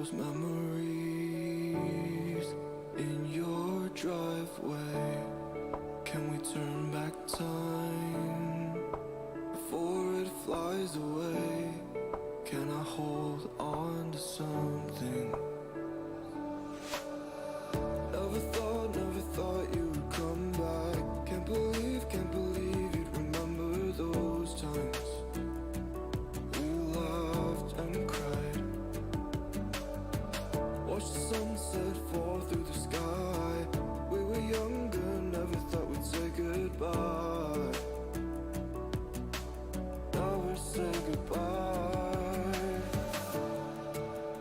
those memories in your driveway. Can we turn back time before it flies away? Can I hold on to something? Never thought you would come back. Can't believe you'd remember those times. We laughed and cried. Watched the sunset fall through the sky. We were younger, never thought we'd say goodbye. Now we say goodbye.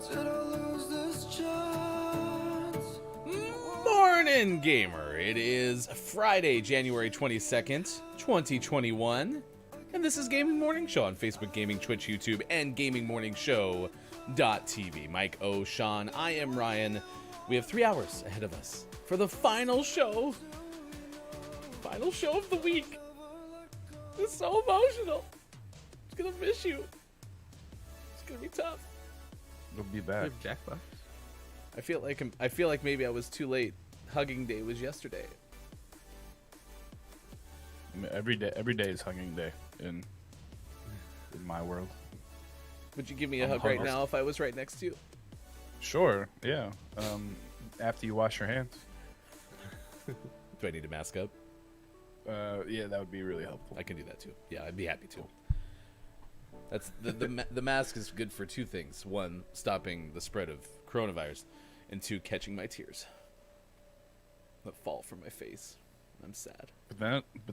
Did I lose this chance? Morning, gamer. It is Friday, January 22nd, 2021, and this is Gaming Morning Show on Facebook Gaming, Twitch, YouTube, and GamingMorningShow.tv. Mike O. Sean, I am Ryan. We have 3 hours ahead of us for the final show of the week. It's so emotional. It's gonna miss you. It's gonna be tough. It'll be back. Jackbox. I feel like maybe I was too late. Hugging day was yesterday. I mean, every day is hugging day in my world. Would you give me a I'm hug right hungry. now if I was right next to you? Sure, yeah. After you wash your hands. Do I need to mask up? Yeah, that would be really helpful. I can do that too. Yeah, I'd be happy to. That's the mask is good for two things: one, stopping the spread of coronavirus, and two, catching my tears that fall from my face. I'm sad. But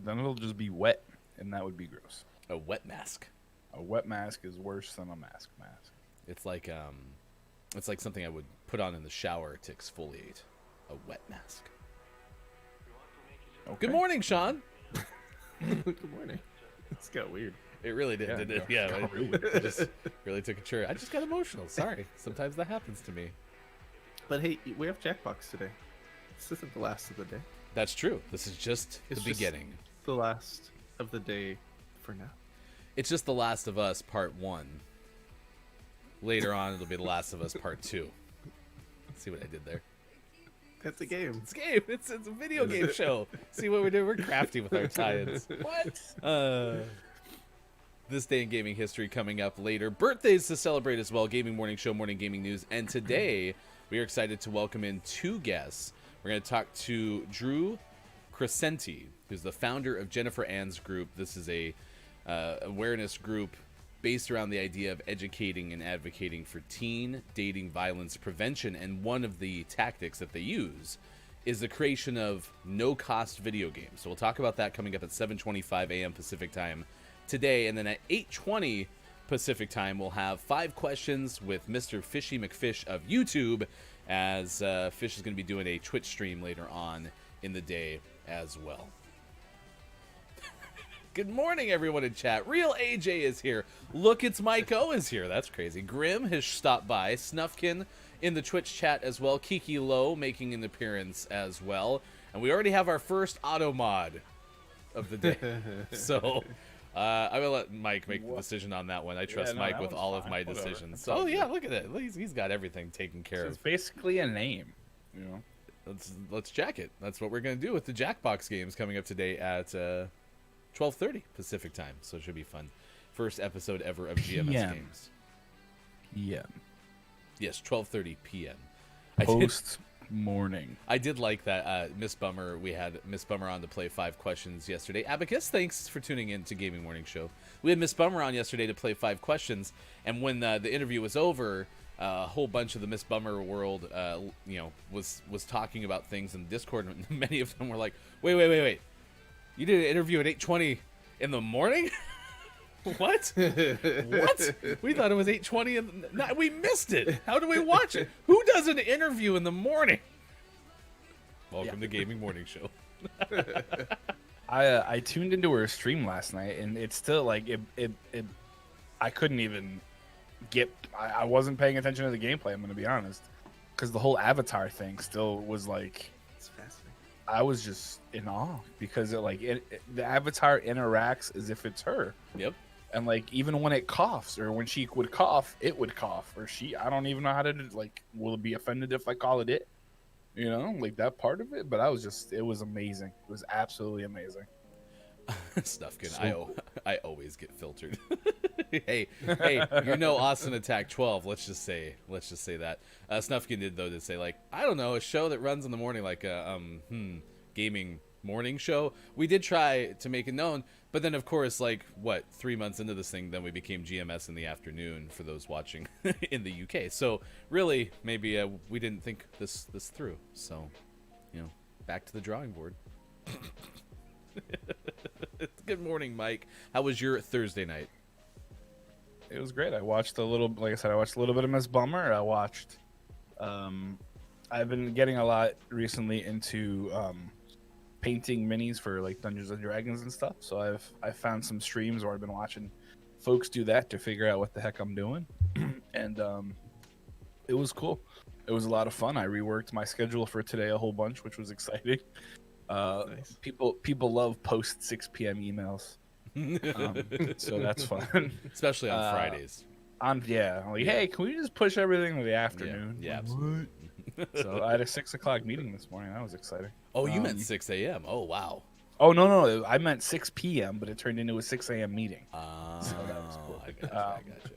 then it'll just be wet, and that would be gross. A wet mask. A wet mask is worse than a mask. It's like something I would put on in the shower to exfoliate. A wet mask. Okay. Good morning, Sean. Good morning. It's got weird. It really did, didn't it? Yeah, it just really took a turn. I just got emotional. Sorry. Sometimes that happens to me. But hey, we have Jackbox today. This isn't the last of the day. That's true. This is just It's the just beginning. The last of the day for now. It's just The Last of Us Part 1. Later on, it'll be The Last of Us Part 2. See what I did there? That's a game. It's a game. It's a video game show. See what we're doing? We're crafty with our tie-ins. What? This day in gaming history coming up later. Birthdays to celebrate as well. Gaming Morning Show, Morning Gaming News. And today, we are excited to welcome in two guests. We're going to talk to Drew Crescenti, who's the founder of Jennifer Ann's group. This is a awareness group based around the idea of educating and advocating for teen dating violence prevention. And one of the tactics that they use is the creation of no-cost video games. So we'll talk about that coming up at 7:25 a.m. Pacific time today. And then at 8:20 Pacific time, we'll have 5 questions with Mr. Fishy McFish of YouTube, as Fish is going to be doing a Twitch stream later on in the day as well. Good morning, everyone in chat. Real AJ is here. Look, it's Mike O is here. That's crazy. Grim has stopped by. Snuffkin in the Twitch chat as well. Kiki Low making an appearance as well. And we already have our first auto mod of the day. So I'm going to let Mike make the decision on that one. I trust Mike with all of my decisions. So, yeah, look at it. He's got everything taken care It's of. basically a name, you know. Let's jack it. That's what we're going to do with the Jackbox games coming up today at 12:30 Pacific time. So it should be fun. First episode ever of GMS PM. games. Yeah. Yes, 12:30 p.m. Post morning. I did like that. Miss Bummer, we had Miss Bummer on to play 5 questions yesterday. Abacus, thanks for tuning in to Gaming Morning Show. We had Miss Bummer on yesterday to play 5 questions, and when the interview was over, a whole bunch of the Miss Bummer world, was talking about things in Discord, and many of them were like, wait. You did an interview at 8:20 in the morning? What? What? We thought it was 8:20 and we missed it. How do we watch it? Who does an interview in the morning? Welcome to Gaming Morning Show. I tuned into her stream last night, and it's still like it I couldn't even I wasn't paying attention to the gameplay, I'm gonna be honest, because the whole avatar thing still was like, It's fascinating. I was just in awe because the avatar interacts as if it's her. Yep. And like even when it coughs or when she would cough, it would cough. Or I don't even know how to like. Will it be offended if I call it it? You know, like that part of it. But it was amazing. It was absolutely amazing. Snufkin, I always get filtered. hey, you're no Austin Attack 12. Let's just say that. Snufkin did though to say like, I don't know, a show that runs in the morning like a gaming morning show. We did try to make it known, but then of course like 3 months into this thing, then we became GMS in the afternoon for those watching in the UK. So really, maybe we didn't think this through. So, back to the drawing board. Good morning, Mike. How was your Thursday night? It was great. I watched a little bit of Miss Bummer. I watched. I've been getting a lot recently into painting minis for like Dungeons and Dragons and stuff. So I've found some streams where I've been watching folks do that to figure out what the heck I'm doing, and it was cool. It was a lot of fun. I reworked my schedule for today a whole bunch, which was exciting. Nice. People love post 6 p.m. emails, so that's fun. Especially on Fridays. Hey, can we just push everything to the afternoon? Yeah, absolutely. So I had a 6 o'clock meeting this morning. That was exciting. Oh, you meant 6 a.m. Oh, wow. Oh no, I meant 6 p.m., but it turned into a 6 a.m. meeting. So that was cool. I gotcha.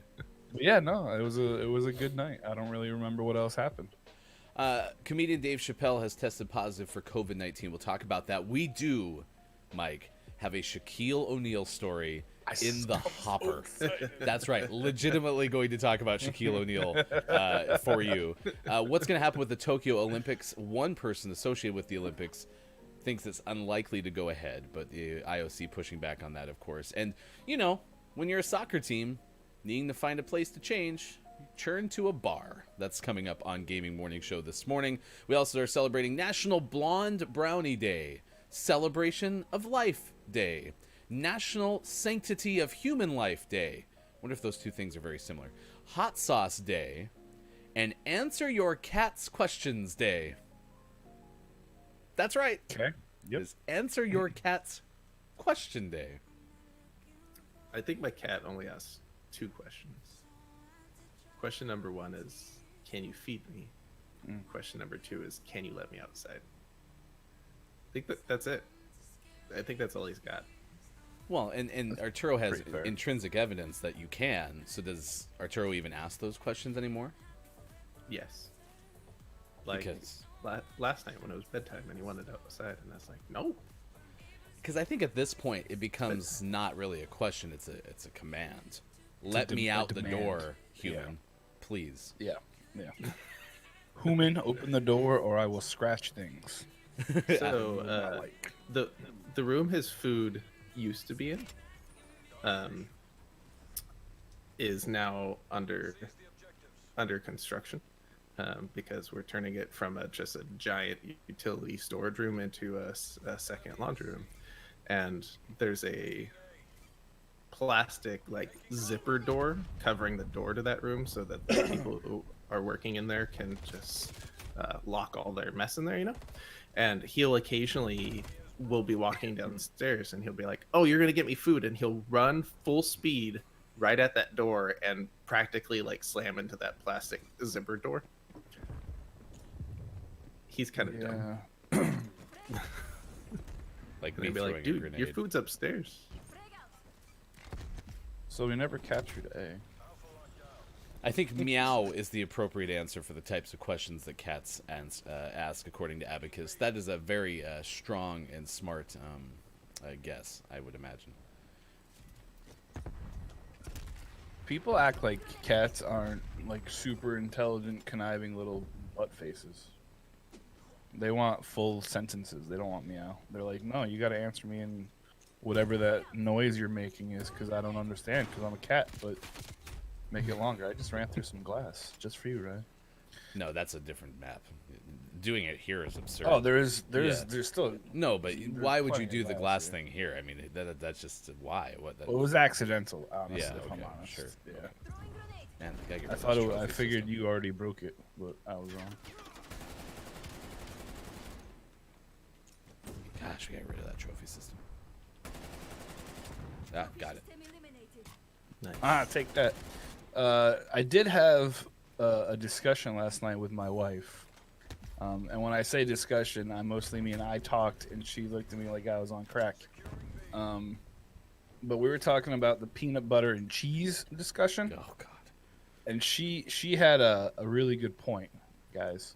Yeah, no, it was a good night. I don't really remember what else happened. Comedian Dave Chappelle has tested positive for COVID-19. We'll talk about that. We do, Mike, have a Shaquille O'Neal story in the hopper. That's right. Legitimately going to talk about Shaquille O'Neal for you. What's going to happen with the Tokyo Olympics? One person associated with the Olympics thinks it's unlikely to go ahead, but the IOC pushing back on that, of course. And, when you're a soccer team, needing to find a place to change, churn to a bar. That's coming up on Gaming Morning Show this morning. We also are celebrating National Blonde Brownie Day, Celebration of Life Day, National Sanctity of Human Life Day. Wonder if those two things are very similar. Hot Sauce Day, and Answer Your Cat's Questions Day. That's right. Okay. Yep. It's Answer Your Cat's Question Day. I think my cat only asks 2 questions. Question number 1 is, can you feed me? Question number 2 is, can you let me outside? I think that's it. I think that's all he's got. Well, and Arturo has Pretty fair. intrinsic evidence that you can. So does Arturo even ask those questions anymore? Yes. Like Because last night when it was bedtime and he wanted outside, and I was like, no. I think at this point it becomes not really a question; it's a command. Let me out the door, human, please. Yeah. Human, open the door, or I will scratch things. So the room his food used to be in is now under construction because we're turning it from just a giant utility storage room into a second laundry room, and there's a plastic like zipper door covering the door to that room so that the people who are working in there can just lock all their mess in there, and he'll occasionally will be walking downstairs and he'll be like, oh, you're gonna get me food, and he'll run full speed right at that door and practically like slam into that plastic zipper door. He's kind of dumb. Like And me they'd be throwing like, a dude, grenade. your food's upstairs. So we never captured A. I think meow is the appropriate answer for the types of questions that cats ask, according to Abacus. That is a very strong and smart guess, I would imagine. People act like cats aren't like super intelligent, conniving little butt faces. They want full sentences. They don't want meow. They're like, no, you got to answer me in whatever that noise you're making is, because I don't understand, because I'm a cat, but make it longer. I just ran through some glass just for you, right? No, that's a different map. Doing it here is absurd. Oh, there's Yeah. still. No, but there's why would you plenty do of the glass yeah. thing here? I mean, that's just why. What? Well, it was accidental, honestly. Yeah, if I'm okay, honest. sure. Yeah. Man, we gotta get I rid of thought this I trophy figured system. you already broke it, but I was wrong. Gosh, we got rid of that trophy system. Ah, got it. Ah, take that. I did have a discussion last night with my wife. And when I say discussion, I mostly mean I talked and she looked at me like I was on crack. But we were talking about the peanut butter and cheese discussion. Oh God. And she had a really good point, guys.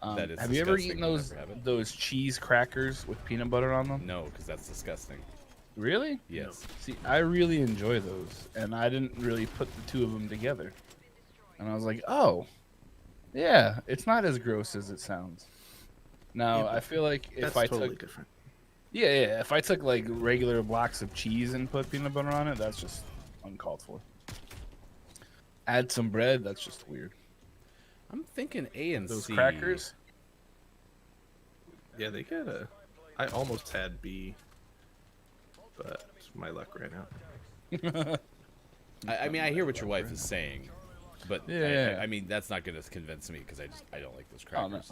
That is have you ever disgusting. eaten I'll never have it. those cheese crackers with peanut butter on them? No, because that's disgusting. Really? Yes. See, I really enjoy those, and I didn't really put the two of them together. And I was like, oh, yeah, it's not as gross as it sounds. Now, I feel like if That's I totally took, different. yeah, if I took like regular blocks of cheese and put peanut butter on it, that's just uncalled for. Add some bread, that's just weird. I'm thinking A and Those C. crackers, Yeah, they got a. I almost had B, but it's my luck right now. I mean, I hear what your wife is saying, but Yeah. I mean, that's not going to convince me because I don't like those Oh, no. crackers.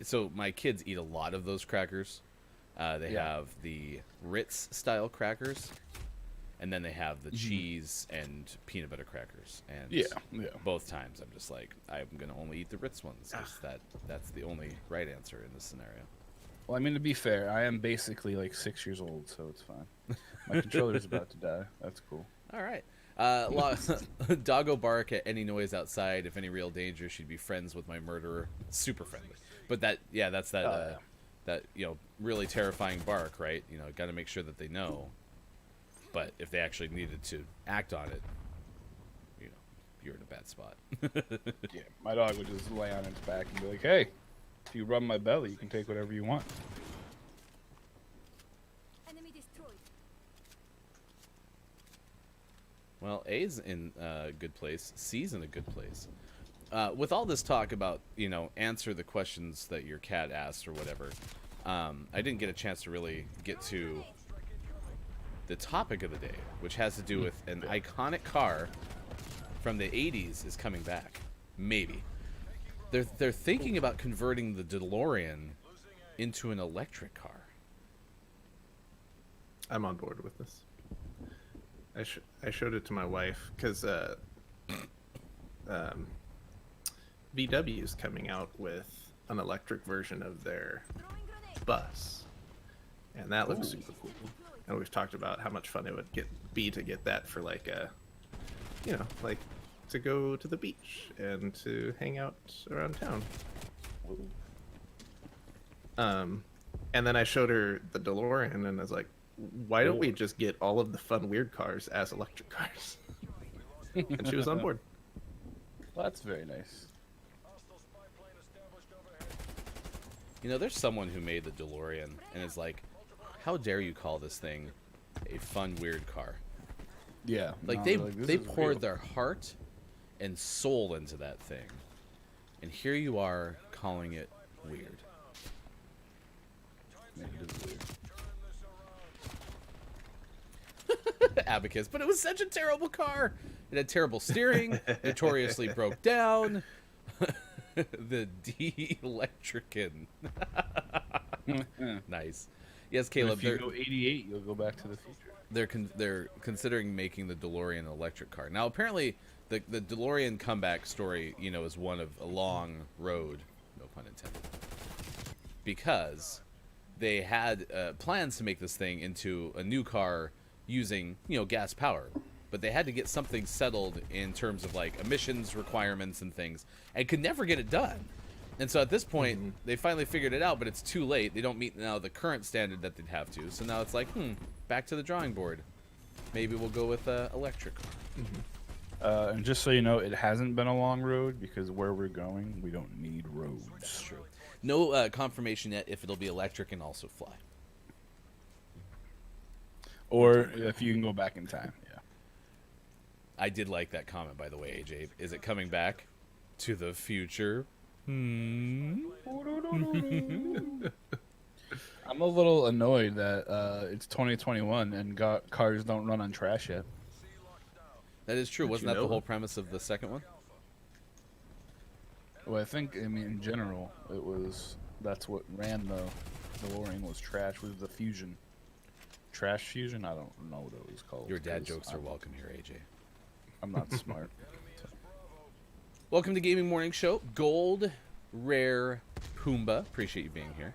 So my kids eat a lot of those crackers. They Yeah. have the Ritz style crackers, and then they have the cheese and peanut butter crackers. And yeah. both times I'm just like, I'm going to only eat the Ritz ones because that's the only right answer in this scenario. Well, I mean, to be fair, I am basically like 6 years old, so it's fine. My controller's about to die. That's cool. All right. Doggo bark at any noise outside. If any real danger, she'd be friends with my murderer. Super friendly. But that's that that really terrifying bark, right? Got to make sure that they know. But if they actually needed to act on it, you're in a bad spot. Yeah, my dog would just lay on its back and be like, "Hey, if you rub my belly, you can take whatever you want." Enemy destroyed. Well, A's in a good place. C's in a good place. With all this talk about, answer the questions that your cat asked or whatever, I didn't get a chance to really get to the topic of the day, which has to do with an iconic car from the 80s is coming back. Maybe. They're thinking about converting the DeLorean into an electric car. I'm on board with this. I showed it to my wife because VW is coming out with an electric version of their bus, and that looks super cool. And we've talked about how much fun it would be to get that for like to go to the beach and to hang out around town. And then I showed her the DeLorean, and I was like, why don't we just get all of the fun weird cars as electric cars? And she was on board. Well, that's very nice. There's someone who made the DeLorean and is like, how dare you call this thing a fun weird car? Yeah, Like they poured their heart and soul into that thing, and here you are calling it weird. Man, it is weird. Abacus, but it was such a terrible car. It had terrible steering, notoriously broke down. The de-electrician. Nice. Yes, Caleb. If you go 88, you'll go back to the future. They're considering making the DeLorean an electric car. Now, apparently, the DeLorean comeback story, is one of a long road, no pun intended, because they had plans to make this thing into a new car using, gas power, but they had to get something settled in terms of like emissions requirements and things, and could never get it done. And so at this point, they finally figured it out, but it's too late. They don't meet now the current standard that they'd have to. So now it's like, back to the drawing board. Maybe we'll go with electric. And just so you know, it hasn't been a long road because where we're going, we don't need roads. That's true. No confirmation yet if it'll be electric and also fly. Or if you can go back in time, yeah. I did like that comment, by the way, AJ. Is it coming back to the future? I'm a little annoyed that it's 2021 and cars don't run on trash yet. That is true. Wasn't that the whole premise of the second one? Well, I mean, in general, that's what ran the DeLorean was trash, was the fusion. trash fusion. I don't know what it was called. Your dad 'cause jokes are welcome here, AJ. I'm not smart. Welcome to Gaming Morning Show. Gold, Rare, Pumbaa. Appreciate you being here.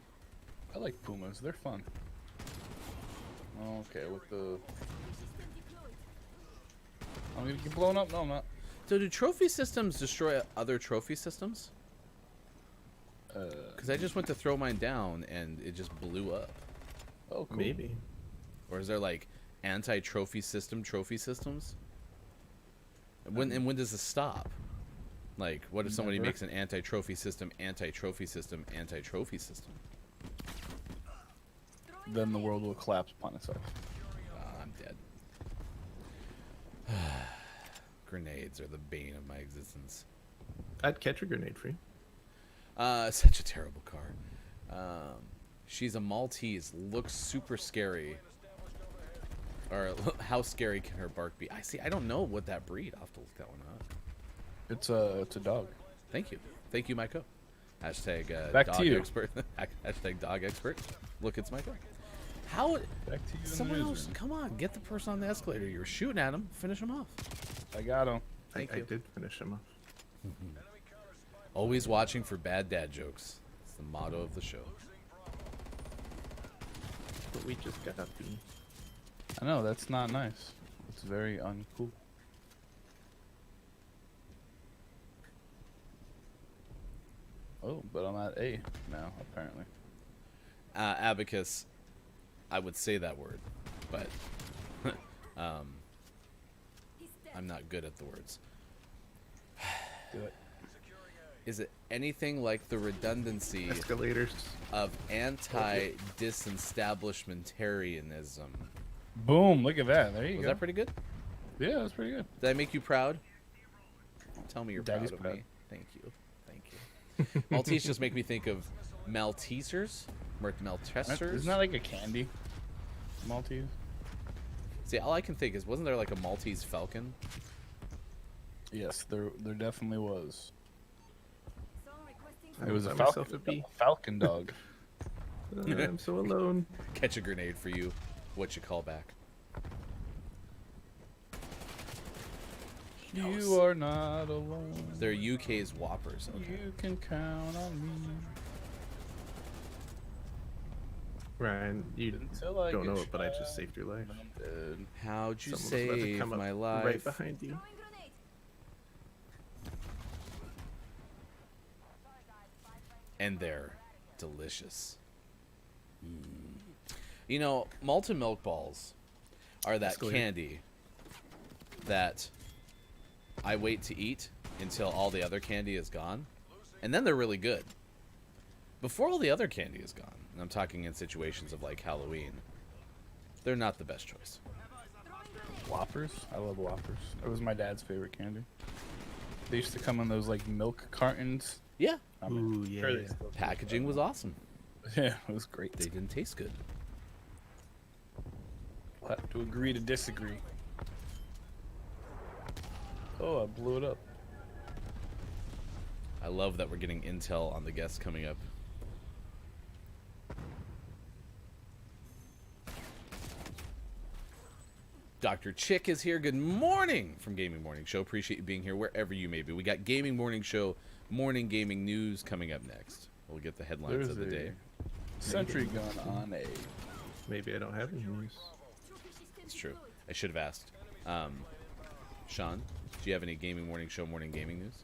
I like Pumas. They're fun. Okay, with the... I'm gonna get blown up. No, I'm not. So do trophy systems destroy other trophy systems? Because I just went to throw mine down and it just blew up. Oh, cool. Maybe. Or is there like anti-trophy system trophy systems? And when does this stop? Like, what if somebody Never. makes an anti-trophy system, anti-trophy system, anti-trophy system? Then the world will collapse upon itself. I'm dead. Grenades are the bane of my existence. I'd catch a grenade for you. Such a terrible car. She's a Maltese. Looks super scary. Or how scary can her bark be? I don't know what that breed. I'll have to look that one up. It's a dog. Thank you, Micah. Hashtag Back dog to you. expert. Hashtag dog expert. Look, it's Micah. How? Back to you. Someone in the else, newsroom. come on, get the person on the escalator. You're shooting at him. Finish him off. I got him. Thank I you. did finish him off. Always watching for bad dad jokes. It's the motto of the show. But we just got the... I know, that's not nice. It's very uncool. Oh, but I'm at A now, apparently. Abacus, I would say that word, but I'm not good at the words. Do it. Is it anything like the redundancy Escalators. of anti-disestablishmentarianism? Boom, look at that. There you Was go. that pretty good? Yeah, that's pretty good. Did I make you proud? Tell me you're Daddy's proud of proud. me. Thank you. Thank you. Maltese just make me think of Maltesers. Maltesers. Isn't that like a candy? Maltese? See, all I can think is, wasn't there like a Maltese Falcon? Yes, there definitely was. I It was a by falcon, myself a bee. falcon dog. I'm so alone. Catch a grenade for you. What you call back? You are not alone. They're UK's Whoppers. Okay. You can count on me. Ryan, you Until I don't get know it, but I shot, just saved your life. I'm dead. How'd you Someone's about to save come up my life? right behind you. And they're delicious. You know, malted milk balls are that Escalator. candy that I wait to eat until all the other candy is gone, and then they're really good. Before all the other candy is gone, and I'm talking in situations of like Halloween, they're not the best choice. Whoppers? I love Whoppers. It was my dad's favorite candy. They used to come in those like milk cartons. Yeah, I mean, Ooh, yeah. sure they still do, packaging was awesome. but- Yeah, it was great. They didn't taste good. We'll have to agree to disagree. Oh, I blew it up. I love that we're getting intel on the guests coming up. Dr. Chick is here. Good morning from Gaming Morning Show. Appreciate you being here wherever you may be. We got Gaming Morning Show, morning gaming news coming up next. We'll get the headlines There's of the a day. Sentry gun on A. Maybe I don't have any news. It's true. I should have asked. Sean, do you have any Gaming Morning Show, morning gaming news?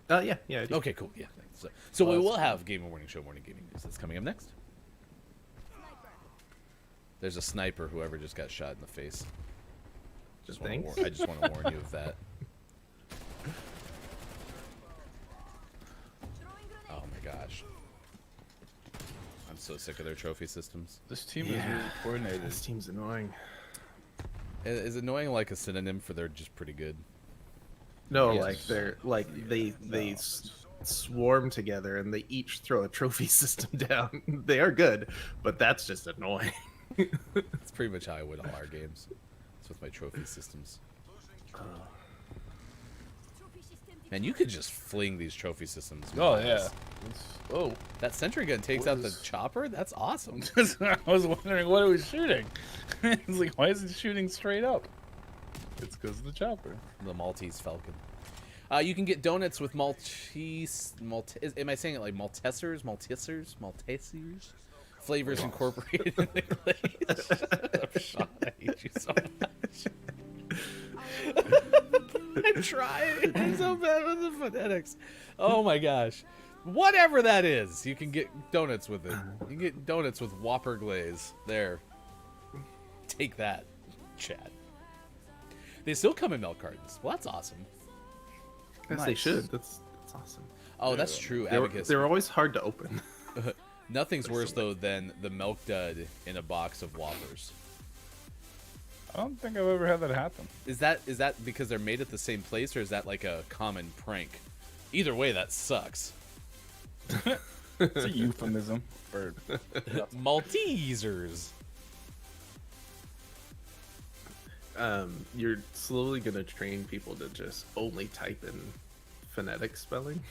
Yeah, I do. Okay, cool. Yeah, thanks. So we will have Gaming Morning Show, morning gaming news. That's coming up next. There's a sniper, whoever just got shot in the face. Thanks. I just want to warn you of that. Oh my gosh. I'm so sick of their trophy systems. This team is really coordinated. This team's annoying. Is annoying like a synonym for they're just pretty good? No, Yes. like they're like they swarm together and they each throw a trophy system down. They are good, but that's just annoying. It's pretty much how I win all our games. It's with my trophy systems. Man, you could just fling these trophy systems. Oh miles. yeah. Oh, That sentry gun takes out the chopper? That's awesome. I was wondering what it was shooting. It's like, why is it shooting straight up? It's because of the chopper. The Maltese Falcon. You can get donuts with am I saying it like Maltesers? Flavors incorporated in the glaze. Shut up, Sean. I hate you so much. I'm trying. I'm so bad with the phonetics. Oh my gosh. Whatever that is, you can get donuts with it. You can get donuts with Whopper glaze. There. Take that, Chad. They still come in milk cartons. Well, that's awesome. Yes, they Nice. should. That's awesome. Oh, that's true. They're, Abacus. they're always hard to open. Nothing's worse though than the milk dud in a box of Whoppers. I don't think I've ever had that happen. Is that because they're made at the same place, or is that like a common prank? Either way, that sucks. It's a euphemism for Maltesers. You're slowly gonna train people to just only type in phonetic spelling.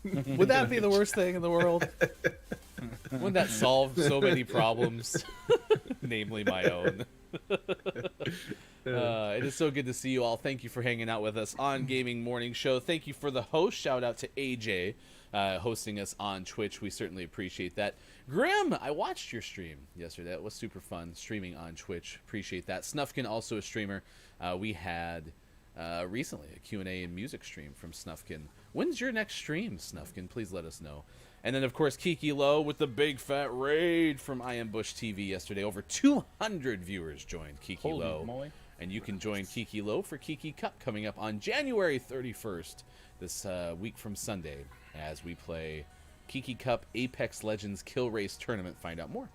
Would that be the worst thing in the world? Wouldn't that solve so many problems? Namely my own. It is so good to see you all. Thank you for hanging out with us on Gaming Morning Show. Thank you for the host. Shout out to AJ hosting us on Twitch. We certainly appreciate that. Grim, I watched your stream yesterday. That was super fun, streaming on Twitch. Appreciate that. Snufkin, also a streamer. We had recently a Q&A and music stream from Snufkin. When's your next stream, Snufkin? Please let us know. And then, of course, Kiki Low with the big fat raid from I Am Bush TV yesterday. Over 200 viewers joined Kiki Holy Low. moly. And you can join Kiki Low for Kiki Cup coming up on January 31st, this week from Sunday, as we play Kiki Cup Apex Legends Kill Race Tournament. Find out more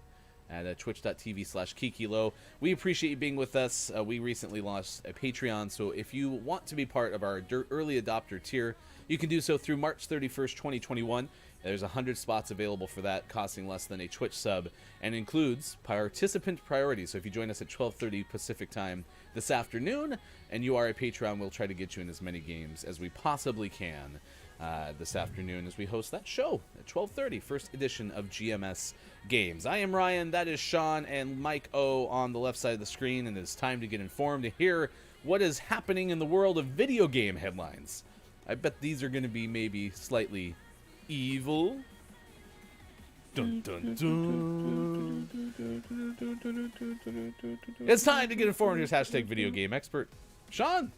at twitch.tv/Kiki Low. We appreciate you being with us. We recently launched a Patreon, so if you want to be part of our early adopter tier, you can do so through March 31st, 2021. There's 100 spots available for that, costing less than a Twitch sub, and includes participant priority. So if you join us at 12:30 Pacific time this afternoon, and you are a Patreon, we'll try to get you in as many games as we possibly can this afternoon as we host that show at 12:30, first edition of GMS Games. I am Ryan, that is Sean, and Mike O on the left side of the screen, and it's time to get informed to hear what is happening in the world of video game headlines. I bet these are going to be maybe slightly evil. Dun, dun, dun. It's time to get informed. Here's hashtag video game expert Sean.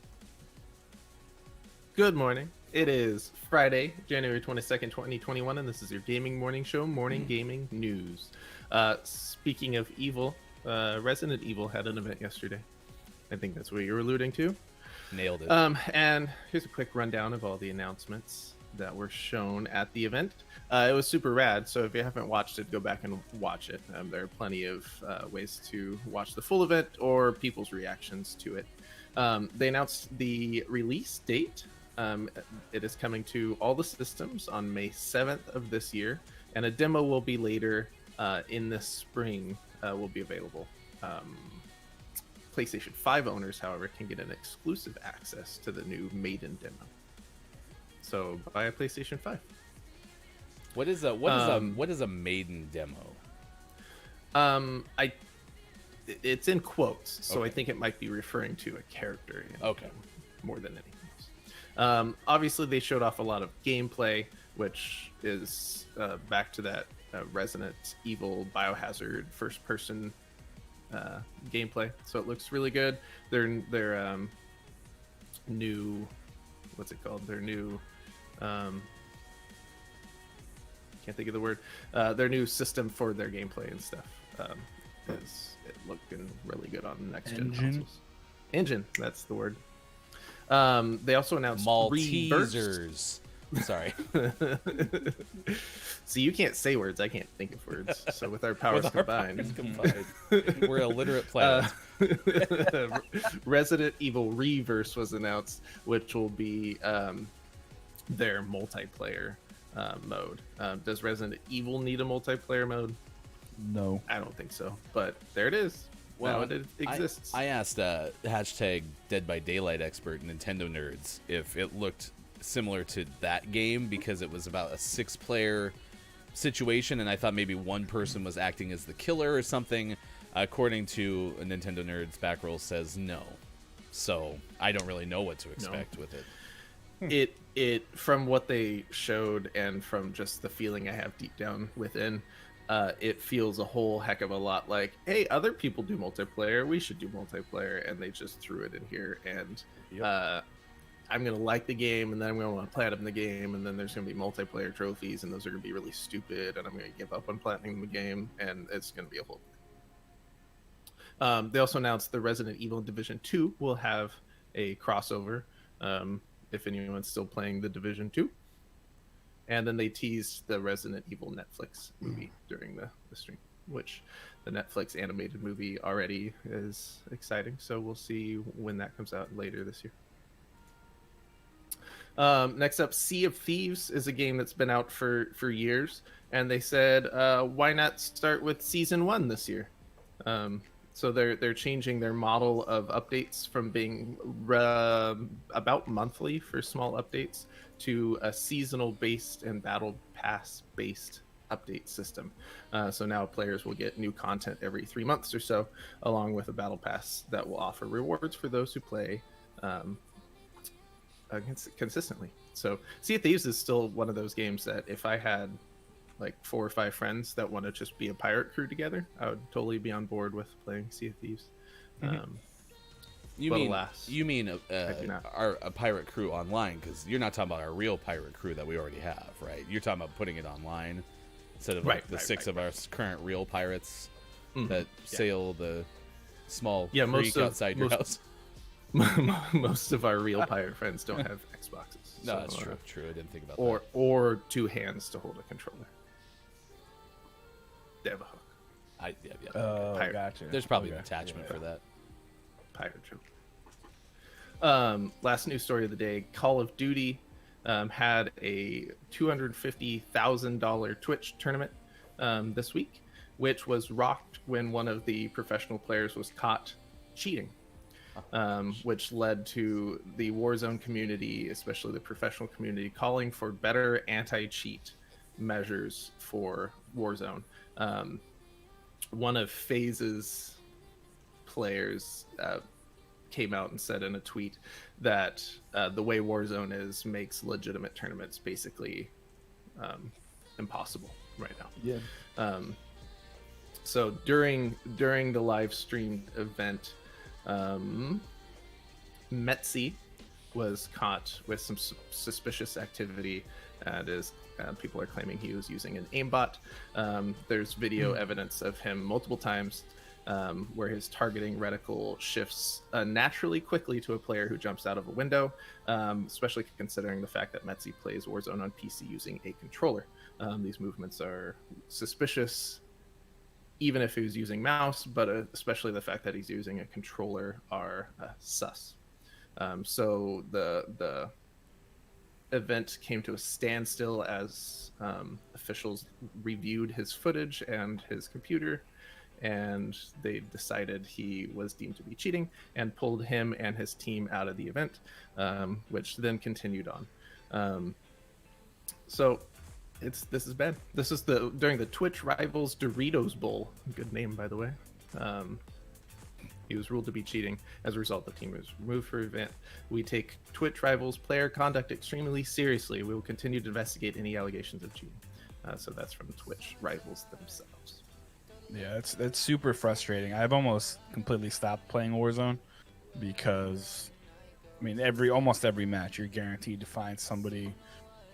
Good morning. It is Friday, January 22nd, 2021, and this is your Gaming Morning Show, Morning Gaming News. Speaking of evil, Resident Evil had an event yesterday. I think that's what you're alluding to. Nailed it. And here's a quick rundown of all the announcements that were shown at the event. It was super rad, so if you haven't watched it, go back and watch it. There are plenty of ways to watch the full event or people's reactions to it. They announced the release date. It is coming to all the systems on May 7th of this year, and a demo will be later in the spring, will be available. PlayStation 5 owners, however, can get an exclusive access to the new Maiden demo. So buy a PlayStation 5. What is a maiden demo? It's in quotes, so Okay. I think it might be referring to a character in the Okay. game more than anything else. Obviously, they showed off a lot of gameplay, which is back to that Resident Evil Biohazard first-person gameplay. So it looks really good. Their new, what's it called? Their new can't think of the word. Their new system for their gameplay and stuff is looking really good on next gen consoles. Engine, that's the word. They also announced Maltesers. Sorry. See, you can't say words. I can't think of words. So with our powers combined, We're a literate planet. Resident Evil Reverse was announced, which will be their multiplayer mode. Does Resident Evil need a multiplayer mode? No. I don't think so, but there it is. Well, now it exists. I asked hashtag Dead by Daylight expert Nintendo nerds if it looked similar to that game because it was about a 6-player situation, and I thought maybe one person was acting as the killer or something. According to a Nintendo Nerd's backroll says no. So I don't really know what to expect with it. It from what they showed and from just the feeling I have deep down within, it feels a whole heck of a lot like, hey, other people do multiplayer, we should do multiplayer, and they just threw it in here. And I'm gonna like the game, and then I'm gonna want to platinum the game, and then there's gonna be multiplayer trophies, and those are gonna be really stupid, and I'm gonna give up on platinum the game, and it's gonna be a whole thing. They also announced the Resident Evil Division 2 will have a crossover, if anyone's still playing the Division 2. And then they teased the Resident Evil Netflix movie during the stream, which the Netflix animated movie already is exciting. So we'll see when that comes out later this year. Next up, Sea of Thieves is a game that's been out for years. And they said, why not start with Season 1 this year? So they're changing their model of updates from being about monthly for small updates to a seasonal based and battle pass based update system. So now players will get new content every 3 months or so, along with a battle pass that will offer rewards for those who play consistently. So Sea of Thieves is still one of those games that if I had like 4 or 5 friends that want to just be a pirate crew together, I would totally be on board with playing Sea of Thieves. You mean a pirate crew online, because you're not talking about our real pirate crew that we already have, right? You're talking about putting it online instead of the 6 of our current real pirates that sail the small creek outside your house. Most of our real pirate friends don't have Xboxes. No, so, that's true. True, I didn't think about that. Or 2 hands to hold a controller. They have a hook. Oh, gotcha. There's probably an attachment for that. Pirate joke. Last news story of the day: Call of Duty had a $250,000 Twitch tournament this week, which was rocked when one of the professional players was caught cheating, which led to the Warzone community, especially the professional community, calling for better anti-cheat measures for Warzone. One of FaZe's players came out and said in a tweet that the way Warzone is makes legitimate tournaments basically impossible right now. Yeah. So during the live streamed event, Metzi was caught with some suspicious activity, and people are claiming he was using an aimbot. There's video evidence of him multiple times where his targeting reticle shifts naturally quickly to a player who jumps out of a window, especially considering the fact that Metzi plays Warzone on PC using a controller. These movements are suspicious, even if he was using mouse, but especially the fact that he's using a controller are sus. So the event came to a standstill as officials reviewed his footage and his computer, and they decided he was deemed to be cheating and pulled him and his team out of the event, which then continued on. So this is bad. This is during the Twitch Rivals Doritos Bowl. Good name, by the way. He was ruled to be cheating. As a result, the team was removed from the event. We take Twitch Rivals player conduct extremely seriously. We will continue to investigate any allegations of cheating. So that's from Twitch Rivals themselves. Yeah, that's super frustrating. I've almost completely stopped playing Warzone because, I mean, almost every match you're guaranteed to find somebody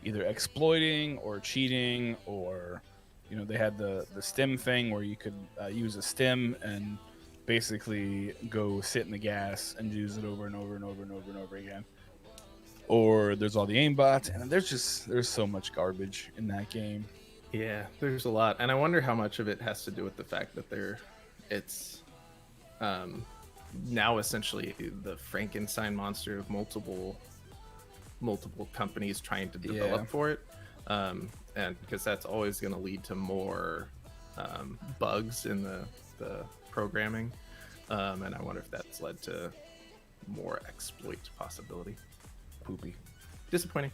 either exploiting or cheating, or they had the stim thing where you could use a stim and basically go sit in the gas and use it over and over and over and over and over again. Or there's all the aimbots, and there's so much garbage in that game. Yeah, there's a lot, and I wonder how much of it has to do with the fact that it's now essentially the Frankenstein monster of multiple companies trying to develop for it, and because that's always going to lead to more bugs in the programming, and I wonder if that's led to more exploit possibility. Poopy. disappointing.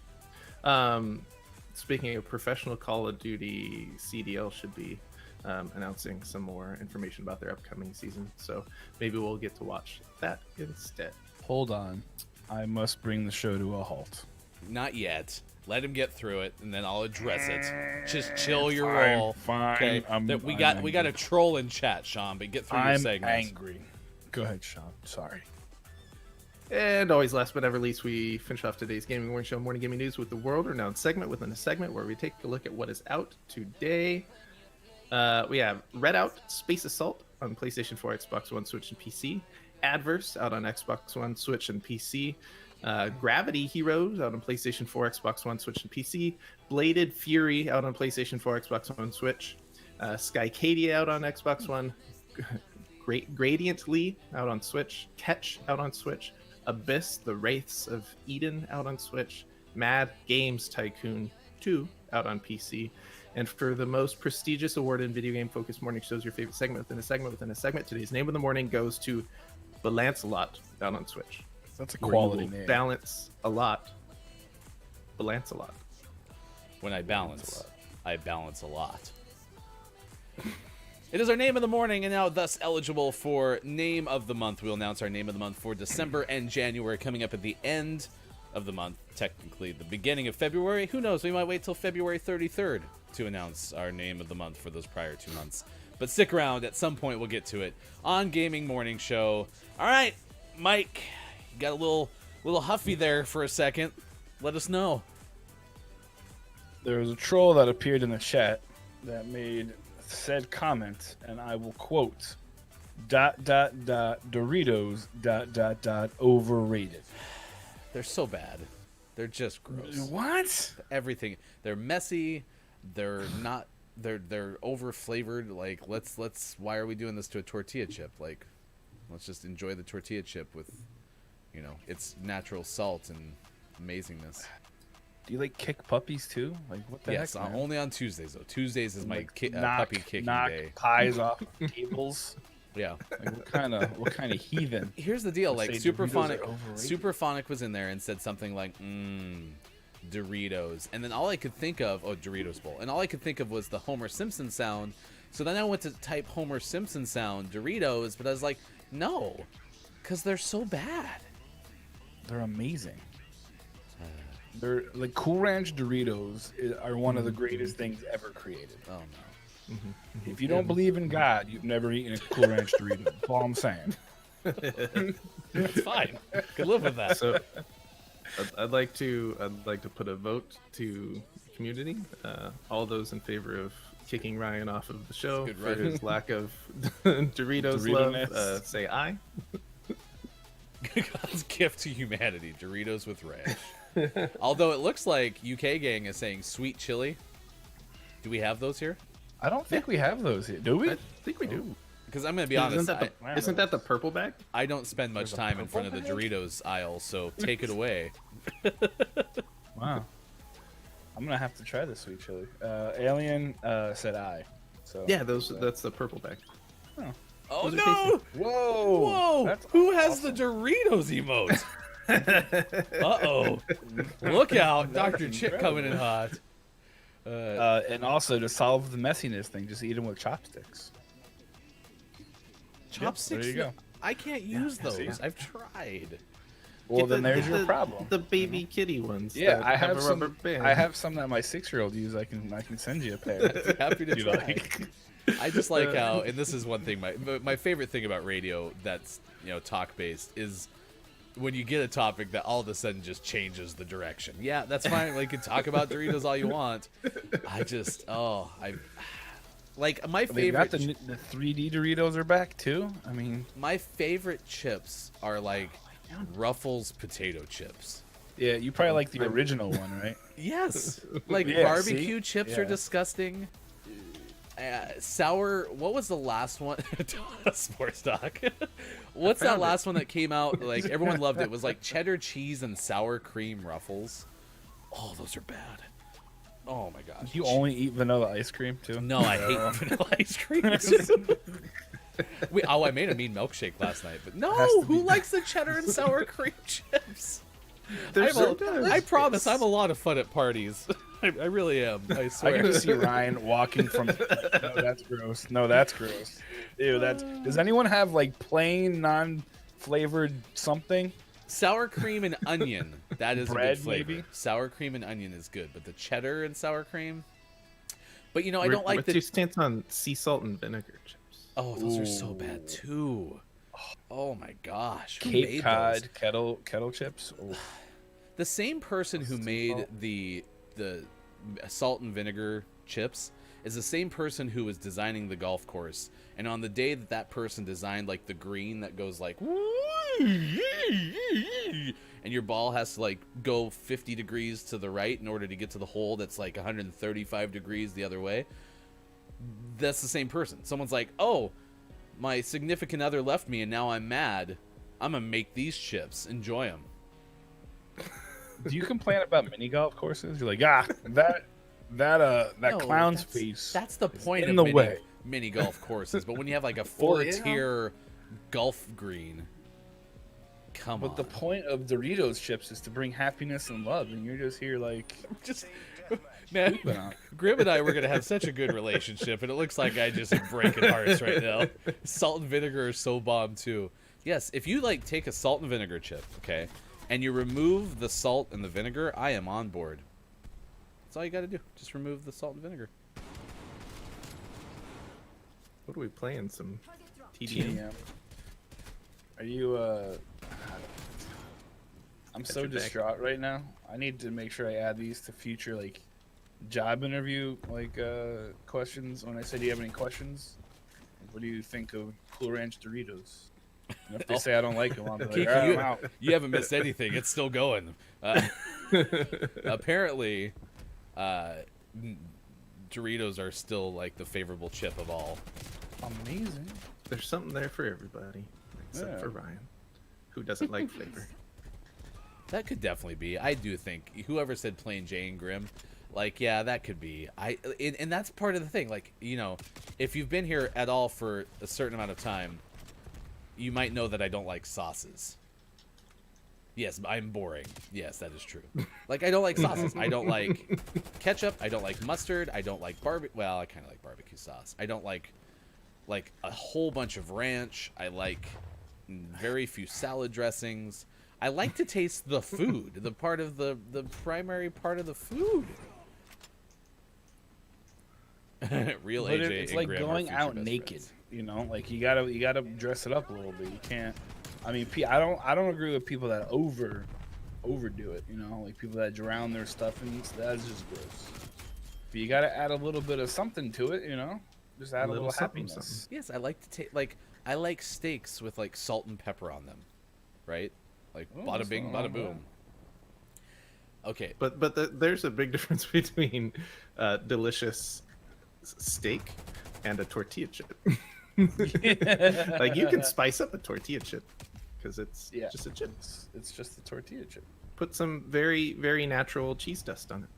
Speaking of professional, Call of Duty CDL should be announcing some more information about their upcoming season. So maybe we'll get to watch that instead. Hold on. I must bring the show to a halt. Not yet. Let him get through it, and then I'll address it. Just chill your Fine, roll. fine. Okay? We got angry. a troll in chat, Sean, but get through your I'm segments. angry. Go ahead, Sean. Sorry. And always last but never least, we finish off today's Gaming Morning Show Morning Gaming News with the World Renowned segment within a segment where we take a look at what is out today. We have Redout Space Assault on PlayStation 4, Xbox One, Switch, and PC. Adverse out on Xbox One, Switch, and PC. Gravity Heroes out on PlayStation 4, Xbox One, Switch, and PC. Bladed Fury out on PlayStation 4, Xbox One, Switch. Skycadia out on Xbox One. Gradiently out on Switch. Catch out on Switch. Abyss, The Wraiths of Eden out on Switch. Mad Games Tycoon 2 out on PC. And for the most prestigious award in video game focused morning shows, your favorite segment within a segment within a segment, today's name of the morning goes to Balancelot out on Switch. That's a Where quality you will name. balance a lot. Balancelot. When I balance a lot. It is our name of the morning, and now thus eligible for name of the month. We'll announce our name of the month for December and January, coming up at the end of the month, technically the beginning of February. Who knows? We might wait till February 33rd to announce our name of the month for those prior 2 months. But stick around. At some point, we'll get to it on Gaming Morning Show. All right, Mike, you got a little huffy there for a second. Let us know. There was a troll that appeared in the chat that made said comment, and I will quote, ... Doritos ... overrated. They're so bad. They're just gross. What? Everything. They're messy. They're not. They're over flavored. Like let's. Why are we doing this to a tortilla chip? Like, let's just enjoy the tortilla chip with, its natural salt and amazingness. Do you like kick puppies too? Like what the Yes, heck? Man? only on Tuesdays though. Tuesdays is my Like, puppy kicking knock day. pies off tables. Yeah. Like, what kind of heathen? Here's the deal. Like Say Doritos Superphonic, are overrated? Superphonic was in there and said something like, Doritos, and then all I could think of, Doritos Bowl, and all I could think of was the Homer Simpson sound. So then I went to type Homer Simpson sound Doritos, but I was like, no, because they're so bad. They're amazing. They're like Cool Ranch Doritos are one of the greatest things ever created. Oh no. If you don't believe in God, you've never eaten a Cool Ranch Dorito. That's all I'm saying. It's fine. Could live with that. So I'd like to put a vote to the community. All those in favor of kicking Ryan off of the show Good, for right? his lack of Doritos love, Dorito-ness. say aye. God's gift to humanity, Doritos with ranch. Although it looks like UK Gang is saying sweet chili. Do we have those here? I don't think we have those here. Do we? I think we do. Because I'm going to be honest, Isn't that the purple bag? I don't spend much There's a time in front of the purple bag? Doritos aisle, so take it away. Wow. I'm gonna have to try the sweet chili. Alien said aye. So Yeah, that's the purple bag. Oh Those are no! Whoa! Whoa! That's Who has the Doritos emote? Uh-oh. Look out, That's Dr. Chip incredible. coming in hot. And also to solve the messiness thing, just eat them with chopsticks. Chopsticks? there you go. I can't use those. see? I've tried. Well, Get then there's get your problem. The baby kitty ones. Yeah, that I have a some. rubber band. I have some that my 6-year-old uses. I can send you a pair. Happy to You try. like? I just like how, and this is one thing, my favorite thing about radio that's, talk based is when you get a topic that all of a sudden just changes the direction. Yeah, that's fine. Like, you can talk about Doritos all you want. My They got favorite, the 3D Doritos are back too. I mean, my favorite chips are like Ruffles potato chips. yeah, you probably like the original one, right? Yes, like Yeah, barbecue see? chips are Yeah. disgusting. Sour. What was the last one? Sports Doc. What's that found last one that came out? Like everyone loved it. It was like cheddar cheese and sour cream Ruffles. Oh, those are bad. Oh my gosh. You only eat vanilla ice cream too. No, I hate vanilla ice cream. I made a mean milkshake last night, but Has no, to who be- likes the cheddar and sour cream chips? I promise I'm a lot of fun at parties. I really am. I I swear. can just see Ryan walking from. No, that's gross. No, that's gross. Ew, that's. Does anyone have like plain, non-flavored something? Sour cream and onion. That is a Bread, good flavor. maybe? Sour cream and onion is good, but the cheddar and sour cream. But I don't like what's the. your stance on sea salt and vinegar chips? Oh, those are so bad too. Oh my gosh. Who Cape made Cod those? kettle chips. Ooh. The same person who made the salt and vinegar chips is the same person who was designing the golf course. And on the day that person designed like the green that goes like, and your ball has to like go 50 degrees to the right in order to get to the hole that's like 135 degrees the other way. That's the same person. Someone's like, oh, my significant other left me and now I'm mad. I'm gonna make these chips. Enjoy them. Do you complain about mini golf courses? You're like, that No, clown's that's- face. That's the point in of the mini, way. mini golf courses. But when you have like a Well, yeah. 4-tier golf green, come on. But the point of Doritos chips is to bring happiness and love, and you're just here like, just man, Pooping out. Grim and I were gonna have such a good relationship, and it looks like I just am breaking hearts right now. Salt and vinegar are so bomb too. Yes, if you like take a salt and vinegar chip, okay, and you remove the salt and the vinegar, I am on board. That's all you got to do. Just remove the salt and vinegar. What are we playing? Some TDM? TDM. Are you I'm so your back. distraught right now. I need to make sure I add these to future like job interview questions. When I say, do you have any questions? What do you think of Cool Ranch Doritos? And if they say I don't like them, I'm like, Keith, "All right, you, I'm out." you haven't missed anything. It's still going. Apparently, Doritos are still like the favorable chip of all. Amazing. There's something there for everybody, except Yeah. for Ryan, who doesn't like flavor. That could definitely be. I do think whoever said plain Jane Grim, like, yeah, that could be. And that's part of the thing. Like, if you've been here at all for a certain amount of time, you might know that I don't like sauces. Yes, I'm boring. Yes, that is true. Like, I don't like sauces. I don't like ketchup. I don't like mustard. I don't like barbecue. Well, I kind of like barbecue sauce. I don't like a whole bunch of ranch. I like very few salad dressings. I like to taste the food, the primary part of the food. Real But AJ it's and like Grim are going future out best naked, friends. like you gotta dress it up a little bit. You can't. I mean, I don't agree with people that overdo it. Like people that drown their stuff in that's just gross. But you gotta add a little bit of something to it. Just add a little something, happiness. something. Yes, I like to take I like steaks with like salt and pepper on them, right? Like Oh, bada that's bing, not bada bad. boom. Okay, But there's a big difference between delicious steak and a tortilla chip. Like you can spice up a tortilla chip because it's Yeah. just a chip. It's just a tortilla chip. Put some very very natural cheese dust on it.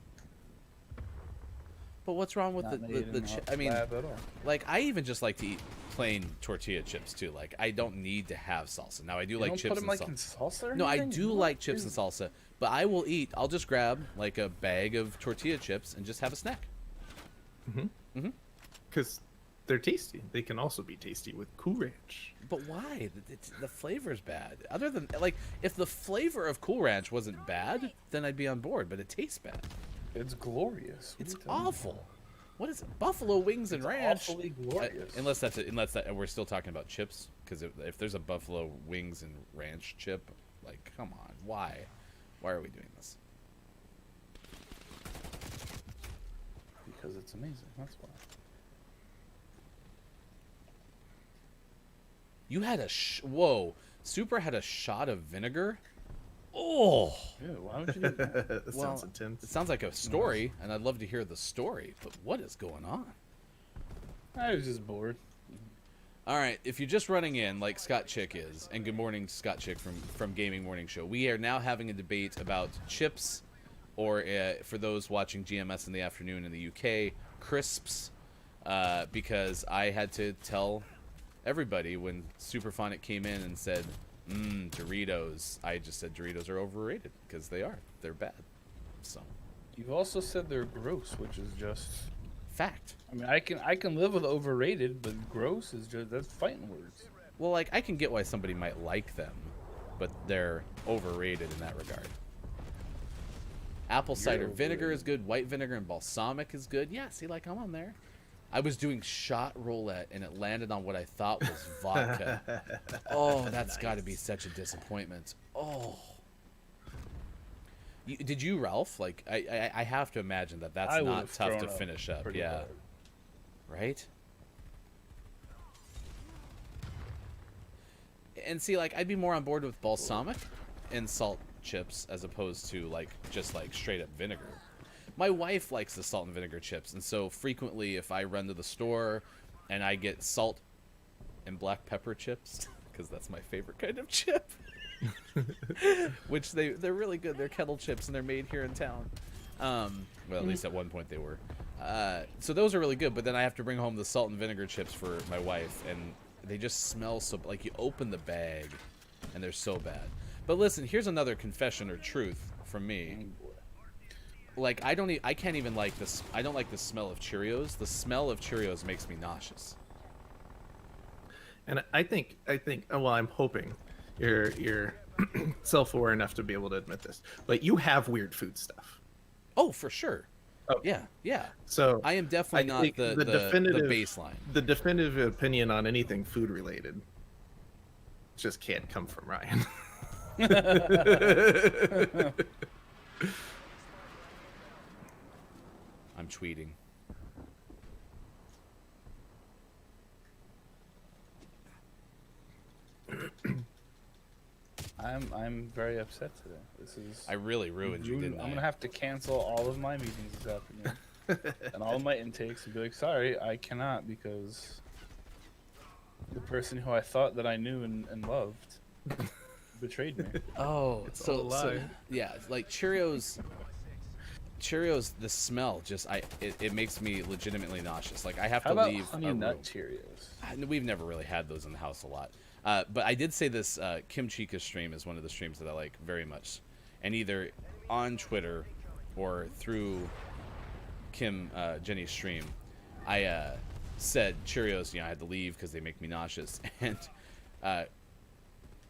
but what's wrong with Not the made in a I mean, lab at all. like I even just like to eat plain tortilla chips too. Like I don't need to have salsa. Now I do You like don't chips put them and like in salsa. salsa. Or No, I anything? do What like chips is- and salsa, but I'll just grab like a bag of tortilla chips and just have a snack. Because they're tasty. They can also be tasty with Cool Ranch. But why? The flavor's bad. Other than like, if the flavor of Cool Ranch wasn't bad, then I'd be on board. But it tastes bad. It's glorious. What It's are you talking awful. What is it? Buffalo wings and It's ranch. awfully glorious. Unless that, and we're still talking about chips. Because if there's a buffalo wings and ranch chip, like, come on, why? Why are we doing this? Because it's amazing. That's why. You had whoa, Super had a shot of vinegar. Oh, Yeah, why would you do that? That well, sounds intense. it sounds like a story, and I'd love to hear the story. But what is going on? I was just bored. All right, if you're just running in, like Scott Chick is, and good morning, Scott Chick from Gaming Morning Show. We are now having a debate about chips, or for those watching GMS in the afternoon in the UK, crisps, because I had to tell everybody when Superphonic came in and said, Doritos. I just said Doritos are overrated because they are. They're bad. So, You've also said they're gross, which is just. fact. I mean, I can live with overrated, but gross is just that's fighting words. Well, like I can get why somebody might like them, but they're overrated in that regard. Apple cider vinegar is good. White vinegar and balsamic is good. Yeah, see, like I'm on there. I was doing shot roulette and it landed on what I thought was vodka. Oh, that's got to be such a disappointment. Oh. Did you, Ralph? Like, I have to imagine that that's I not would've tough thrown to up finish up. pretty Yeah. hard. Right? And see, like, I'd be more on board with balsamic and salt chips as opposed to, like, just, like, straight up vinegar. My wife likes the salt and vinegar chips, and so frequently if I run to the store and I get salt and black pepper chips, because that's my favorite kind of chip, which they're really good. They're kettle chips, and they're made here in town. Well, at least at one point they were. So those are really good, but then I have to bring home the salt and vinegar chips for my wife, and they just smell so, like, you open the bag, and they're so bad. But listen, here's another confession or truth from me. Like, I can't even like this. I don't like the smell of Cheerios. The smell of Cheerios makes me nauseous. And I think. Well, I'm hoping you're self-aware enough to be able to admit this, but you have weird food stuff. Oh, for sure. Oh, Yeah. So I am definitely not think the definitive baseline. The definitive opinion on anything food related just can't come from Ryan. I'm tweeting. I'm very upset today. This is. I really ruined you, didn't I? I'm gonna have to cancel all of my meetings this afternoon and all of my intakes and be like, sorry, I cannot because the person who I thought that I knew and loved betrayed me. Oh, all a so lie. yeah, like Cheerios, the smell just it makes me legitimately nauseous. Like I have How to about leave honey a nut room. Cheerios? We've never really had those in the house a lot. But I did say this Kim Chica stream is one of the streams that I like very much. And either on Twitter or through Jenny's stream, I said Cheerios, I had to leave because they make me nauseous. And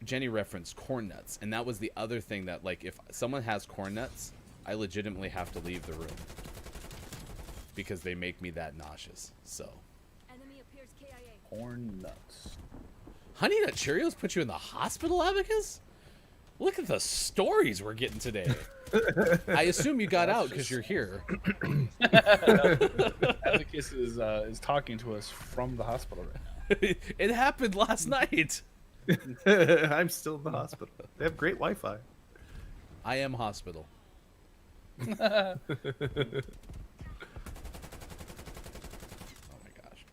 Jenny referenced corn nuts. And that was the other thing that, like, if someone has corn nuts, I legitimately have to leave the room. Because they make me that nauseous. So. Corn nuts. Honey Nut Cheerios put you in the hospital, Abacus? Look at the stories we're getting today. I assume you got out because you're here. Abacus is talking to us from the hospital right now. It happened last night. I'm still in the hospital. They have great Wi-Fi. I am hospital. Oh my gosh.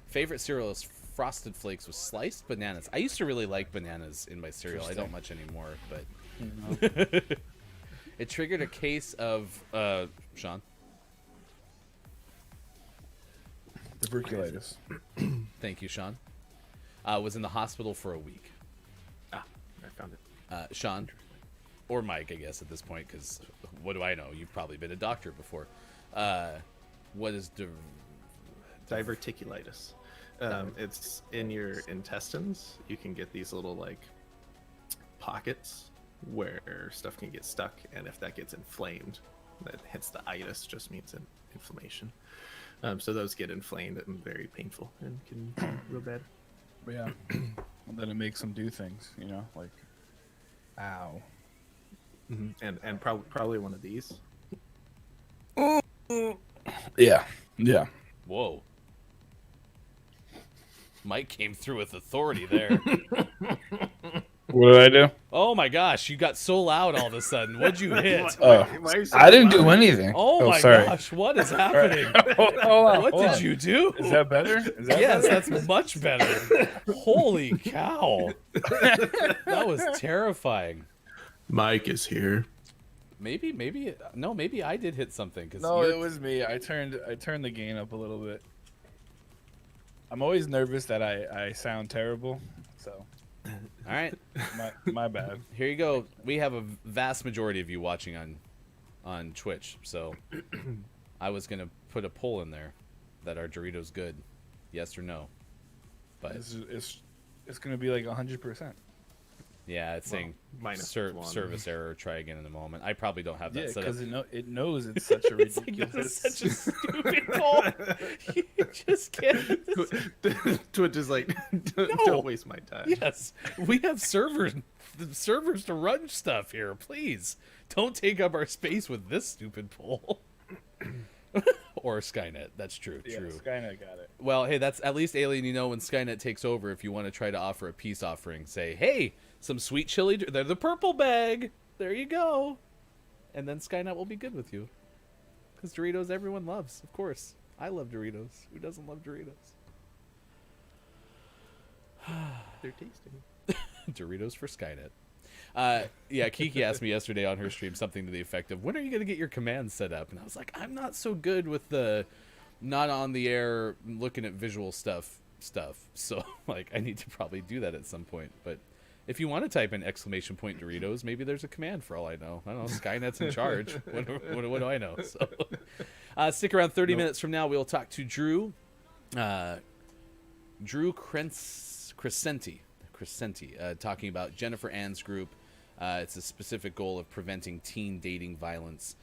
Favorite cereal is Frosted Flakes with sliced bananas. I used to really like bananas in my cereal. I don't much anymore, but it triggered a case of Sean. Tuberculosis. Thank you, Sean. Was in the hospital for a week. Ah, I found it. Sean, or Mike, I guess at this point, because what do I know? You've probably been a doctor before. What is Diverticulitis. It's in your intestines. You can get these little like pockets where stuff can get stuck, and if that gets inflamed, that hits the itis, just means an inflammation. So those get inflamed and very painful and can be real bad. Yeah. And then it makes them do things, like, ow. And probably one of these. Yeah. Yeah. Whoa. Mike came through with authority there. What did I do? Oh my gosh, you got so loud all of a sudden. What'd you hit? Why are you so I didn't do loud? anything. Oh my sorry. gosh, what is happening? Hold on, What hold did on. you do? Is that better? Yes, that's much better. Holy cow. That was terrifying. Mike is here. Maybe I did hit something. 'Cause No, you're- it was me. I turned the gain up a little bit. I'm always nervous that I sound terrible. So, All right, my bad. here you go. We have a vast majority of you watching on Twitch, so I was gonna put a poll in there that are Doritos good, yes or no, but It's gonna be like 100%. yeah, it's saying minus one. service error. Try again in a moment. I probably don't have that Yeah, set up. because it knows it's such a It's like, this ridiculous. is such a stupid poll. You just can't. Twitch is like, don't waste my time. Yes, we have servers to run stuff here. Please don't take up our space with this stupid poll. Or Skynet. That's true. Yeah, True. Skynet got it. Well, hey, that's at least Alien. You know, when Skynet takes over, if you want to try to offer a peace offering, say, "Hey, some sweet chili. They're the purple bag. There you go." And then Skynet will be good with you. Because Doritos, everyone loves, of course. I love Doritos. Who doesn't love Doritos? They're tasty. Doritos for Skynet. Yeah, Kiki asked me yesterday on her stream something to the effect of, when are you going to get your commands set up? And I was like, I'm not so good with the not on the air looking at visual stuff. So, like, I need to probably do that at some point. But if you want to type in exclamation point Doritos, maybe there's a command for all I know. I don't know. Skynet's in charge. What do I know? So, stick around 30 minutes from now. We'll talk to Drew Crescenti, talking about Jennifer Ann's group. It's a specific goal of preventing teen dating violence.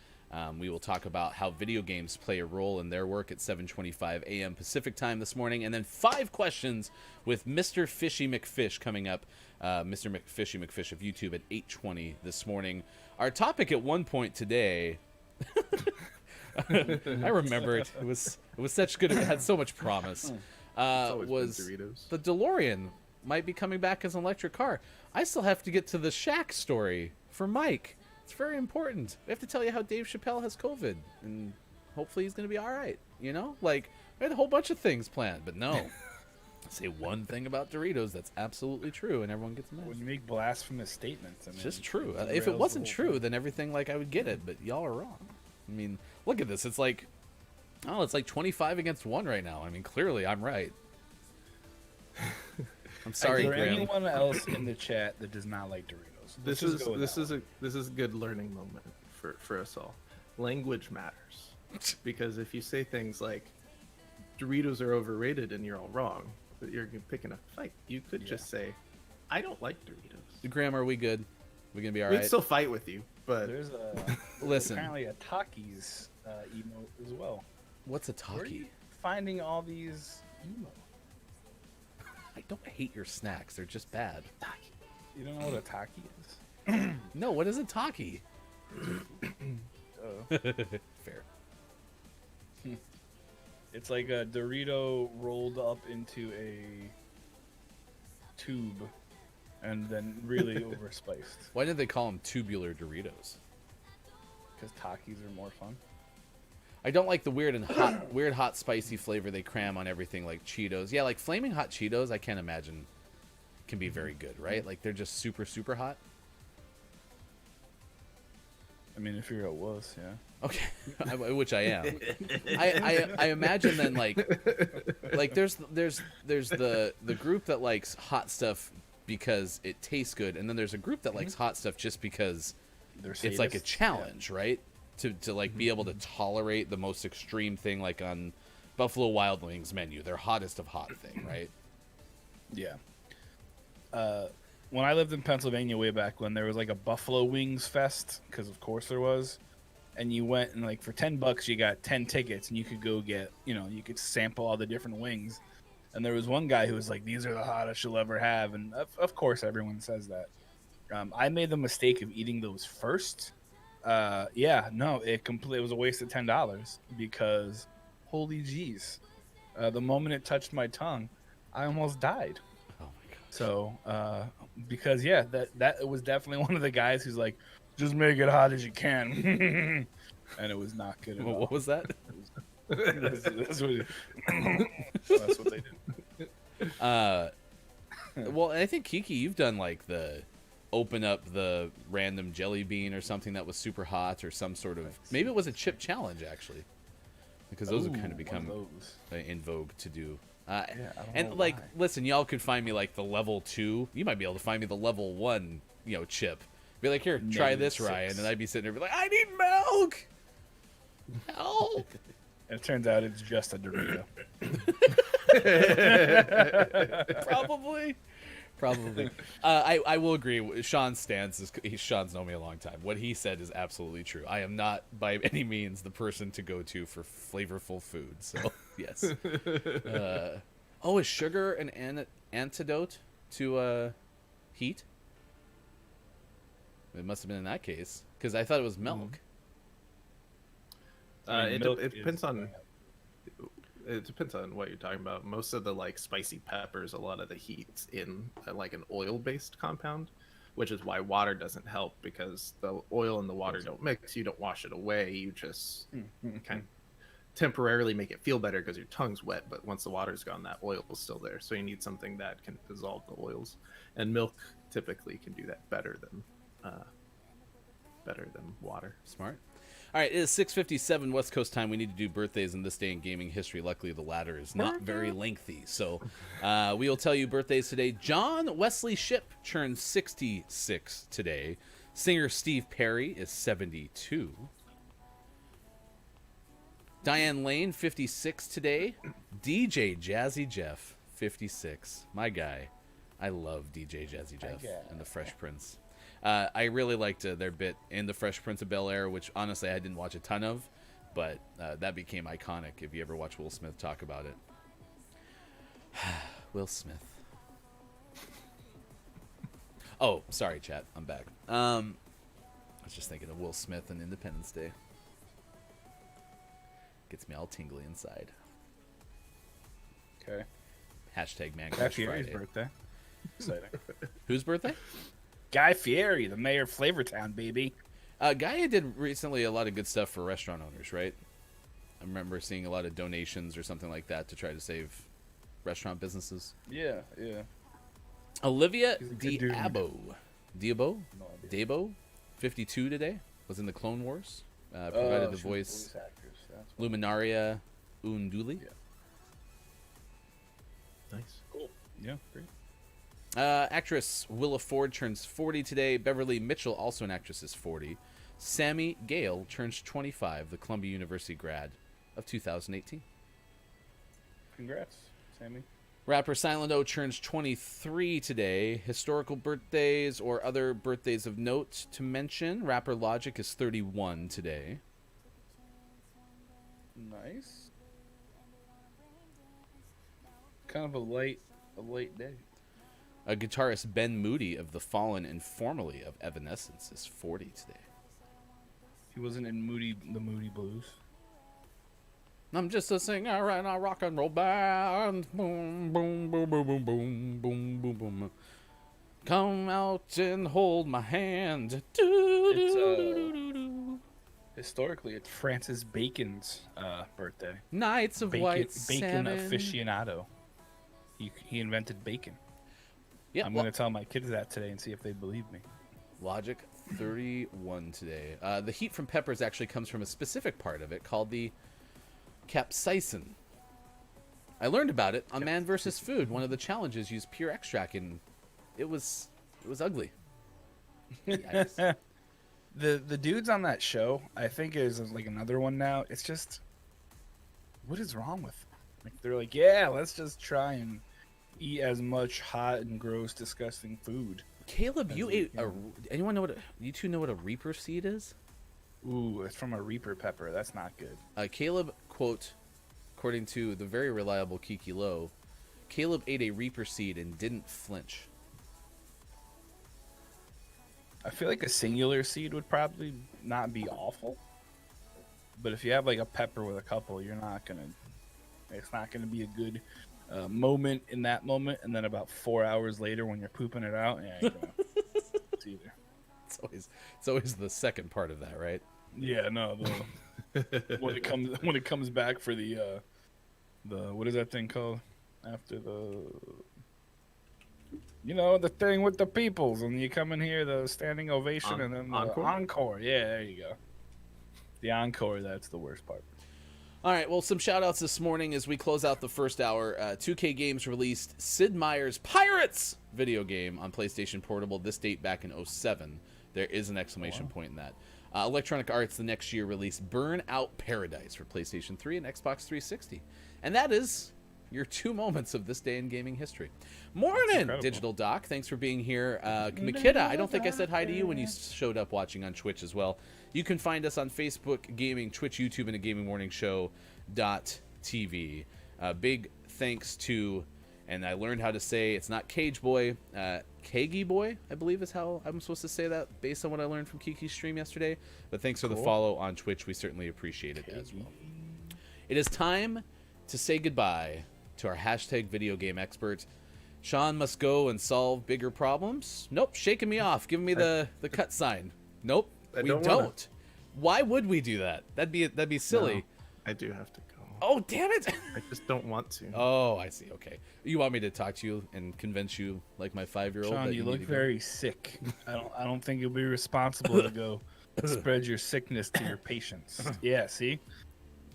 We will talk about how video games play a role in their work at 7:25 a.m. Pacific time this morning. And then 5 questions with Mr. Fishy McFish coming up. Mr. Fishy McFish of YouTube at 8:20 this morning. Our topic at one point today... I remember it. It was such good. It had so much promise. Was Doritos. the DeLorean might be coming back as an electric car. I still have to get to the Shaq story for Mike. It's very important. We have to tell you how Dave Chappelle has COVID, and hopefully he's going to be all right. You know, like, we had a whole bunch of things planned, but no. Say one thing about Doritos that's absolutely true, and everyone gets mad. When you make blasphemous statements, I mean, It's just true. it If derails it the wasn't whole true, thing. then everything, like, I would get it, but y'all are wrong. I mean, look at this. It's like, it's like 25 against 1 right now. I mean, clearly I'm right. I'm sorry, Is there Graham. anyone else in the chat that does not like Doritos? This Let's just go with this that is a good learning moment for us all. Language matters, because if you say things like Doritos are overrated and you're all wrong, but you're picking a fight. You could just say, I don't like Doritos. Graham, are we good? We gonna be all We'd right? still fight with you, but There's Listen. apparently a Takis emote as well. What's a Where are you talkie? finding all these emotes? I don't hate your snacks. They're just bad. You don't know what a Taki is? No, what is a talkie? Oh. Fair. It's like a Dorito rolled up into a tube and then really overspiced. Why did they call them tubular Doritos? Because Takis are more fun. I don't like the weird hot spicy flavor they cram on everything, like Cheetos. Yeah, like flaming hot Cheetos, I can't imagine can be very good, right? Like they're just super, super hot. I mean, if you're it was, yeah. Okay, which I am. I imagine then like there's the group that likes hot stuff because it tastes good, and then there's a group that likes hot stuff just because They're it's like a sadists. challenge, right? To like be able to tolerate the most extreme thing, like on Buffalo Wild Wings menu, their hottest of hot thing, right? Yeah. When I lived in Pennsylvania way back when, there was like a Buffalo Wings Fest, because of course there was, and you went and like for $10 you got 10 tickets and you could go get, you could sample all the different wings. And there was one guy who was like, "These are the hottest you'll ever have," and of course everyone says that. I made the mistake of eating those first. It was a waste of $10 because holy jeez, the moment it touched my tongue, I almost died. Oh my god. So, because that was definitely one of the guys who's like, just make it hot as you can, and it was not good at all. What was that? That's what they did. Well, I think Kiki, you've done like the open up the random jelly bean or something that was super hot, or some sort of, maybe it was a chip challenge actually, because those have kind of become those. in vogue to do Uh, Yeah, I don't and know like, why. listen, y'all could find me like the level 2. You might be able to find me the level 1, chip. Be like, here, try this, -6. Ryan, and I'd be sitting there, be like, I need milk. Help. And it turns out it's just a Dorito. Probably. I will agree. Sean's stance is Sean's known me a long time. What he said is absolutely true. I am not by any means the person to go to for flavorful food. So yes. Is sugar an antidote to heat? It must have been in that case because I thought it was milk. Milk It depends is- on. It depends on what you're talking about. Most of the like spicy peppers, a lot of the heat's in like an oil-based compound, which is why water doesn't help because the oil and the water don't mix. You don't wash it away. You just kind of temporarily make it feel better because your tongue's wet. But once the water's gone, that oil is still there. So you need something that can dissolve the oils, and milk typically can do that better than water. Smart. All right, it is 6:57 West Coast time. We need to do birthdays in this day in gaming history. Luckily, the ladder is not very lengthy. So we will tell you birthdays today. John Wesley Shipp turns 66 today. Singer Steve Perry is 72. Diane Lane, 56 today. DJ Jazzy Jeff, 56. My guy. I love DJ Jazzy Jeff and the Fresh Prince. I really liked their bit in the Fresh Prince of Bel-Air, which honestly I didn't watch a ton of, but that became iconic if you ever watch Will Smith talk about it. Will Smith. Oh, sorry, chat. I'm back. I was just thinking of Will Smith and Independence Day. Gets me all tingly inside. Okay. Hashtag Man Guy Crush Fieri's Friday. birthday. Exciting. Whose birthday? Guy Fieri, the mayor of Flavortown, baby. Gaia did recently a lot of good stuff for restaurant owners, right? I remember seeing a lot of donations or something like that to try to save restaurant businesses. Yeah, yeah. Olivia He's a good dude. Diabo, No idea. Dabo, 52 today, was in the Clone Wars. Provided the She was voice a actress. That's why. Luminaria Unduli. Yeah. Nice. Cool. Yeah, great. Actress Willa Ford turns 40 today. Beverly Mitchell, also an actress, is 40. Sammy Gale turns 25, the Columbia University grad of 2018. Congrats, Sammy. Rapper Silent O turns 23 today. Historical birthdays or other birthdays of note to mention. Rapper Logic is 31 today. Nice. Kind of a light day. Guitarist Ben Moody of The Fallen and formerly of Evanescence is 40 today. He wasn't in the Moody Blues. I'm just a singer in a rock and roll band. Boom, boom, boom, boom, boom, boom, boom, boom, boom. Come out and hold my hand. Historically, it's Francis Bacon's birthday. Nights of Bacon White Salmon. aficionado. He invented bacon. Yeah, I'm going to tell my kids that today and see if they believe me. Logic 31 today. The heat from peppers actually comes from a specific part of it called the capsaicin. I learned about it on Man vs. Food. One of the challenges used pure extract, and it was ugly. Yikes. The dudes on that show, I think is like another one now. It's just, what is wrong with them? Like they're like, yeah, let's just try and eat as much hot and gross, disgusting food. Caleb, you ate a. Anyone know what? You two know what a Reaper seed is? Ooh, it's from a Reaper pepper. That's not good. Caleb, quote, according to the very reliable Kiki Low, Caleb ate a Reaper seed and didn't flinch. I feel like a singular seed would probably not be awful, but if you have like a pepper with a couple, you're not gonna. It's not gonna be a good moment in that moment, and then about 4 hours later when you're pooping it out, yeah, it's either. It's always the second part of that, right? Yeah, no. When it comes back for the what is that thing called after the thing with the peoples, and you come in here, the standing ovation, and then the encore? encore. Yeah, there you go. The encore, that's the worst part. All right, well, some shout-outs this morning as we close out the first hour. 2K Games released Sid Meier's Pirates video game on PlayStation Portable, this date back in 2007. There is an exclamation point in that. Electronic Arts the next year released Burnout Paradise for PlayStation 3 and Xbox 360. And that is your 2 moments of this day in gaming history. Morning, Digital Doc. Thanks for being here. Makita, I don't think I said hi to you when you showed up watching on Twitch as well. You can find us on Facebook, Gaming, Twitch, YouTube, and a Gaming Morning Show.tv. Big thanks to, and I learned how to say, it's not Cage Boy, Kagi Boy, I believe is how I'm supposed to say that based on what I learned from Kiki's stream yesterday. But thanks for the follow on Twitch. We certainly appreciate it as well. It is time to say goodbye to our hashtag video game expert. Sean must go and solve bigger problems. Nope, shaking me off, giving me the cut sign. Nope, we don't. Why would we do that? That'd be silly. No, I do have to go. Oh, damn it! I just don't want to. Oh, I see. Okay, you want me to talk to you and convince you, like my 5-year-old? Sean, you look very sick. I don't think you'll be responsible to go spread your sickness to your patients. Yeah, see?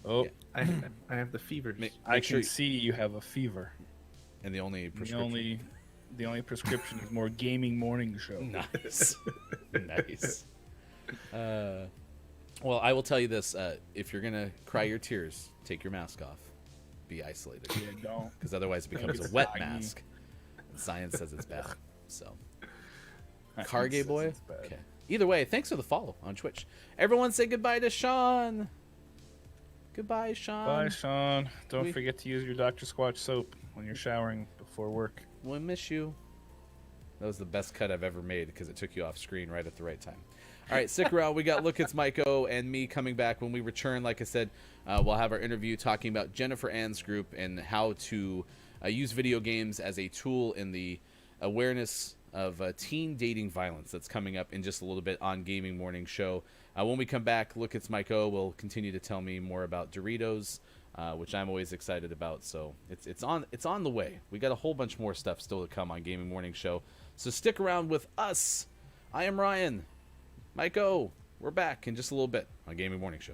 Oh, I have the fever. I can see you have a fever. And the only prescription. The only prescription is more Gaming Morning Show. Nice. Nice. Well, I will tell you this. If you're going to cry your tears, take your mask off. Be isolated. Yeah, don't. Because otherwise it becomes a wet mask. And science says it's bad. So, Cargay Boy? Okay. Either way, thanks for the follow on Twitch. Everyone say goodbye to Sean. Goodbye, Sean. Bye, Sean. Don't forget to use your Dr. Squatch soap when you're showering before work. We'll miss you. That was the best cut I've ever made because it took you off screen right at the right time. All right, stick around. We got Look It's Maiko and me coming back. When we return, like I said, we'll have our interview talking about Jennifer Ann's group and how to use video games as a tool in the awareness of teen dating violence that's coming up in just a little bit on Gaming Morning Show. When we come back, Look It's Maiko will continue to tell me more about Doritos, which I'm always excited about. So it's on the way. We got a whole bunch more stuff still to come on Gaming Morning Show. So stick around with us. I am Ryan. Maiko, we're back in just a little bit on Gaming Morning Show.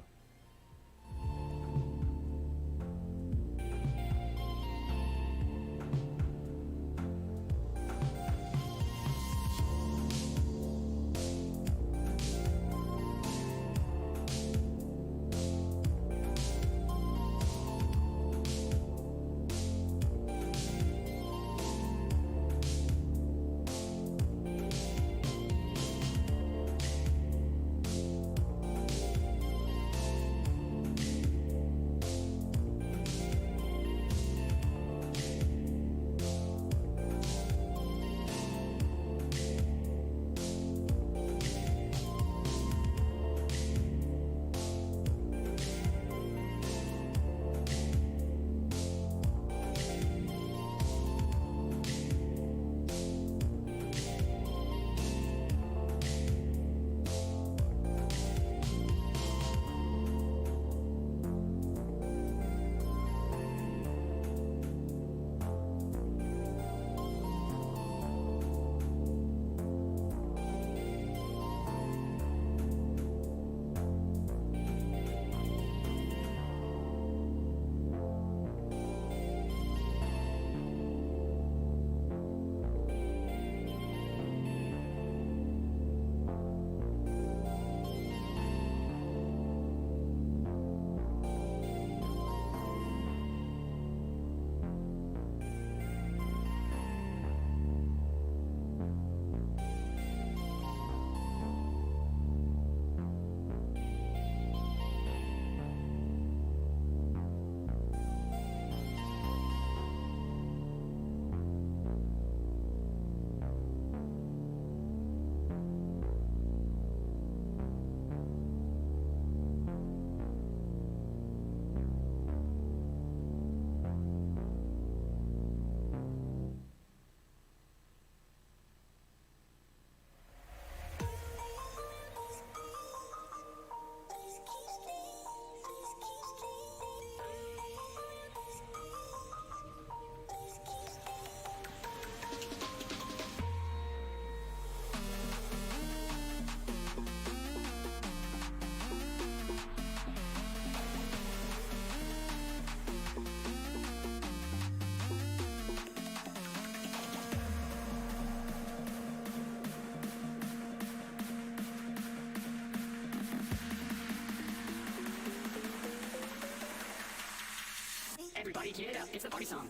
get it up. It's the party song.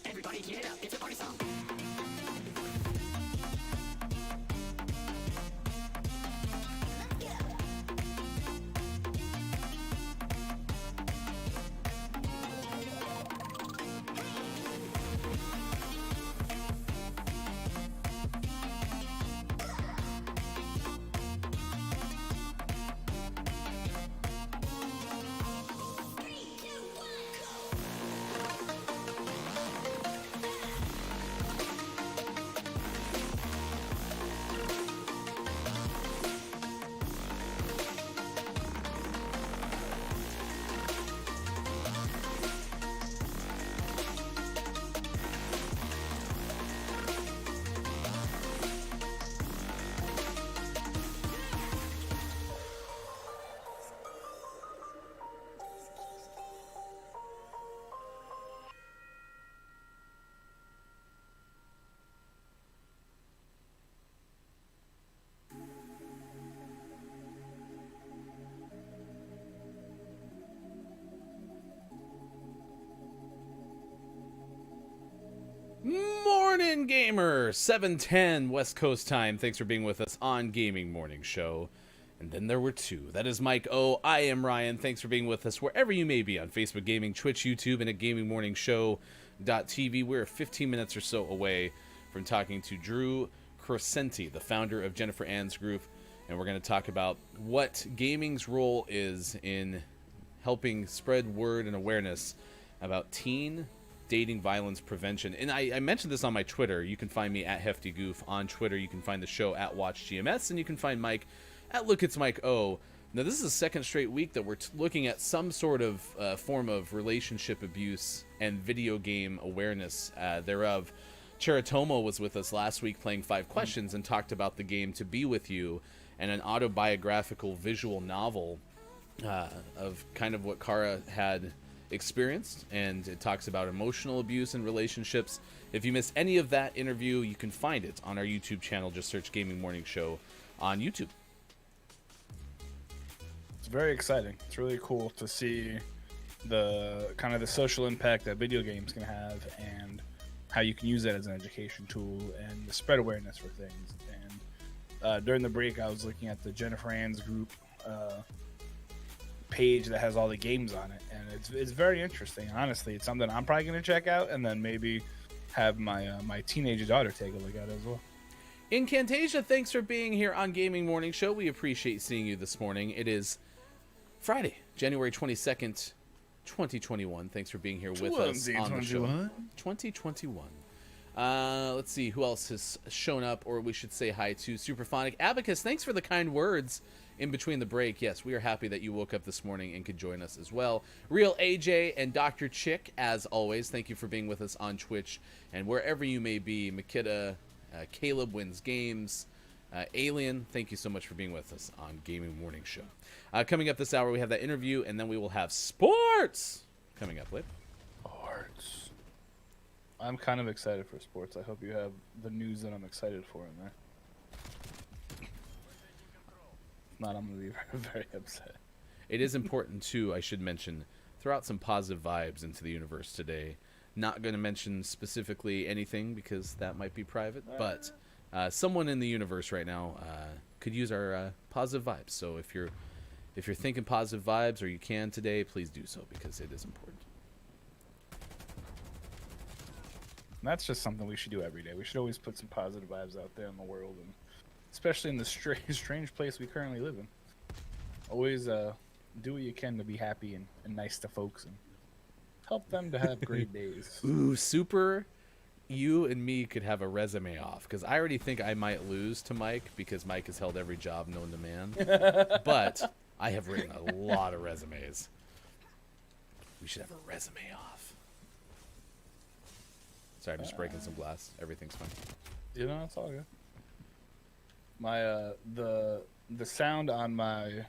Everybody get up. It's a party song. Morning Gamer, 7:10 West Coast time. Thanks for being with us on Gaming Morning Show. And then there were two. That is Mike O. I am Ryan. Thanks for being with us wherever you may be on Facebook Gaming, Twitch, YouTube, and at GamingMorningShow.tv. We're 15 minutes or so away from talking to Drew Crescenti, the founder of Jennifer Ann's Group, and we're going to talk about what gaming's role is in helping spread word and awareness about teen dating violence prevention. And I mentioned this on my Twitter. You can find me at HeftyGoof on Twitter. You can find the show at WatchGMS, and you can find Mike at Look It's Mike O. Now, this is the second straight week that we're looking at some sort of form of relationship abuse and video game awareness thereof. Cheritomo was with us last week playing 5 Questions and talked about the game To Be With You and an autobiographical visual novel of kind of what Kara had experienced, and it talks about emotional abuse in relationships. If you missed any of that interview, you can find it on our YouTube channel. Just search Gaming Morning Show on YouTube. It's very exciting. It's really cool to see the kind of the social impact that video games can have and how you can use that as an education tool and to spread awareness for things. And during the break, I was looking at the Jennifer Ann's Group page that has all the games on it, and it's very interesting. Honestly, it's something I'm probably going to check out, and then maybe have my my teenage daughter take a look at it as well. Incantasia, thanks for being here on Gaming Morning Show. We appreciate seeing you this morning. It is Friday, January 22nd, 2021. Thanks for being here with us on the show. 2021. Let's see who else has shown up, or we should say hi to Superphonic. Abacus, thanks for the kind words in between the break. Yes, we are happy that you woke up this morning and could join us as well. Real AJ and Dr. Chick, as always, thank you for being with us on Twitch and wherever you may be. Makita, Caleb Wins Games, Alien, thank you so much for being with us on Gaming Morning Show. Coming up this hour, we have that interview, and then we will have sports coming up later. Sports. I'm kind of excited for sports. I hope you have the news that I'm excited for in there. If not, I'm going to be very, very upset. It is important, too, I should mention, throw out some positive vibes into the universe today. Not going to mention specifically anything because that might be private, but someone in the universe right now could use our positive vibes. So if you're thinking positive vibes or you can today, please do so because it is important. And that's just something we should do every day. We should always put some positive vibes out there in the world, and especially in the strange place we currently live in. Always do what you can to be happy and nice to folks and help them to have great days. Ooh, Super, you and me could have a resume off because I already think I might lose to Mike because Mike has held every job known to man. But I have written a lot of resumes. We should have a resume off. Sorry, I'm just breaking some glass. Everything's fine. You know, it's all good. My the sound on my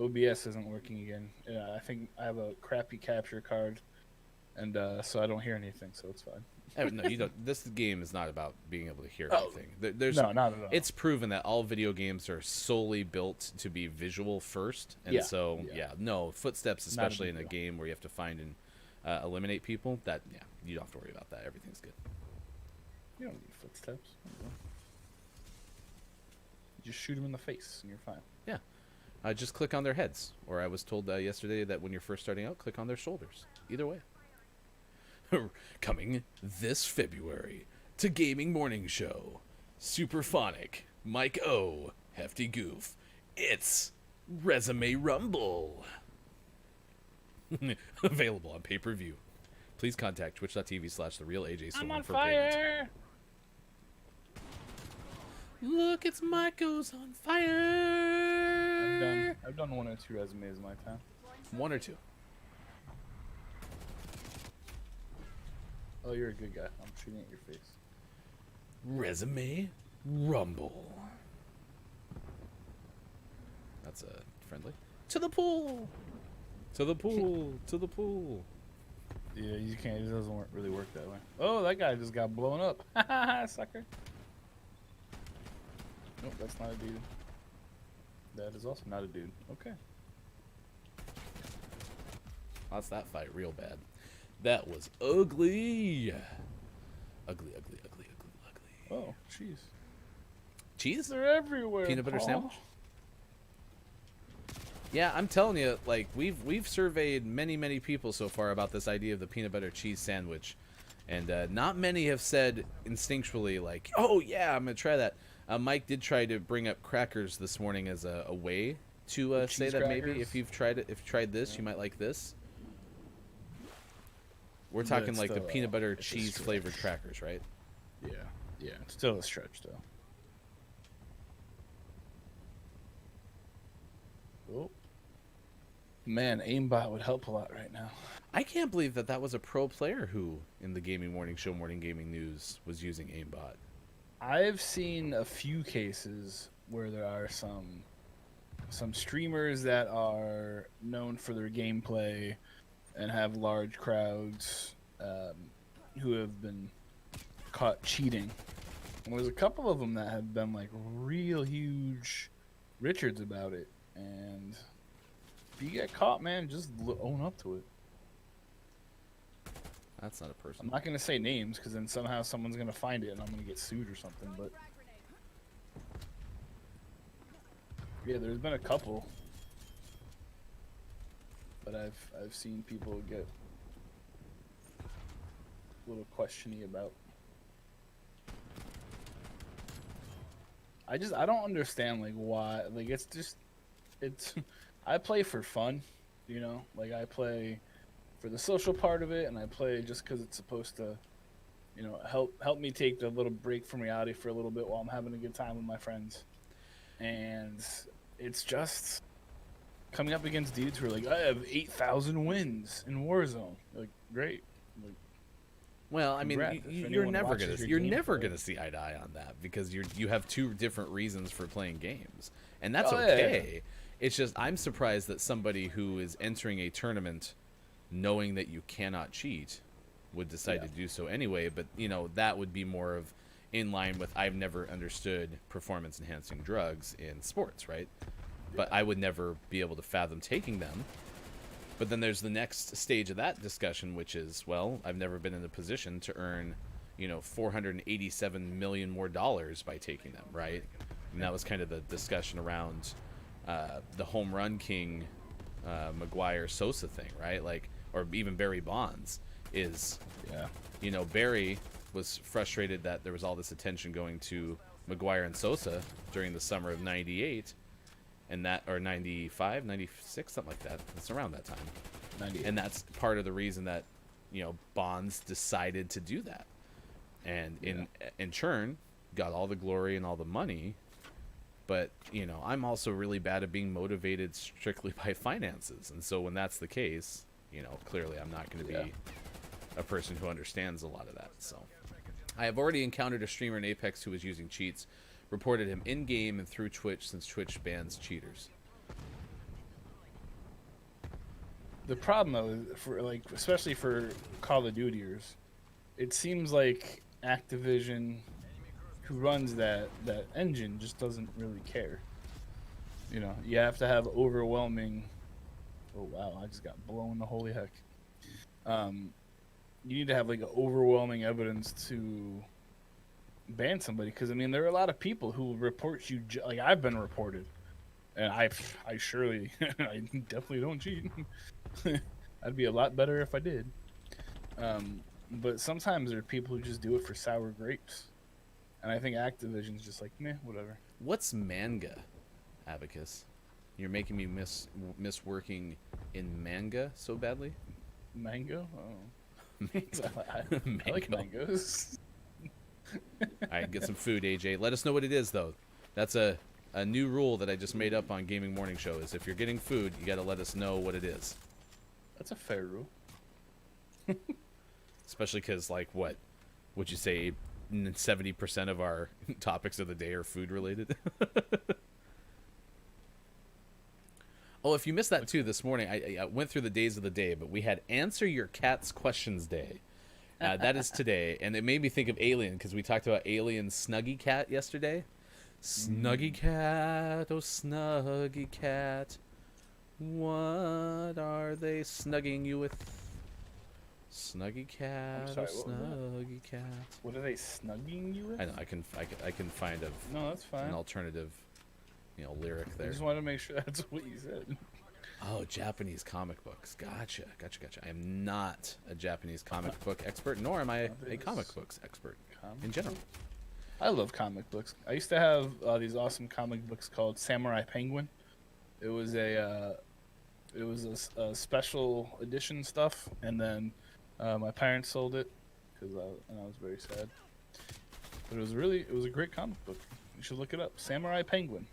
OBS isn't working again. Yeah, I think I have a crappy capture card, and so I don't hear anything, so it's fine. No, you don't. This game is not about being able to hear Oh, anything. There's, no, not at all. It's proven that all video games are solely built to be visual first, and Yeah, so yeah. no footsteps, Not a especially big in a deal. game where you have to find and eliminate people. That you don't have to worry about that. Everything's good. You don't need footsteps. You just shoot them in the face, and you're fine. Yeah, just click on their heads. Or I was told yesterday that when you're first starting out, click on their shoulders. Either way. Coming this February to Gaming Morning Show, Superphonic, Mike O, Hefty Goof. It's Resume Rumble. Available on pay-per-view. Please contact twitch.tv/therealajstorm I'm on for payment. fire! Look, it's Mike O's on fire. I've done 1 or 2 resumes in my time. 1 or 2. Oh, you're a good guy. I'm shooting at your face. Resume Rumble. That's friendly. To the pool. To the pool. To the pool. Yeah, you can't. It doesn't really work that way. Oh, that guy just got blown up. Sucker. Nope, that's not a dude. That is also not a dude. Okay. Lost that fight real bad. That was ugly. Ugly, ugly, ugly, ugly, ugly. Oh, jeez. Cheese? They're everywhere. Peanut butter Paul. sandwich? Yeah, I'm telling you, like we've surveyed many people so far about this idea of the peanut butter cheese sandwich, and not many have said instinctually like, "Oh yeah, I'm gonna try that." Mike did try to bring up crackers this morning as a way to say cheese that maybe crackers? if you've tried this, you might like this. We're talking it's like the still, peanut butter it's a cheese stretch. flavored crackers, right? Yeah, yeah. It's still a stretch, though. Oh. Man, aimbot would help a lot right now. I can't believe that was a pro player who, in the Gaming Morning Show, Morning Gaming News, was using aimbot. I've seen a few cases where there are some streamers that are known for their gameplay and have large crowds who have been caught cheating. And there's a couple of them that have been like real huge Richards about it. And if you get caught, man, just own up to it. That's not a person. I'm not going to say names because then somehow someone's going to find it and I'm going to get sued or something. But yeah, there's been a couple. But I've seen people get a little questiony about. I don't understand like why like it's I play for fun, you know, like I play for the social part of it, and I play just because it's supposed to, you know, help me take a little break from reality for a little bit while I'm having a good time with my friends. And it's just coming up against dudes who are like, I have 8,000 wins in Warzone. Like, great. Like, Well, I mean, congrats if you're anyone never watches gonna your you're never gameplay. gonna see eye to eye on that because you have two different reasons for playing games, and that's Oh, yeah. okay. It's just I'm surprised that somebody who is entering a tournament knowing that you cannot cheat would decide to do so anyway. But you know that would be more of in line with I've never understood performance enhancing drugs in sports, right? But I would never be able to fathom taking them. But then there's the next stage of that discussion, which is, well, I've never been in a position to earn, you know, $487 million more by taking them, right? And that was kind of the discussion around the home run king, McGuire Sosa thing, right? Like, or even Barry Bonds is, you know, Barry was frustrated that there was all this attention going to McGuire and Sosa during the summer of '98. And that, or 95, 96, something like that. It's around that time. 98. And that's part of the reason that, you know, Bonds decided to do that. And in turn, got all the glory and all the money. But, you know, I'm also really bad at being motivated strictly by finances. And so when that's the case, you know, clearly I'm not going to be a person who understands a lot of that. So I have already encountered a streamer in Apex who was using cheats. Reported him in-game and through Twitch since Twitch bans cheaters. The problem though, for like especially for Call of Dutyers, it seems like Activision, who runs that engine, just doesn't really care. You know, you have to have overwhelming. Oh wow! I just got blown the holy heck. You need to have like overwhelming evidence to ban somebody, because I mean there are a lot of people who will report you like I've been reported, and I surely I definitely don't cheat. I'd be a lot better if I did. But sometimes there are people who just do it for sour grapes, and I think Activision's just like meh, whatever. What's manga, Abacus? You're making me miss working in manga so badly. Mango? Oh. I like Mango. mangoes. All right, get some food, AJ. Let us know what it is, though. That's a new rule that I just made up on Gaming Morning Show. Is if you're getting food, you got to let us know what it is. That's a fair rule. Especially because, like, what would you say? 70% of our topics of the day are food related. Oh, if you missed that too this morning, I went through the days of the day, but we had Answer Your Cat's Questions Day. That is today, and it made me think of Alien, because we talked about Alien Snuggy Cat yesterday. Snuggy Cat, oh Snuggy Cat, what are they snugging you with? Snuggy Cat, sorry, oh what was that? Snuggy Cat. What are they snugging you with? I know, I can find No, that's fine. an alternative, you know, lyric I there. just wanted to make sure that's what you said. Oh, Japanese comic books. Gotcha. I am not a Japanese comic book expert, nor am I a comic books expert in general. I love comic books. I used to have these awesome comic books called Samurai Penguin. It was a special edition stuff, and then my parents sold it and I was very sad. But it was a great comic book. You should look it up. Samurai Penguin.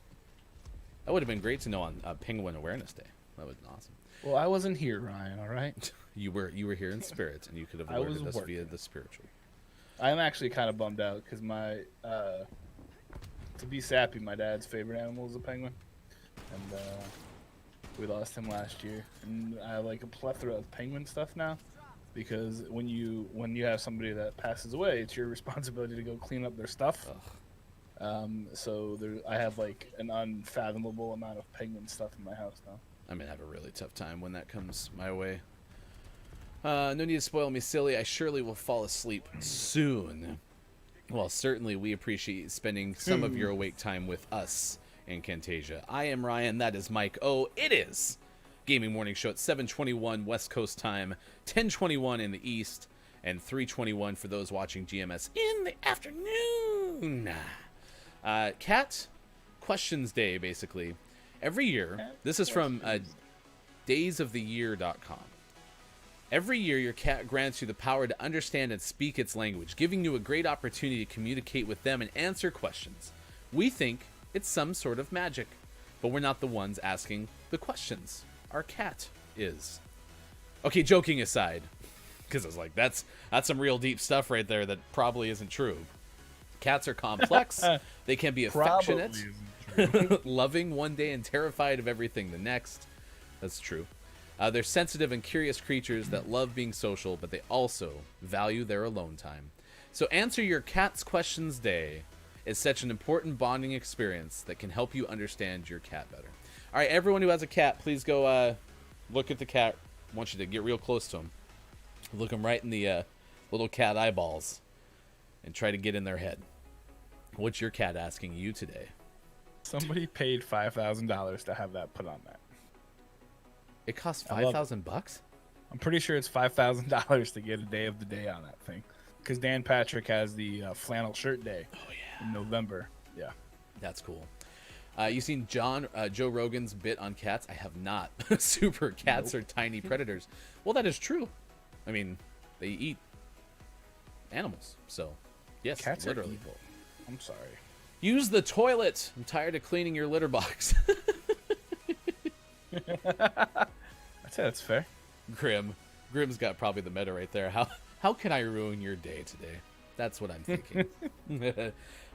That would have been great to know on Penguin Awareness Day. That would have been awesome. Well, I wasn't here, Ryan. All right. You were here in spirit, and you could have I was alerted us working. via the spiritual. I'm actually kind of bummed out because my, to be sappy, my dad's favorite animal is a penguin, and we lost him last year. And I have like a plethora of penguin stuff now, because when you have somebody that passes away, it's your responsibility to go clean up their stuff. So I have like an unfathomable amount of penguin stuff in my house now. I'm gonna have a really tough time when that comes my way. No need to spoil me silly. I surely will fall asleep soon. Well, certainly we appreciate you spending some of your awake time with us in Camtasia. I am Ryan. That is Mike. Oh, it is Gaming Morning Show at 7:21 West Coast time, 10:21 in the East, and 3:21 for those watching GMS in the afternoon. Cat Questions Day, basically. Every year, this is from daysoftheyear.com. Every year, your cat grants you the power to understand and speak its language, giving you a great opportunity to communicate with them and answer questions. We think it's some sort of magic, but we're not the ones asking the questions. Our cat is. Okay, joking aside, because I was like, that's some real deep stuff right there that probably isn't true. Cats are complex. They can be affectionate, loving one day and terrified of everything the next. That's true. They're sensitive and curious creatures that love being social, but they also value their alone time. So Answer Your Cat's Questions Day is such an important bonding experience that can help you understand your cat better. All right, everyone who has a cat, please go look at the cat. I want you to get real close to him. Look him right in the little cat eyeballs and try to get in their head. What's your cat asking you today? Somebody paid $5,000 to have that put on that. It costs $5,000? I'm pretty sure it's $5,000 to get a day of the day on that thing. Because Dan Patrick has the flannel shirt day in November. Yeah. That's cool. You seen Joe Rogan's bit on cats? I have not. Super cats are tiny predators. Well, that is true. I mean, they eat animals. So, yes, Cats literally. are evil. I'm sorry. Use the toilet. I'm tired of cleaning your litter box. I'd say that's fair. Grim's got probably the meta right there. How can I ruin your day today? That's what I'm thinking.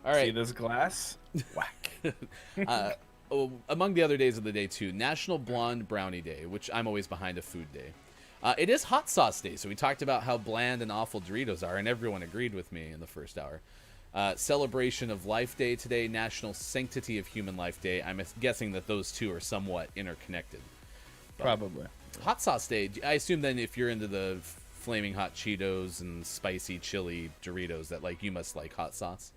All right. See this glass? Whack. Among the other days of the day, too, National Blonde Brownie Day, which I'm always behind a food day. It is Hot Sauce Day, so we talked about how bland and awful Doritos are, and everyone agreed with me in the first hour. Celebration of Life Day today, National Sanctity of Human Life Day. I'm guessing that those two are somewhat interconnected. But Probably. Hot Sauce Day, I assume then if you're into the flaming hot Cheetos and spicy chili Doritos, that like you must like hot sauce.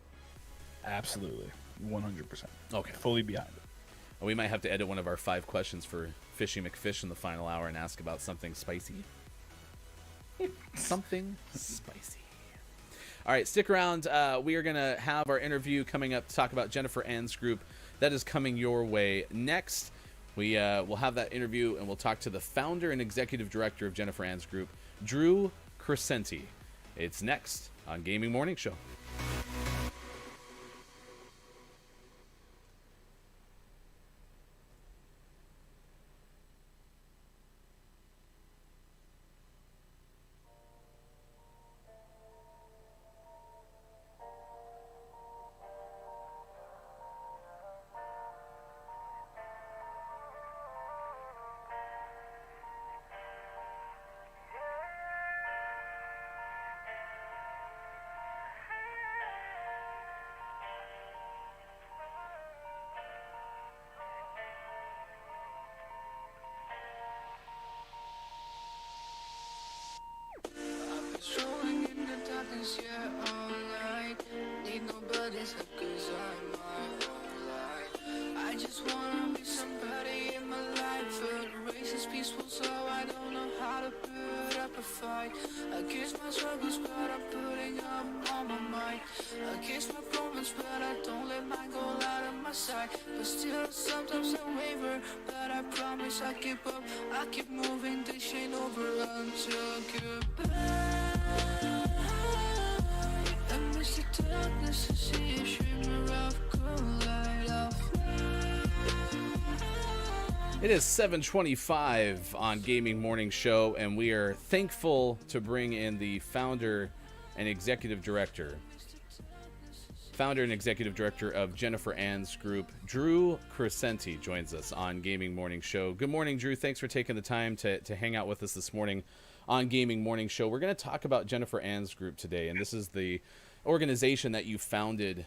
Absolutely. 100%. Okay. Fully behind it. We might have to edit one of our 5 questions for Fishy McFish in the final hour and ask about something spicy. Something spicy. All right, stick around. We are going to have our interview coming up to talk about Jennifer Ann's group. That is coming your way next. We will have that interview, and we'll talk to the founder and executive director of Jennifer Ann's group, Drew Crescenti. It's next on Gaming Morning Show. Strolling in the darkness, yeah, all night. Need nobody's help, cause I'm my own light. I just wanna be somebody in my life. The race is peaceful, so I don't know how to put up a fight. Against my struggles, but I'm putting up all my might. Against my problems, but I don't let mine go out of my sight. But still, sometimes I waver, but I promise I keep up. I keep moving, this ain't over until goodbye. I miss the darkness to see a shimmer of cool light of It is 7:25 on Gaming Morning Show, and we are thankful to bring in the founder and executive director of Jennifer Ann's group, Drew Crescenti, joins us on Gaming Morning Show. Good morning, Drew. Thanks for taking the time to hang out with us this morning on Gaming Morning Show. We're going to talk about Jennifer Ann's group today, and this is the organization that you founded.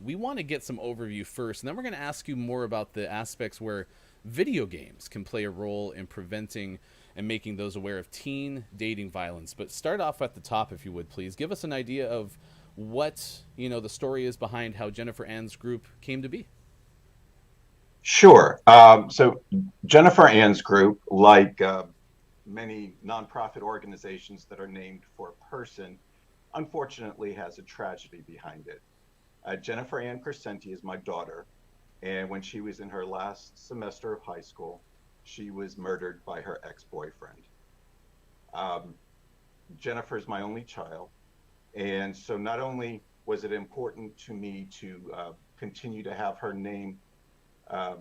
We want to get some overview first, and then we're going to ask you more about the aspects where video games can play a role in preventing and making those aware of teen dating violence. But start off at the top, if you would, please. Give us an idea of what, the story is behind how Jennifer Ann's group came to be. Sure. So Jennifer Ann's group, like many nonprofit organizations that are named for a person, unfortunately has a tragedy behind it. Jennifer Ann Crescenti is my daughter. And when she was in her last semester of high school, she was murdered by her ex-boyfriend. Um, Jennifer is my only child. And so not only was it important to me to continue to have her name, uh,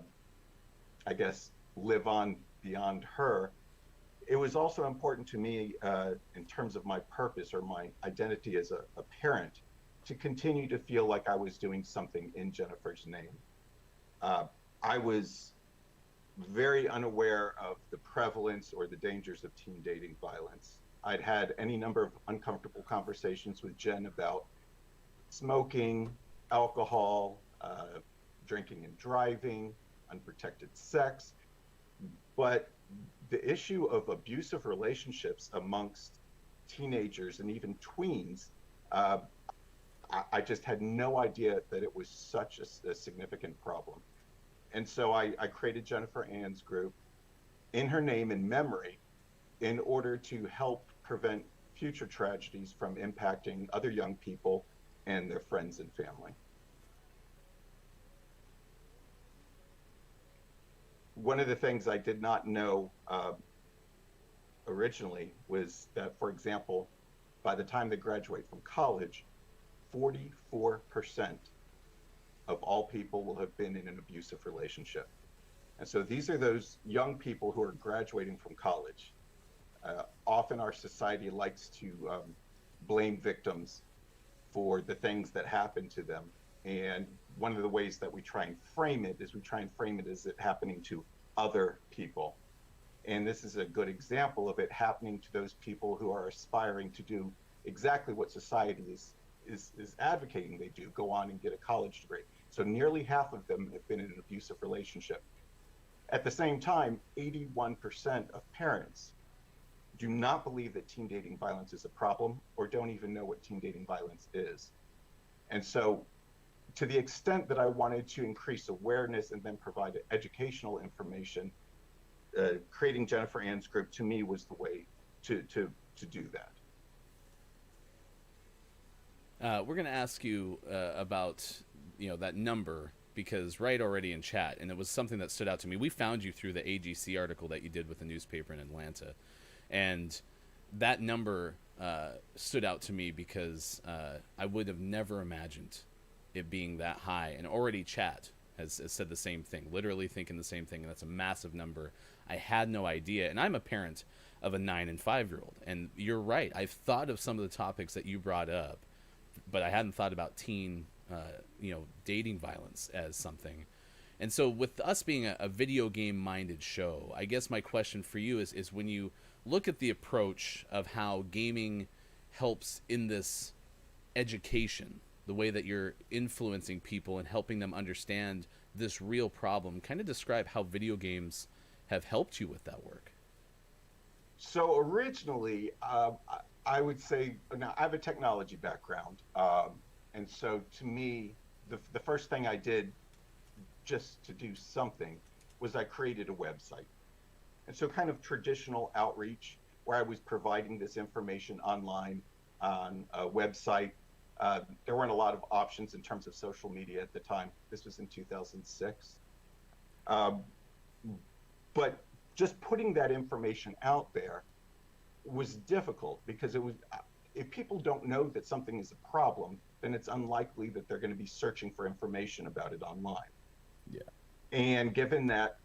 I guess, live on beyond her, it was also important to me in terms of my purpose or my identity as a parent to continue to feel like I was doing something in Jennifer's name. Uh, I was very unaware of the prevalence or the dangers of teen dating violence. I'd had any number of uncomfortable conversations with Jen about smoking, alcohol, drinking and driving, unprotected sex. But the issue of abusive relationships amongst teenagers and even tweens, uh, I just had no idea that it was such a significant problem. And so I created Jennifer Ann's group in her name and memory in order to help prevent future tragedies from impacting other young people and their friends and family. One of the things I did not know originally was that, for example, by the time they graduate from college, 44% of all people will have been in an abusive relationship. And so these are those young people who are graduating from college. Often our society likes to blame victims for the things that happen to them. And one of the ways that we try and frame it is as it happening to other people. And this is a good example of it happening to those people who are aspiring to do exactly what society is advocating they do, go on and get a college degree. So nearly half of them have been in an abusive relationship. At the same time, 81% of parents do not believe that teen dating violence is a problem or don't even know what teen dating violence is. And so to the extent that I wanted to increase awareness and then provide educational information, creating Jennifer Ann's group to me was the way to do that. We're going to ask you about that number, because already in chat, and it was something that stood out to me. We found you through the AGC article that you did with the newspaper in Atlanta, and that number stood out to me because I would have never imagined it being that high. And already chat has said the same thing, literally thinking the same thing, and that's a massive number. I had no idea, and I'm a parent of a 9 and 5-year-old, and you're right. I've thought of some of the topics that you brought up, but I hadn't thought about teen dating violence as something. And so with us being a video game minded show, I guess my question for you is when you look at the approach of how gaming helps in this education, the way that you're influencing people and helping them understand this real problem, kind of describe how video games have helped you with that work. So originally, I would say, now I have a technology background. And so to me, the first thing I did just to do something was I created a website. And so kind of traditional outreach where I was providing this information online on a website. There weren't a lot of options in terms of social media at the time. This was in 2006. But just putting that information out there was difficult because if people don't know that something is a problem, then it's unlikely that they're going to be searching for information about it online. Yeah. And given that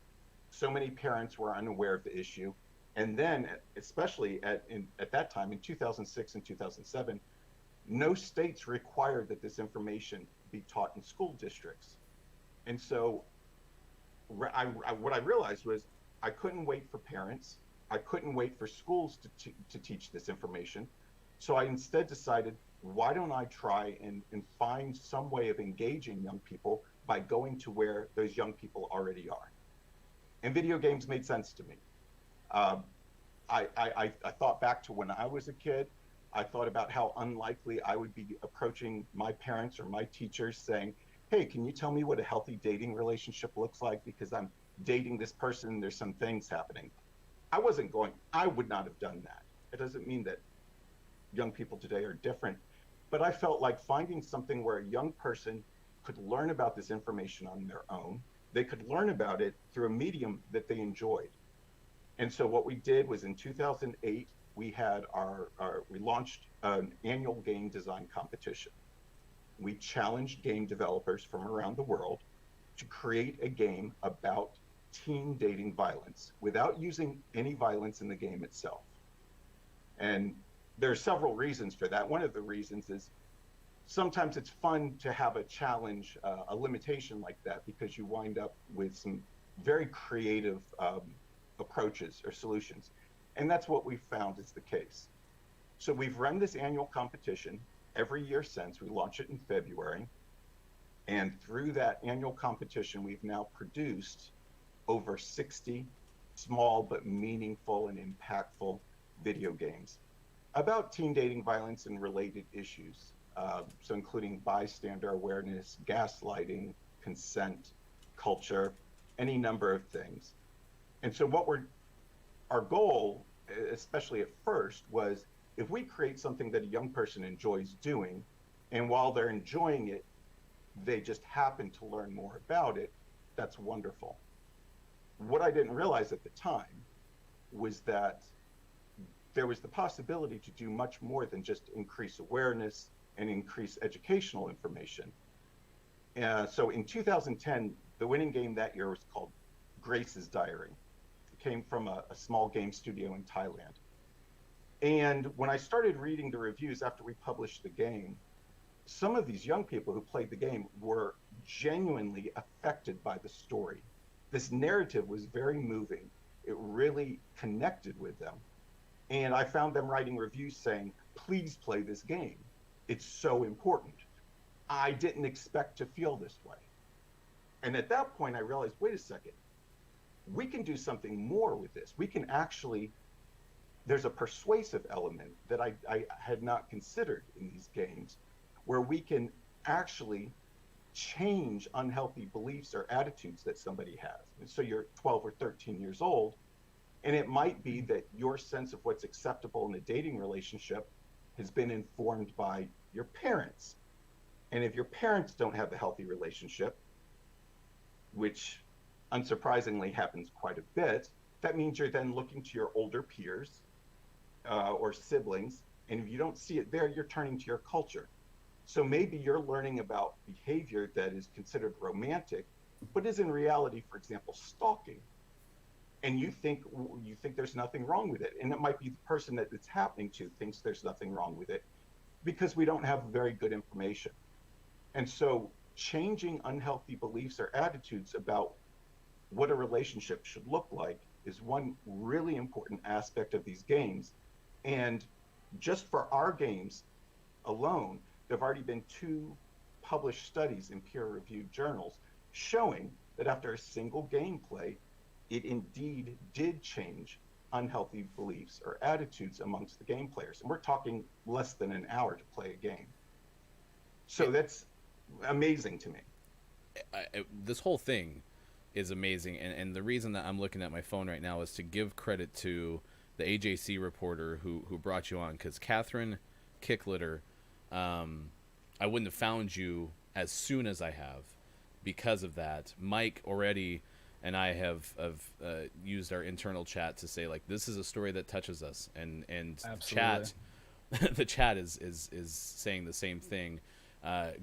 so many parents were unaware of the issue, and then especially at that time in 2006 and 2007, no states required that this information be taught in school districts. And so what I realized was I couldn't wait for parents. I couldn't wait for schools to teach this information. So I instead decided, why don't I try and find some way of engaging young people by going to where those young people already are? And video games made sense to me. I thought back to when I was a kid. I thought about how unlikely I would be approaching my parents or my teachers saying, hey, can you tell me what a healthy dating relationship looks like? Because I'm dating this person and there's some things happening. I would not have done that. It doesn't mean that young people today are different, But I felt like finding something where a young person could learn about this information on their own, they could learn about it through a medium that they enjoyed. And so what we did was in 2008, we had we launched an annual game design competition. We challenged game developers from around the world to create a game about teen dating violence without using any violence in the game itself. And there are several reasons for that. One of the reasons is sometimes it's fun to have a challenge, a limitation like that, because you wind up with some very creative approaches or solutions. And that's what we've found is the case. So we've run this annual competition every year since. We launched it in February. And through that annual competition, we've now produced over 60 small but meaningful and impactful video games about teen dating violence and related issues. So including bystander awareness, gaslighting, consent, culture, any number of things. And so our goal, especially at first, was if we create something that a young person enjoys doing, and while they're enjoying it, they just happen to learn more about it, that's wonderful. What I didn't realize at the time was that there was the possibility to do much more than just increase awareness and increase educational information. So in 2010, the winning game that year was called Grace's Diary. It came from a small game studio in Thailand. And when I started reading the reviews after we published the game, some of these young people who played the game were genuinely affected by the story. This narrative was very moving. It really connected with them. And I found them writing reviews saying, please play this game. It's so important. I didn't expect to feel this way. And at that point, I realized, wait a second, we can do something more with this. We can actually, there's a persuasive element that I had not considered in these games, where we can actually change unhealthy beliefs or attitudes that somebody has. And so you're 12 or 13 years old, and it might be that your sense of what's acceptable in a dating relationship has been informed by your parents. And if your parents don't have a healthy relationship, which unsurprisingly happens quite a bit, that means you're then looking to your older peers or siblings, and if you don't see it there, you're turning to your culture. So maybe you're learning about behavior that is considered romantic, but is in reality, for example, stalking. And you think there's nothing wrong with it. And it might be the person that it's happening to thinks there's nothing wrong with it because we don't have very good information. And so changing unhealthy beliefs or attitudes about what a relationship should look like is one really important aspect of these games. And just for our games alone, there have already been 2 published studies in peer-reviewed journals showing that after a single gameplay, it indeed did change unhealthy beliefs or attitudes amongst the game players. And we're talking less than an hour to play a game. So that's amazing to me. This whole thing is amazing. And the reason that I'm looking at my phone right now is to give credit to the AJC reporter who brought you on, because Catherine Kicklitter, I wouldn't have found you as soon as I have because of that. Mike already and I have used our internal chat to say, like, this is a story that touches us, and chat, the chat is saying the same thing.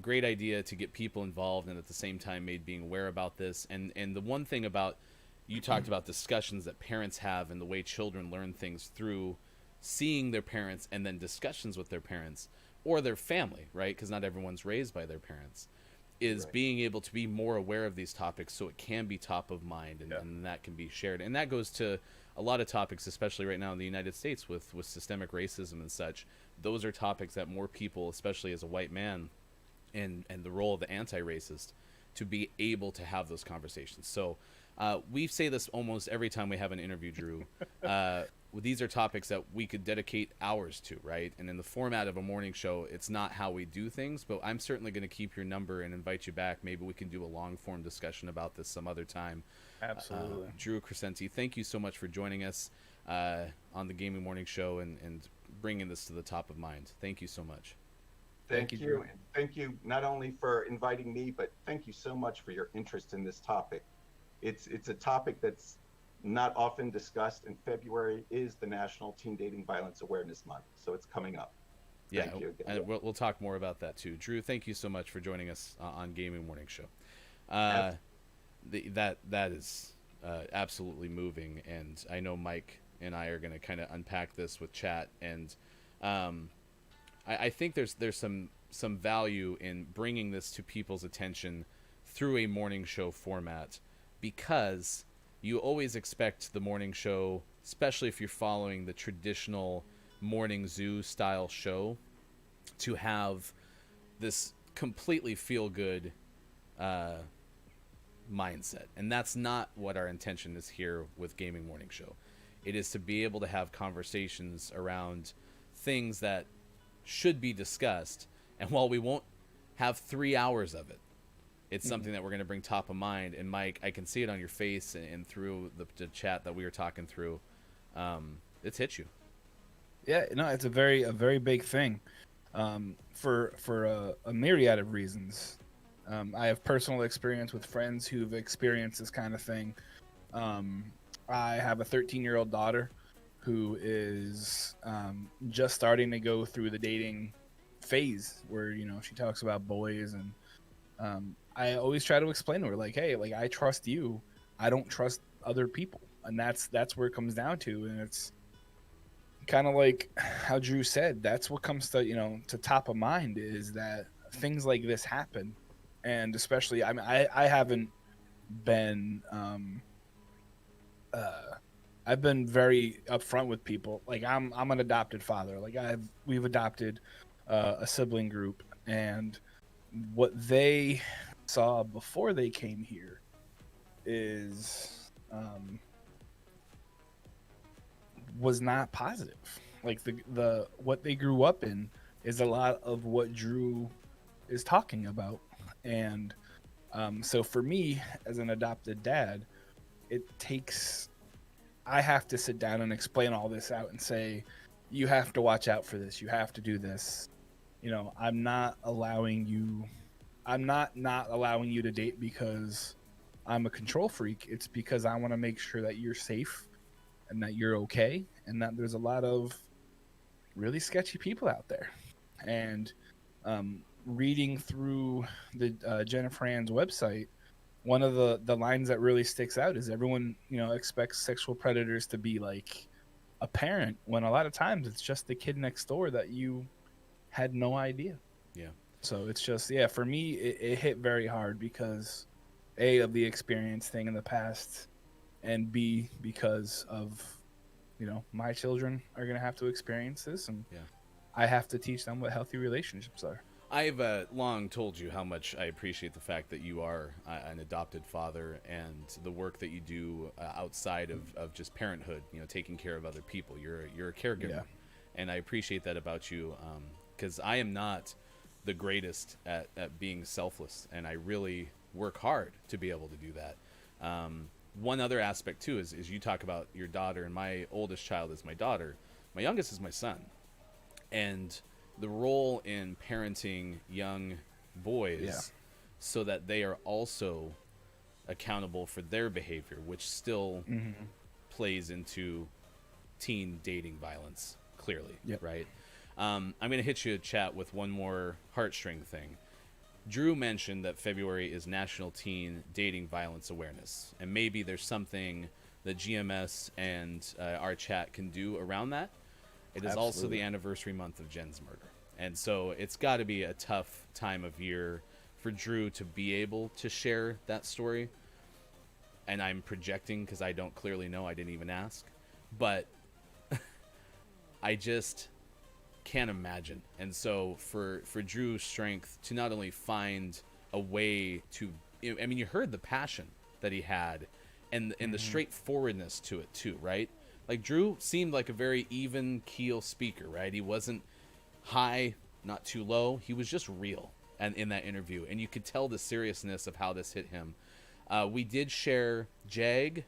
Great idea to get people involved, and at the same time made being aware about this. And the one thing about, you talked about discussions that parents have and the way children learn things through seeing their parents and then discussions with their parents or their family, right? Because not everyone's raised by their parents. Is right. Being able to be more aware of these topics so it can be top of mind, and that can be shared. And that goes to a lot of topics, especially right now in the United States with systemic racism and such. Those are topics that more people, especially as a white man, and the role of the anti-racist, to be able to have those conversations. So we say this almost every time we have an interview, Drew. These are topics that we could dedicate hours to, right? And in the format of a morning show, it's not how we do things, but I'm certainly going to keep your number and invite you back. Maybe we can do a long-form discussion about this some other time. Absolutely. Drew Crescenti, thank you so much for joining us on the Gaming Morning Show and bringing this to the top of mind. Thank you so much. Thank you, you. Drew. And thank you not only for inviting me, but thank you so much for your interest in this topic. It's a topic that's not often discussed, and February is the National Teen Dating Violence Awareness Month, so it's coming up. Yeah, Thank you again. and we'll talk more about that too. Drew, thank you so much for joining us on Gaming Morning Show. Ab- That is absolutely moving, and I know Mike and I are going to kind of unpack this with chat, and I think there's some value in bringing this to people's attention through a morning show format, because you always expect the morning show, especially if you're following the traditional morning zoo style show, to have this completely feel good mindset, and that's not what our intention is here with Gaming Morning Show. It is to be able to have conversations around things that should be discussed, and while we won't have 3 hours of it, it's something that we're going to bring top of mind. And Mike, I can see it on your face and through the chat that we were talking through. It's hit you. Yeah, no, it's a very big thing, for a myriad of reasons. I have personal experience with friends who've experienced this kind of thing. I have a 13-year-old daughter who is just starting to go through the dating phase where, you know, she talks about boys, and I always try to explain to her, like, hey, like, I trust you, I don't trust other people, and that's where it comes down to. And it's kind of like how Drew said, that's what comes to, you know, to top of mind, is that things like this happen. And especially, I mean, I haven't been I've been very upfront with people. Like, I'm an adopted father. Like, we've adopted a sibling group, and what they saw before they came here is was not positive. Like, the what they grew up in is a lot of what Drew is talking about. And so for me, as an adopted dad, I have to sit down and explain all this out and say, you have to watch out for this, you have to do this. You know, I'm not allowing you to date because I'm a control freak. It's because I want to make sure that you're safe and that you're okay, and that there's a lot of really sketchy people out there. And reading through the Jennifer Ann's website, one of the lines that really sticks out is everyone, you know, expects sexual predators to be like a parent, when a lot of times it's just the kid next door that you had no idea. Yeah. So it's just, yeah, for me, it hit very hard because A, of the experience thing in the past, and B, because of, you know, my children are going to have to experience this, and Yeah. I have to teach them what healthy relationships are. I've long told you how much I appreciate the fact that you are an adopted father, and the work that you do outside of just parenthood, you know, taking care of other people. You're a caregiver, Yeah. and I appreciate that about you, because I am not the greatest at being selfless, and I really work hard to be able to do that. One other aspect too is you talk about your daughter, and my oldest child is my daughter. My youngest is my son, and the role in parenting young boys, Yeah. so that they are also accountable for their behavior, which still plays into teen dating violence clearly. Yep. Right. I'm going to hit you a chat with one more heartstring thing. Drew mentioned that February is National Teen Dating Violence Awareness, and maybe there's something that GMS and our chat can do around that. It is also Absolutely. the anniversary month of Jen's murder, and so it's got to be a tough time of year for Drew to be able to share that story. And I'm projecting because I don't clearly know, I didn't even ask, but I just can't imagine. And so for Drew's strength to not only find a way to, I mean, you heard the passion that he had, and the straightforwardness to it too, right? Like, Drew seemed like a very even keel speaker, right? He wasn't high, not too low. He was just real, and in that interview, and you could tell the seriousness of how this hit him. We did share jag.itch.io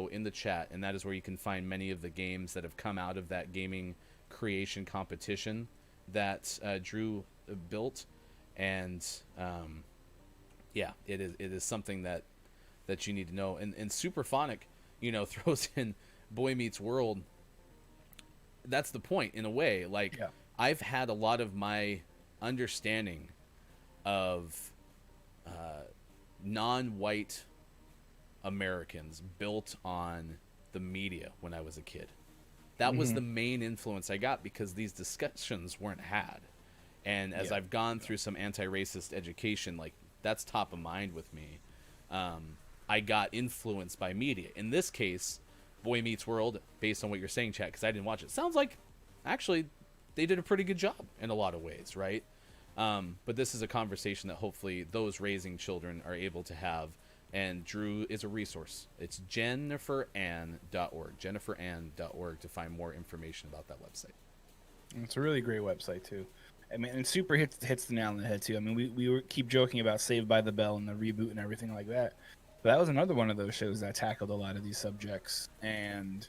in the chat, and that is where you can find many of the games that have come out of that gaming creation competition. that Drew built, and yeah, it is something that you need to know. And Superphonic, throws in Boy Meets World. That's the point, in a way. Like, Yeah. I've had a lot of my understanding of non-white Americans built on the media when I was a kid. That was the main influence I got, because these discussions weren't had. And as I've gone through some anti-racist education, like, that's top of mind with me. I got influenced by media. In this case, Boy Meets World, based on what you're saying, chat, because I didn't watch it, sounds like actually they did a pretty good job in a lot of ways, right? But this is a conversation that hopefully those raising children are able to have, and Drew is a resource. It's jenniferann.org, jenniferann.org, to find more information about that website. It's a really great website too. I mean, and Super hits the nail on the head too. I mean, we keep joking about Saved by the Bell and the reboot and everything like that, but that was another one of those shows that tackled a lot of these subjects and,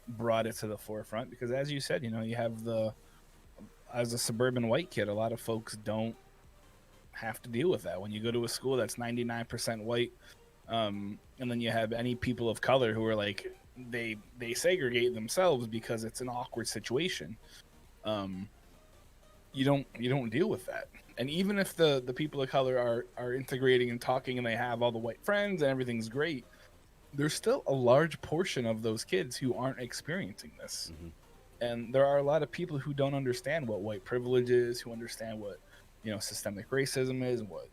brought it to the forefront. Because as you said, you have as a suburban white kid, a lot of folks don't have to deal with that. When you go to a school that's 99% white, and then you have any people of color who are like, they segregate themselves because it's an awkward situation. You don't deal with that. And even if the people of color are integrating and talking and they have all the white friends and everything's great, there's still a large portion of those kids who aren't experiencing this. And there are a lot of people who don't understand what white privilege is, who understand what, systemic racism is, what,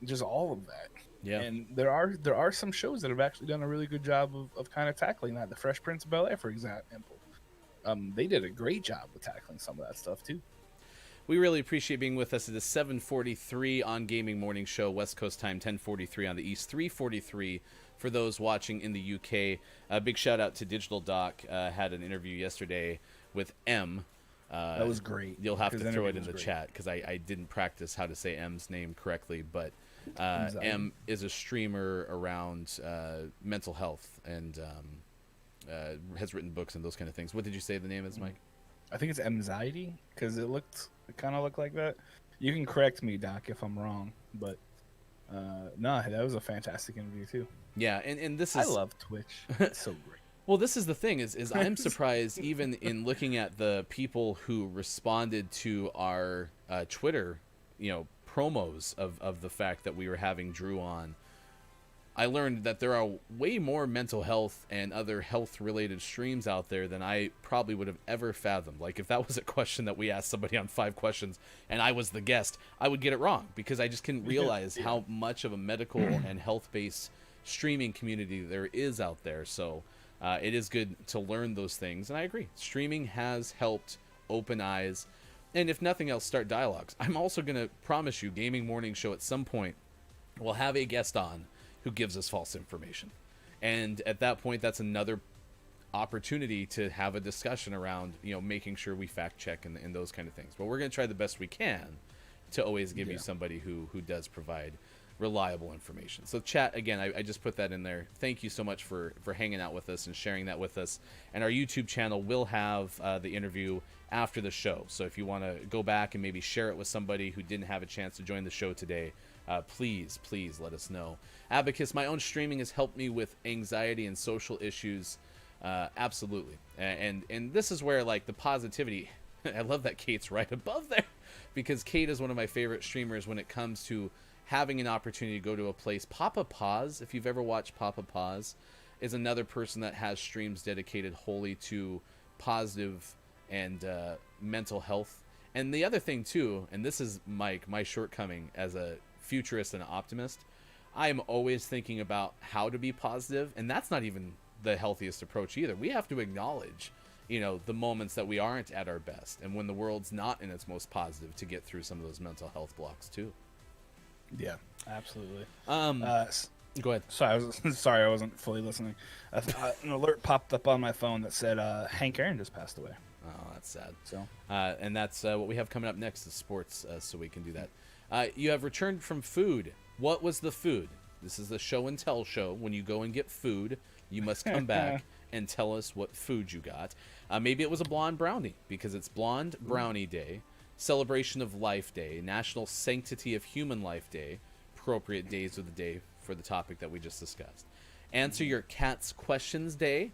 just all of that. Yeah. And there are some shows that have actually done a really good job of kind of tackling that. The Fresh Prince of Bel-Air, for example. They did a great job with tackling some of that stuff too. We really appreciate being with us. It is 7:43 on Gaming Morning Show, West Coast time, 10:43 on the East, 3:43 for those watching in the UK. A big shout out to Digital Doc. Had an interview yesterday with M. That was great. You'll have to His throw it interview in the was chat, because I didn't practice how to say M's name correctly. But M is a streamer around mental health and has written books and those kind of things. What did you say the name is, Mike? I think it's anxiety, because it kind of looked like that. You can correct me, Doc, if I'm wrong, but no, that was a fantastic interview too. Yeah, and this is, I love Twitch. It's so great. Well, this is the thing, is I'm surprised, even in looking at the people who responded to our Twitter, promos of the fact that we were having Drew on. I learned that there are way more mental health and other health-related streams out there than I probably would have ever fathomed. Like, if that was a question that we asked somebody on 5 questions and I was the guest, I would get it wrong, because I just couldn't realize how much of a medical and health-based streaming community there is out there. So it is good to learn those things, and I agree. Streaming has helped open eyes, and if nothing else, start dialogues. I'm also going to promise you, Gaming Morning Show at some point will have a guest on who gives us false information. And at that point, that's another opportunity to have a discussion around, making sure we fact check and those kind of things. But we're going to try the best we can to always give you somebody who does provide reliable information. So chat, again, I just put that in there. Thank you so much for hanging out with us and sharing that with us. And our YouTube channel will have the interview after the show. So if you want to go back and maybe share it with somebody who didn't have a chance to join the show today, please let us know. Abacus, my own streaming has helped me with anxiety and social issues. Absolutely. And this is where, like, the positivity, I love that Kate's right above there, because Kate is one of my favorite streamers when it comes to having an opportunity to go to a place. Papa Paz, if you've ever watched Papa Paz, is another person that has streams dedicated wholly to positive and mental health. And the other thing too, and this is my shortcoming as a futurist and an optimist, I am always thinking about how to be positive, and that's not even the healthiest approach either. We have to acknowledge, the moments that we aren't at our best, and when the world's not in its most positive, to get through some of those mental health blocks too. Yeah, absolutely. Go ahead. Sorry, I wasn't fully listening. An alert popped up on my phone that said Hank Aaron just passed away. Oh, that's sad. So, and that's what we have coming up next is sports, so we can do that. You have returned from food. What was the food? This is the show and tell show. When you go and get food, you must come back and tell us what food you got. Maybe it was a blonde brownie because it's Blonde Brownie Day, Celebration of Life Day, National Sanctity of Human Life Day, appropriate days of the day for the topic that we just discussed. Answer Your Cat's Questions Day,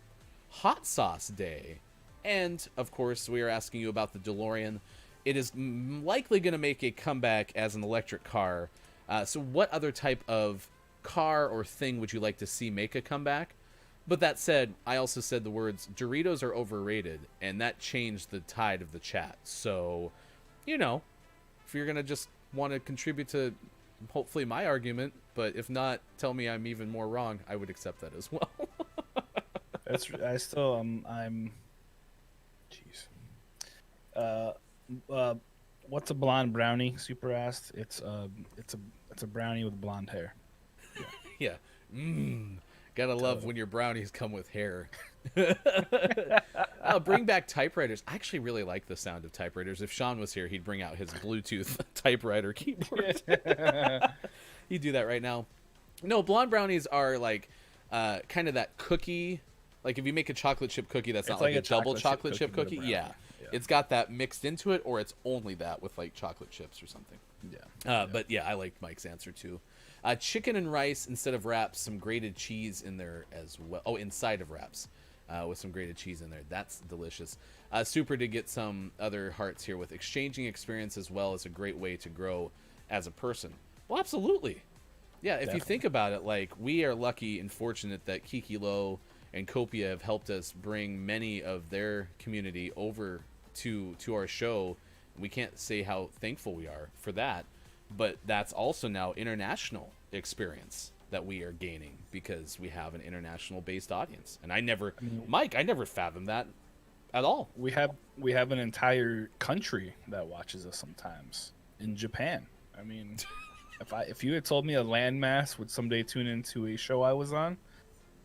Hot Sauce Day, and, of course, we are asking you about the DeLorean. It is likely going to make a comeback as an electric car. So what other type of car or thing would you like to see make a comeback? But that said, I also said the words, Doritos are overrated, and that changed the tide of the chat. So, you know, if you're going to just want to contribute to hopefully my argument, but if not, tell me I'm even more wrong, I would accept that as well. I'm jeez. What's a blonde brownie? Super asked. It's a brownie with blonde hair. Yeah. Gotta love when your brownies come with hair. Bring back typewriters. I actually really like the sound of typewriters. If Sean was here, he'd bring out his Bluetooth typewriter keyboard. He'd do that right now. No, blonde brownies are like kind of that cookie. Like if you make a chocolate chip cookie, that's not like a double chocolate chip cookie. Yeah. It's got that mixed into it, or it's only that with like chocolate chips or something. Yeah. But yeah, I like Mike's answer too. Chicken and rice instead of wraps, some grated cheese in there as well. Oh, inside of wraps with some grated cheese in there. That's delicious. Super to get some other hearts here with exchanging experience as well as a great way to grow as a person. Well, absolutely. Yeah, if you think about it, like we are lucky and fortunate that Kiki Lo and Copia have helped us bring many of their community over to our show. We can't say how thankful we are for that, but that's also now international experience that we are gaining because we have an international based audience. And I never fathomed that at all. We have an entire country that watches us sometimes in Japan. I mean, if you had told me a landmass would someday tune into a show I was on,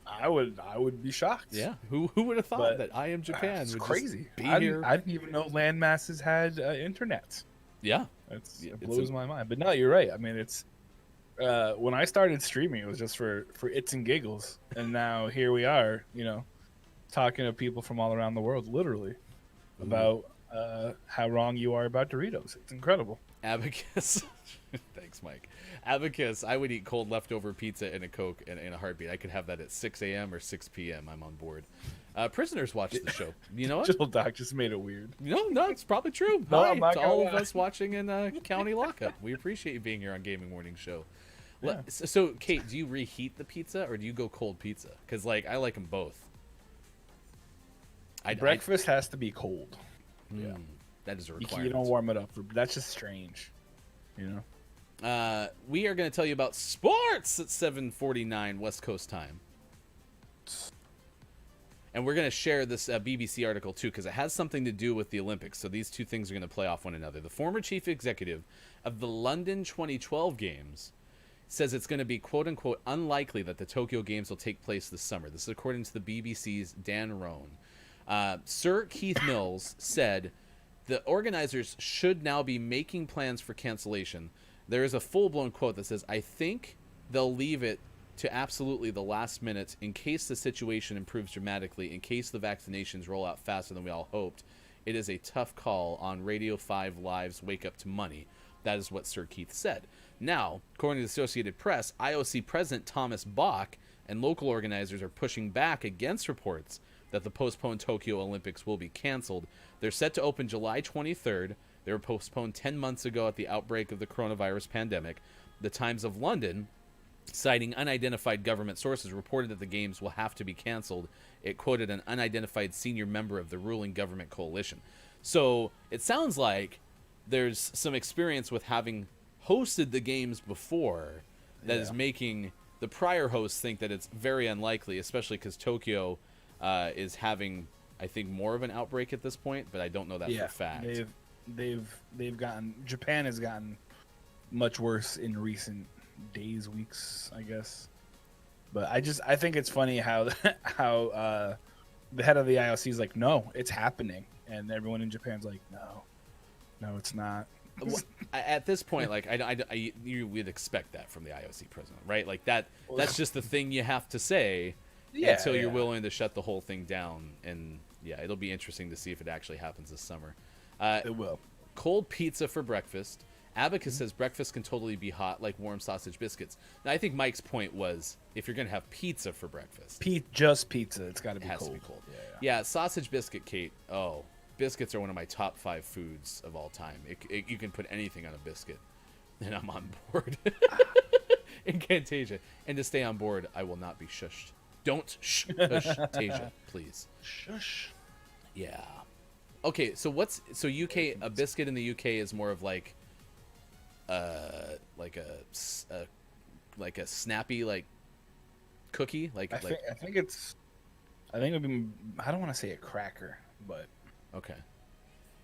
I would be shocked. Yeah, who would have thought that I Am Japan it's would crazy. Just be here? I didn't even know landmasses had internet. Yeah, It blows my mind. But no, you're right. I mean, it's when I started streaming, it was just for its and giggles, and now here we are, talking to people from all around the world, literally, about how wrong you are about Doritos. It's incredible. Abacus. Thanks, Mike. Abacus, I would eat cold leftover pizza and a Coke in a heartbeat. I could have that at 6 a.m. or 6 p.m. I'm on board. Prisoners watch the show. You know what? Jill Doc just made it weird. No, it's probably true. No, Hi I'm not to gonna all of lie. us watching in County Lockup. We appreciate you being here on Gaming Morning Show. Yeah. So, Kate, do you reheat the pizza or do you go cold pizza? Because, I like them both. Breakfast has to be cold. Yeah. That is a You requirement. don't warm it up. That's just strange. We are going to tell you about sports at 7:49 West Coast time. And we're going to share this BBC article, too, because it has something to do with the Olympics. So these two things are going to play off one another. The former chief executive of the London 2012 Games says it's going to be, quote-unquote, unlikely that the Tokyo Games will take place this summer. This is according to the BBC's Dan Roan. Sir Keith Mills said the organizers should now be making plans for cancellation. There is a full-blown quote that says, I think they'll leave it to absolutely the last minute in case the situation improves dramatically, in case the vaccinations roll out faster than we all hoped. It is a tough call on Radio 5 Live's Wake Up to Money. That is what Sir Keith said. Now, according to the Associated Press, IOC President Thomas Bach and local organizers are pushing back against reports that the postponed Tokyo Olympics will be canceled. They're set to open July 23rd. They were postponed 10 months ago at the outbreak of the coronavirus pandemic. The Times of London, citing unidentified government sources, reported that the games will have to be canceled. It quoted an unidentified senior member of the ruling government coalition. So it sounds like there's some experience with having hosted the games before that is making the prior hosts think that it's very unlikely, especially because Tokyo is having, I think, more of an outbreak at this point, but I don't know that for a fact. Japan has gotten much worse in recent days, weeks, I guess. But I think it's funny how the head of the IOC is like, no, it's happening, and everyone in Japan's like, no, it's not. At this point, you would expect that from the IOC president, right? Like that's just the thing you have to say. until you're yeah. willing to shut the whole thing down. And yeah, it'll be interesting to see if it actually happens this summer. It will. Cold pizza for breakfast. Abacus says breakfast can totally be hot like warm sausage biscuits. Now, I think Mike's point was if you're going to have pizza for breakfast, Just pizza. It's got to it be has cold. to be cold. Yeah. Yeah, sausage biscuit, Kate. Oh, biscuits are one of my top 5 foods of all time. You can put anything on a biscuit, and I'm on board. Incantasia. And to stay on board, I will not be shushed. Don't shush Tasia, please. Shush. Yeah. Okay, so UK, a biscuit in the UK is more of like a snappy like cookie, I think it would be. I don't want to say a cracker, but okay.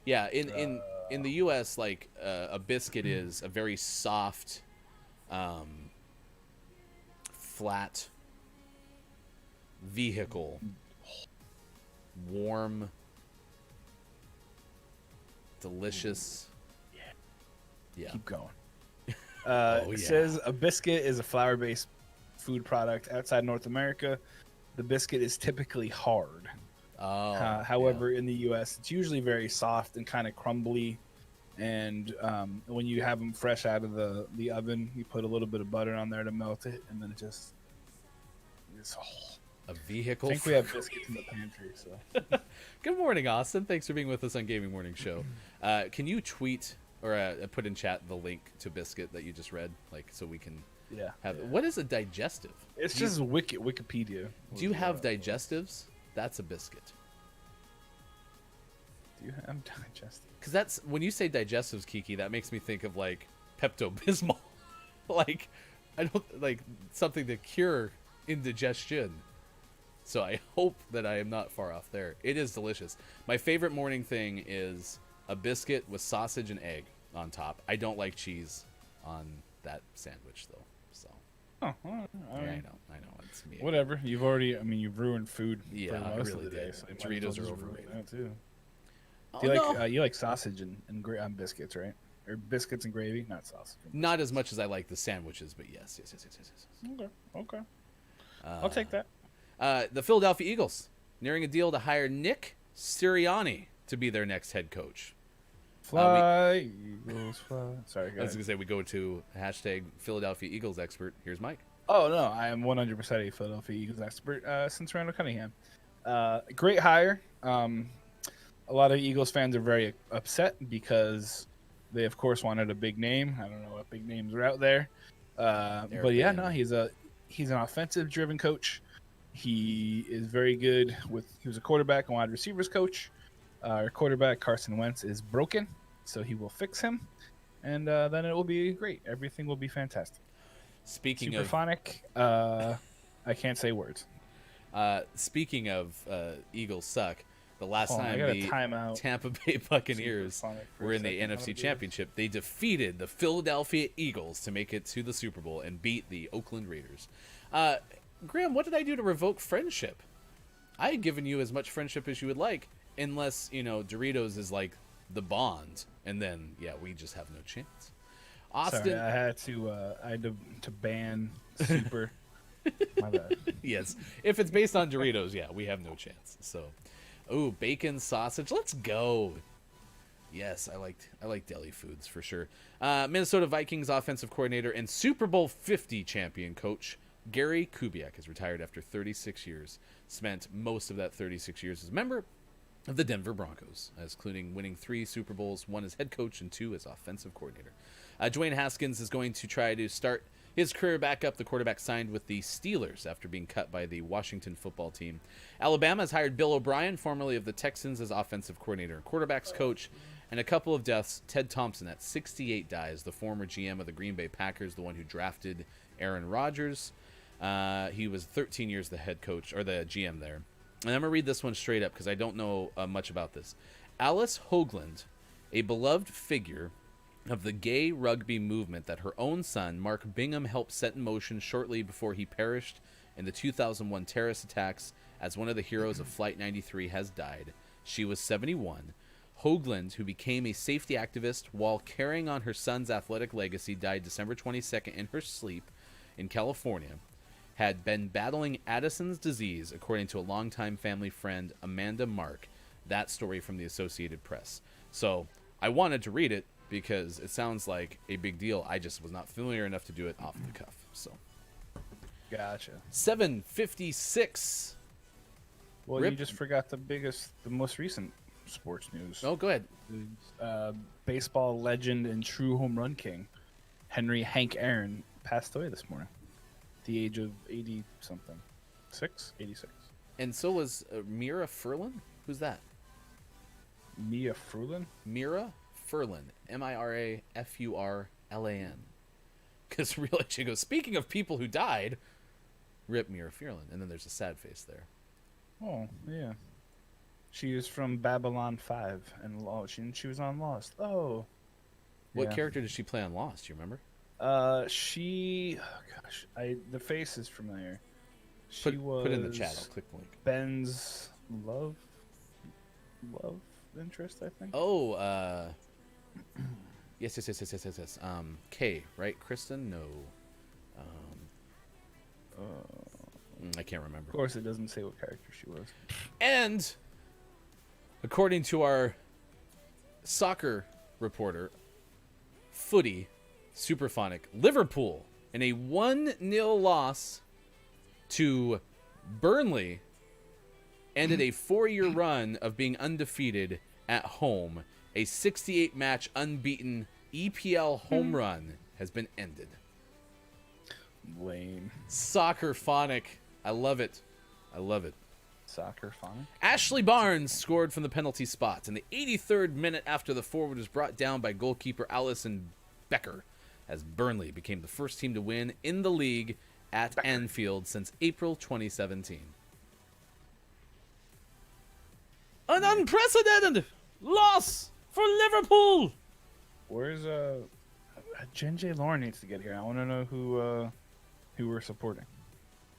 Yeah, in the US, like a biscuit is a very soft, flat vehicle, warm, delicious. Yeah. keep going. Oh, It yeah. says a biscuit is a flour-based food product outside North America. The biscuit is typically hard. Oh. However, in the U.S., it's usually very soft and kind of crumbly. And when you have them fresh out of the oven, you put a little bit of butter on there to melt it, and then it's a vehicle. I think we have biscuits in the pantry. So Good morning, Austin. Thanks for being with us on Gaming Morning Show. Can you tweet or put in chat the link to biscuit that you just read, like so we can have? What is a digestive? It's just Wikipedia. Do you have digestives? That's a biscuit. Do you have digestive? Because that's when you say digestives, Kiki. That makes me think of like Pepto Bismol, like I don't like something to cure indigestion. So I hope that I am not far off there. It is delicious. My favorite morning thing is a biscuit with sausage and egg on top. I don't like cheese on that sandwich though. So Oh, all yeah, right. I know. It's me. Whatever. You've ruined food. Yeah, for I most really of the day, did. so you might Doritos as well are just ruin overrated. that too. Oh, Do you like no. you like sausage and biscuits, right? Or biscuits and gravy, not sausage. Not as much as I like the sandwiches, but yes. Okay. I'll take that. The Philadelphia Eagles nearing a deal to hire Nick Sirianni to be their next head coach. Fly, Eagles, fly. Sorry, I guys. was going to say we go to hashtag Philadelphia Eagles expert. Here's Mike. Oh no, I am 100% a Philadelphia Eagles expert since Randall Cunningham. Great hire. A lot of Eagles fans are very upset because they, of course, wanted a big name. I don't know what big names are out there, but yeah, no, he's an offensive-driven coach. He is very good with. He was a quarterback and wide receivers coach. Our quarterback Carson Wentz is broken, so he will fix him, and then it will be great. Everything will be fantastic. Speaking of Superphonic, I can't say words. speaking of Eagles suck, the last Hold on, I time got a the timeout. Tampa Bay Buccaneers Superphonic for a were in the second. NFC Championship, they defeated the Philadelphia Eagles to make it to the Super Bowl and beat the Oakland Raiders. Graham, what did I do to revoke friendship? I had given you as much friendship as you would like, unless, Doritos is like the bond, and then, yeah, we just have no chance. Austin, Sorry, I had to ban Super. My bad. yes, if it's based on Doritos, yeah, we have no chance. So, ooh, bacon sausage, let's go. Yes, I like deli foods for sure. Minnesota Vikings offensive coordinator and Super Bowl 50 champion coach Gary Kubiak has retired after 36 years. Spent most of that 36 years as a member of the Denver Broncos, including winning 3 Super Bowls, 1 as head coach and 2 as offensive coordinator. Dwayne Haskins is going to try to start his career back up. The quarterback signed with the Steelers after being cut by the Washington football team. Alabama has hired Bill O'Brien, formerly of the Texans, as offensive coordinator and quarterbacks coach. And a couple of deaths. Ted Thompson at 68 dies, the former GM of the Green Bay Packers, the one who drafted Aaron Rodgers. He was 13 years the head coach, or the GM there. And I'm going to read this one straight up because I don't know much about this. Alice Hoagland, a beloved figure of the gay rugby movement that her own son, Mark Bingham, helped set in motion shortly before he perished in the 2001 terrorist attacks as one of the heroes of Flight 93, has died. She was 71. Hoagland, who became a safety activist while carrying on her son's athletic legacy, died December 22nd in her sleep in California. had been battling Addison's disease, according to a longtime family friend, Amanda Mark. That story from the Associated Press. So I wanted to read it because it sounds like a big deal. I just was not familiar enough to do it off the cuff. So Gotcha. 7:56. Well, Rip. you just forgot the most recent sports news. Oh, go ahead. Baseball legend and true home run king, Hank Aaron, passed away this morning, at the age of 80-something. 86. And so was Mira Furlan. Who's that? Mia Frulin? Mira Furlan. Mirafurlan. Because really, she goes, speaking of people who died, rip Mira Furlan. And then there's a sad face there. Oh, yeah. She is from Babylon 5 and she was on Lost. Oh. What Yeah. character did she play on Lost? Do you remember? The face is familiar. Put it in the chat. I'll click the link. Ben's love interest, I think. Oh, yes. Kay, right? Kristen? No. I can't remember. Of course, it doesn't say what character she was. And according to our soccer reporter, footy, Superphonic, Liverpool in a 1-0 loss to Burnley ended a 4-year run of being undefeated at home. A 68-match unbeaten EPL home run has been ended. Lame. Soccerphonic. I love it. Soccer phonic? Ashley Barnes scored from the penalty spot in the 83rd minute after the forward was brought down by goalkeeper Alison Becker, as Burnley became the first team to win in the league at Anfield since April 2017. An unprecedented loss for Liverpool! Where's Jen J. Lauren needs to get here. I want to know who we're supporting.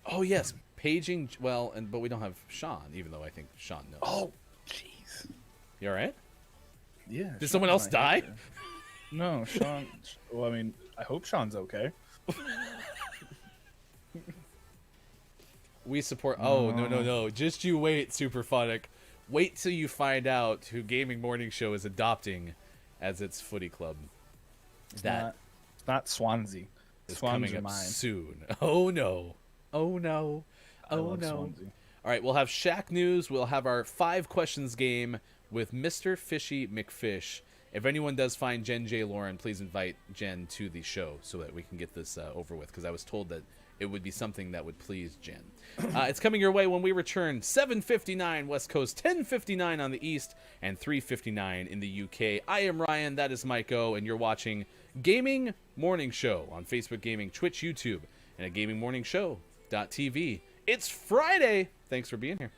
Oh yes, paging. Well, but we don't have Sean, even though I think Sean knows. Oh, jeez. You all right? Yeah. Did someone else die? No, Sean. Well, I mean, I hope Sean's okay. We support. Oh no! Just you wait, Superphonic. Wait till you find out who Gaming Morning Show is adopting as its footy club. It's not Swansea. Is Swans coming are up mine. soon. Oh no! Oh no! I Oh love no! Swansea. All right, we'll have Shaq News. We'll have our 5 questions game with Mr. Fishy McFish. If anyone does find Jen J. Lauren, please invite Jen to the show so that we can get this over with, because I was told that it would be something that would please Jen. It's coming your way when we return. 7:59 West Coast, 10:59 on the East, and 3:59 in the UK. I am Ryan, that is Mike O, and you're watching Gaming Morning Show on Facebook Gaming, Twitch, YouTube, and at gamingmorningshow.tv. It's Friday. Thanks for being here.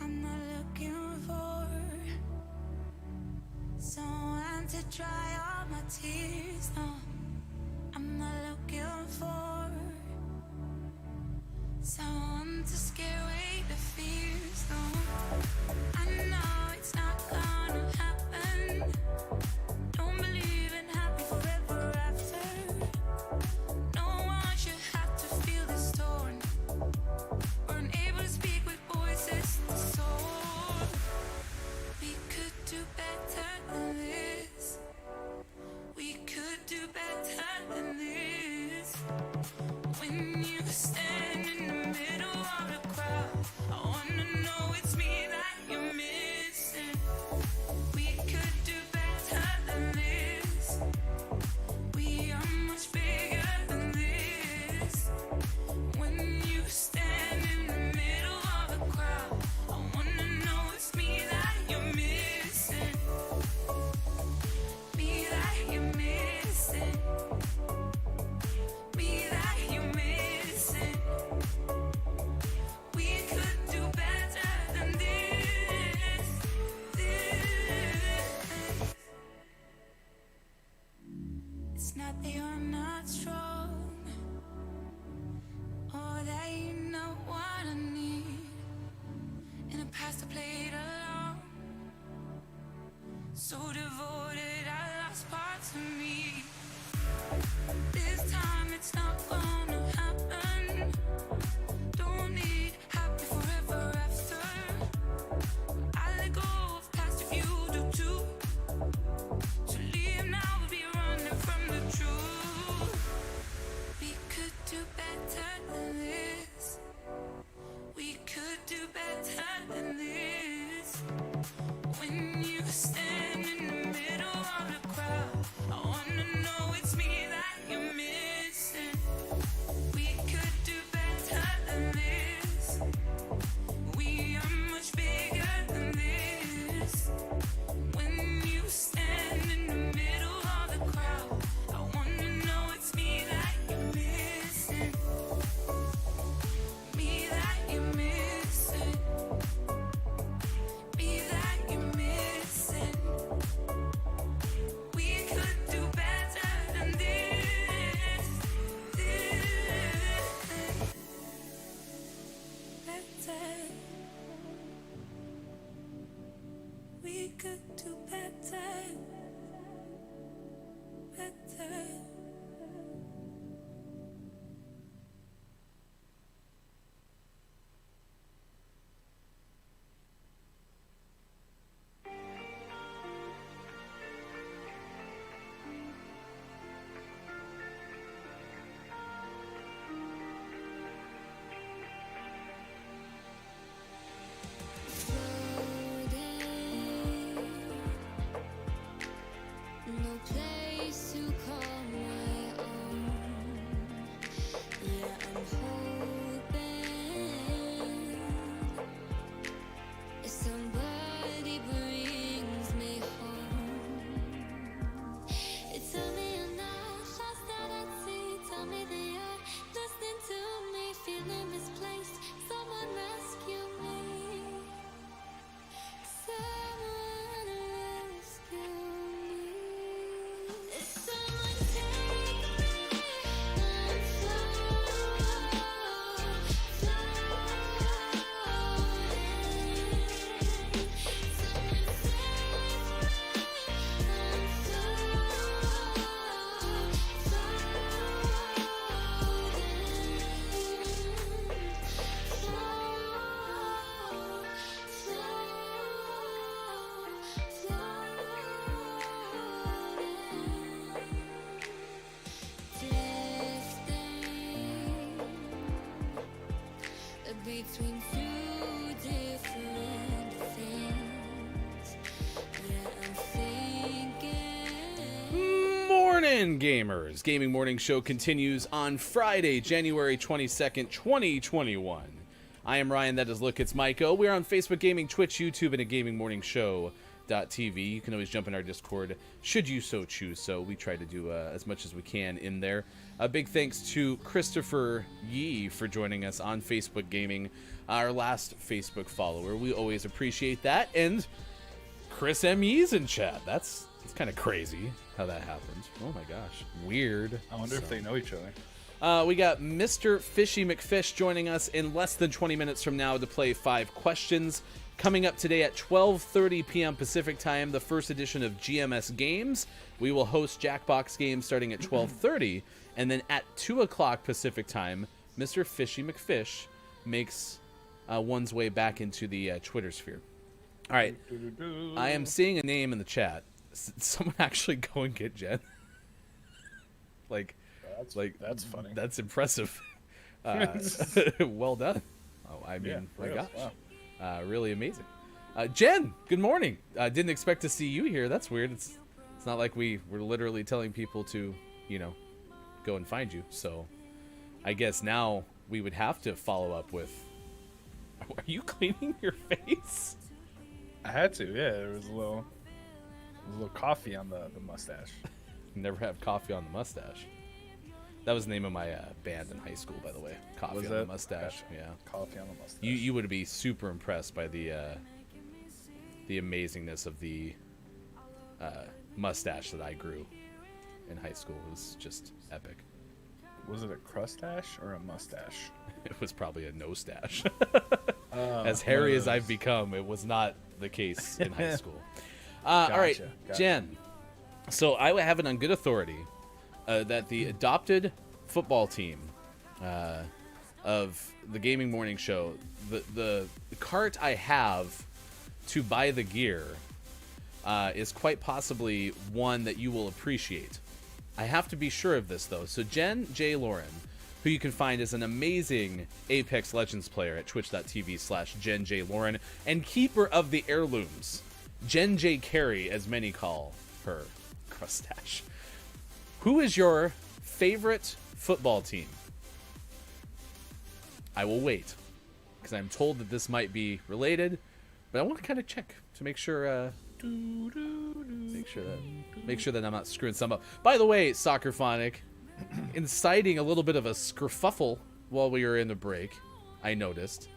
I'm not looking for someone to dry all my tears. No, I'm not looking for someone to scare away the fears. soon. I know it's not gonna happen. Don't believe in happy forever after. No one should have to feel this torn, or unable to speak with voices that soar. We could do better than this. We could do better than this. When you stand in the middle of the crowd, I wanna know it's me that you're missing. We could do better than this. We are much bigger than this. When you stand in the middle of the crowd, I wanna know it's me that you're missing. Me that you're missing. Me that you're missing. We could do better than this. It's not that you're not strong, or that you know what I need. In the past I played along, so devoted I lost parts of me. This time it's not gonna happen. Don't need happy forever after. I let go of past if you do too. To leave now would be running from the truth. We could do better than this. We could do better than this. When you stand in the middle of the crowd, I wanna know it's me that you're missing. We could do better than this. We are much bigger than this. When you stand in the middle of the crowd, I wanna know it's me that you're missing. Me that you're missing. Me that you're missing. We could do better than this. Better. We could do better. Better. No place to call my own. Yeah, I'm hoping if somebody brings me home. Tell me you're not lost out at sea. Tell me that you're listening to me, feeling misplaced. Someone rescue me. Someone rescue me. Someone take me and between two different things. Yeah, I'm thinking. Morning, gamers! Gaming Morning Show continues on Friday, January 22nd, 2021. I am Ryan, that is Look, it's Maiko. We're on Facebook Gaming, Twitch, YouTube, and at gamingmorningshow.tv. You can always jump in our Discord, should you so choose so. We try to do as much as we can in there. A big thanks to Christopher Yee for joining us on Facebook Gaming, our last Facebook follower. We always appreciate that. And Chris M. Yee's in chat. That's kind of crazy how that happened. Oh my gosh. Weird. I wonder if they know each other. We got Mr. Fishy McFish joining us in less than 20 minutes from now to play 5 questions. Coming up today at 12:30 p.m. Pacific time, the first edition of GMS Games. We will host Jackbox Games starting at 12:30, and then at 2 o'clock Pacific time, Mr. Fishy McFish makes one's way back into the Twitter sphere. All right, I am seeing a name in the chat. Someone actually go and get Jen. That's funny. That's impressive. Well done. Oh, I mean, my gosh. Wow. Really amazing. Jen, good morning. Didn't expect to see you here. That's weird. It's not like we were literally telling people to, go and find you. So I guess now we would have to follow up with, are you cleaning your face? I had to, yeah. There was a little coffee on the mustache. Never have coffee on the mustache. That was the name of my band in high school, by the way. Coffee on the Mustache. Gotcha. Yeah. Coffee on the mustache. You would be super impressed by the amazingness of the mustache that I grew in high school. It was just epic. Was it a crustache or a mustache? It was probably a no stash. As hairy as I've become, it was not the case in high school. All right, Jen. So I have it on good authority that the adopted football team of the Gaming Morning Show, the cart I have to buy the gear is quite possibly one that you will appreciate. I have to be sure of this, though. So Jen J. Lauren, who you can find as an amazing Apex Legends player at twitch.tv/Jen J. Lauren, and keeper of the heirlooms, Jen J. Carey, as many call her, Crustache. Who is your favorite football team? I will wait, because I'm told that this might be related, but I want to kind of check to make sure. Make sure that I'm not screwing some up. By the way, Soccerphonic, inciting a little bit of a skerfuffle while we were in the break, I noticed.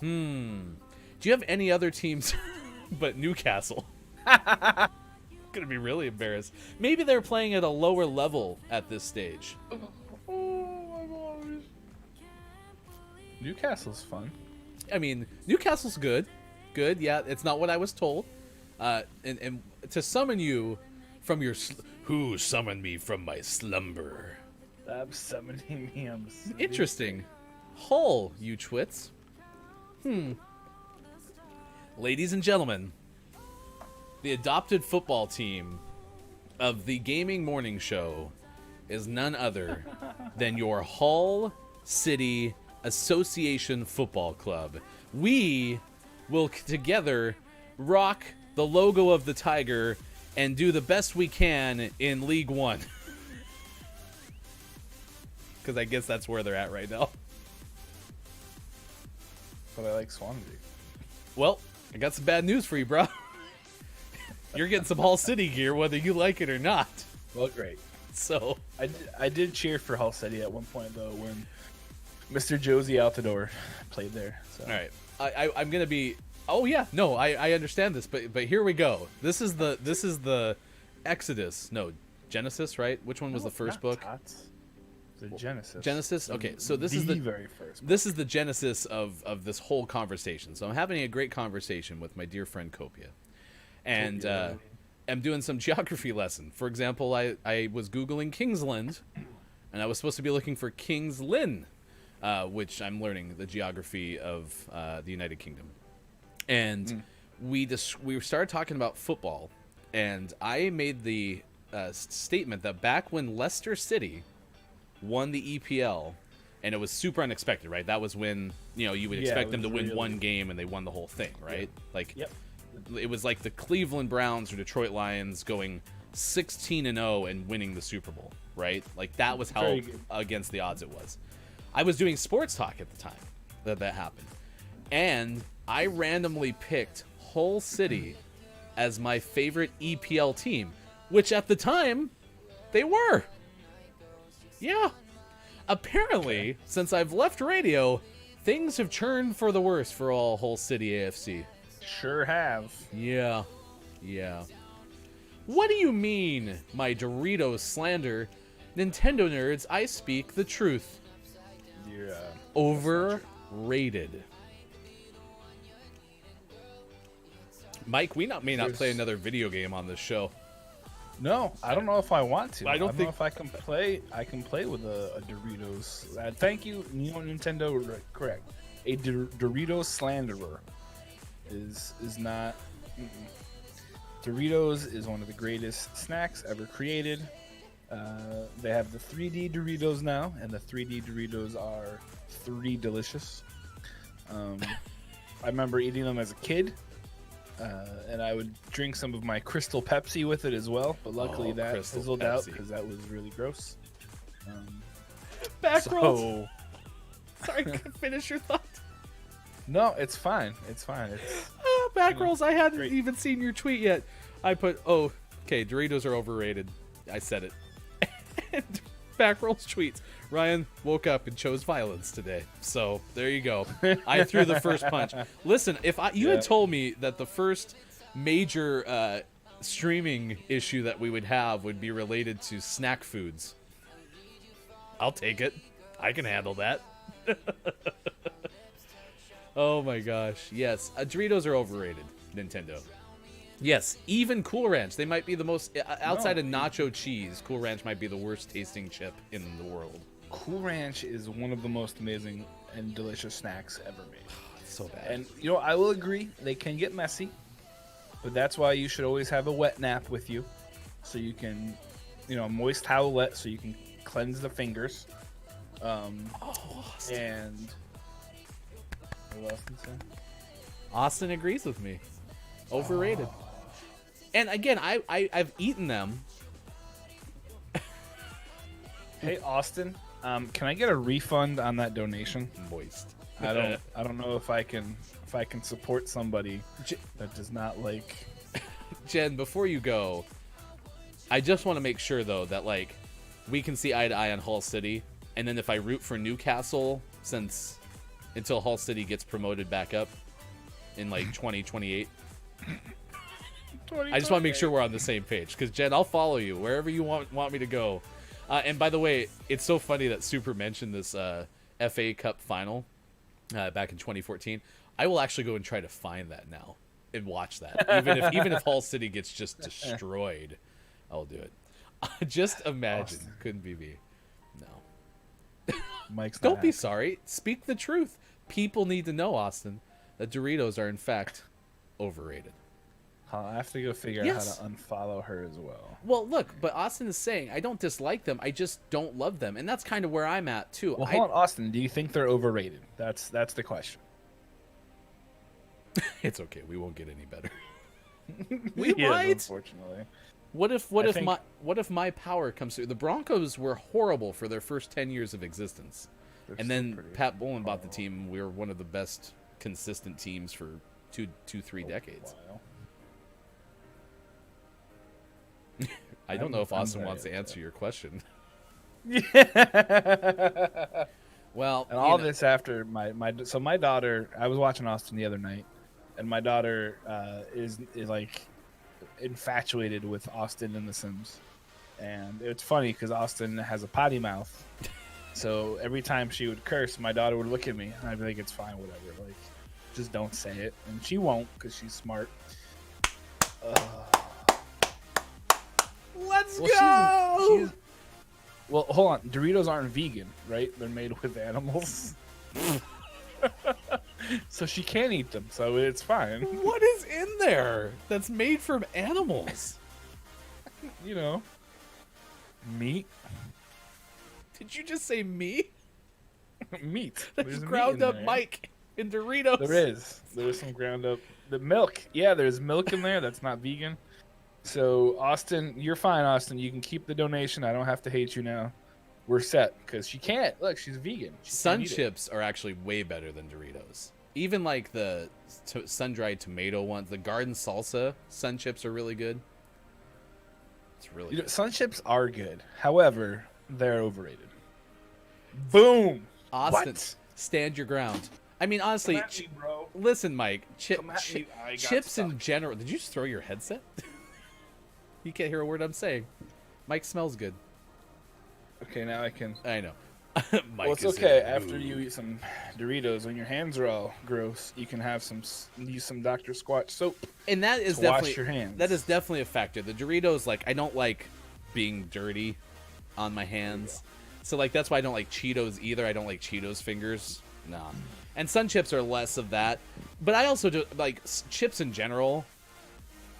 Do you have any other teams but Newcastle? Gonna be really embarrassed. Maybe they're playing at a lower level at this stage. Oh my gosh. Newcastle's fun. I mean, Newcastle's good. Good, yeah. It's not what I was told. And to summon you from your... Who summoned me from my slumber? I'm summoning me. I'm Interesting. Hull, you twits. Ladies and gentlemen, the adopted football team of the Gaming Morning Show is none other than your Hull City Association Football Club. We will together rock the logo of the tiger and do the best we can in League One. Because I guess that's where they're at right now. But I like Swansea. Well, I got some bad news for you, bro. You're getting some Hull City gear, whether you like it or not. Well, great. So I did cheer for Hull City at one point, though, when Mr. Josie Altidore played there. So. all right, I'm gonna be. Oh yeah, no, I understand this, but here we go. This is the Exodus. No, Genesis, right? Which one was the first book? The Genesis. Genesis. Okay, so this is the the very first book. This is the genesis of this whole conversation. So I'm having a great conversation with my dear friend Copia, and I'm doing some geography lesson. For example, I was Googling Kingsland, and I was supposed to be looking for King's Lynn, which I'm learning the geography of the United Kingdom. And we started talking about football, and I made the statement that back when Leicester City won the EPL, and it was super unexpected, right? That was when you would expect them to win one game, and they won the whole thing, right? It was like the Cleveland Browns or Detroit Lions going 16-0 and winning the Super Bowl, right? Like that was how against the odds it was. I was doing sports talk at the time that happened, and I randomly picked Hull City as my favorite EPL team, which at the time they were. Yeah. Apparently, since I've left radio, things have turned for the worse for all Hull City AFC. Sure have. Yeah. What do you mean, my Doritos slander? Nintendo nerds, I speak the truth. You're Overrated. Mike, we may not play another video game on this show. no, I don't know if I want to. I don't think- know if I can play. I can play with a Doritos. Thank you, Nintendo. Correct. A Doritos slanderer is not. Doritos is one of the greatest snacks ever created. They have the 3D Doritos now, and the 3D Doritos are delicious. I remember eating them as a kid, and I would drink some of my Crystal Pepsi with it as well. But luckily that Crystal fizzled out Pepsi. because that was really gross. Back rolls. So Sorry, finish your thought. no, it's fine. It's fine. It's Back rolls. I hadn't great. even seen your tweet yet. I put, oh, okay, Doritos are overrated. I said it. And back rolls tweets. Ryan woke up and chose violence today. So there you go. I threw the first punch. Listen, if you had told me that the first major streaming issue that we would have would be related to snack foods, I'll take it. I can handle that. Oh my gosh. Yes, Doritos are overrated, Nintendo. Yes, even Cool Ranch. They might be the most, outside of nacho cheese, Cool Ranch might be the worst tasting chip in the world. Cool Ranch is one of the most amazing and delicious snacks ever made. It's so bad. And I will agree they can get messy, but that's why you should always have a wet nap with you, so you can, a moist towelette so you can cleanse the fingers. And what else can I say? Austin agrees with me. Overrated. And again, I've eaten them. Hey Austin, can I get a refund on that donation? Moist. I don't know if I can support somebody that does not like. Jen, before you go, I just want to make sure though that we can see eye to eye on Hull City, and then if I root for Newcastle, until Hull City gets promoted back up in 2028. I just want to make sure we're on the same page, because Jen, I'll follow you wherever you want me to go. And by the way, it's so funny that Super mentioned this FA Cup final back in 2014. I will actually go and try to find that now and watch that. Even if Hull City gets just destroyed, I'll do it. Just imagine. Austin. Couldn't be me. No. Mike's not Don't be happy. sorry. Speak the truth. People need to know, Austin, that Doritos are in fact overrated. I'll have to go figure Yes. out how to unfollow her as well. Well, look, but Austin is saying I don't dislike them. I just don't love them, and that's kind of where I'm at too. Well, hold on, Austin. Do you think they're overrated? That's the question. It's okay. We won't get any better. We He is, might. unfortunately. What if think- my power comes through? The Broncos were horrible for their first 10 years of existence. They're And still then pretty Pat Bowlen bought the horrible. team. We were one of the best consistent teams for three decades. Wow. I don't know if I'm Austin very wants to answer your question. Yeah. Well, And all this after my daughter. I was watching Austin the other night, and my daughter is infatuated with Austin and The Sims, and it's funny because Austin has a potty mouth, so every time she would curse, my daughter would look at me, and I'd be like, "It's fine, whatever. Just don't say it," and she won't because she's smart. Let's Well, go. she's well, hold on. Doritos aren't vegan, right? They're made with animals. So she can't eat them, so it's fine. What is in there that's made from animals? Meat. Did you just say me? Meat. There's There's meat ground in up there. Mike in Doritos. There's some ground up. The milk. Yeah, there's milk in there that's not vegan. So, Austin, you're fine, Austin. You can keep the donation. I don't have to hate you now. We're set, because she can't. Look, she's vegan. She Sun can't eat it. chips are actually way better than Doritos. Even the sun-dried tomato ones, the garden salsa sun chips are really good. It's really good. Sun chips are good. However, they're overrated. Boom. Austin, What? stand your ground. I mean, honestly, Come at me, bro. listen, Mike. Come at me. I got Chips in stuck. general. Did you just throw your headset? You can't hear a word I'm saying. Mike smells good. Okay, now I can. I know. Mike Well, it's is okay. in the After you mood. eat some Doritos, when your hands are all gross, you can have use some Dr. Squatch soap. And that is to wash definitely your hands. that is definitely a factor. The Doritos, like, I don't like being dirty on my hands, so like that's why I don't like Cheetos either. I don't like Cheetos fingers. Nah. And Sun Chips are less of that, but I also do like chips in general.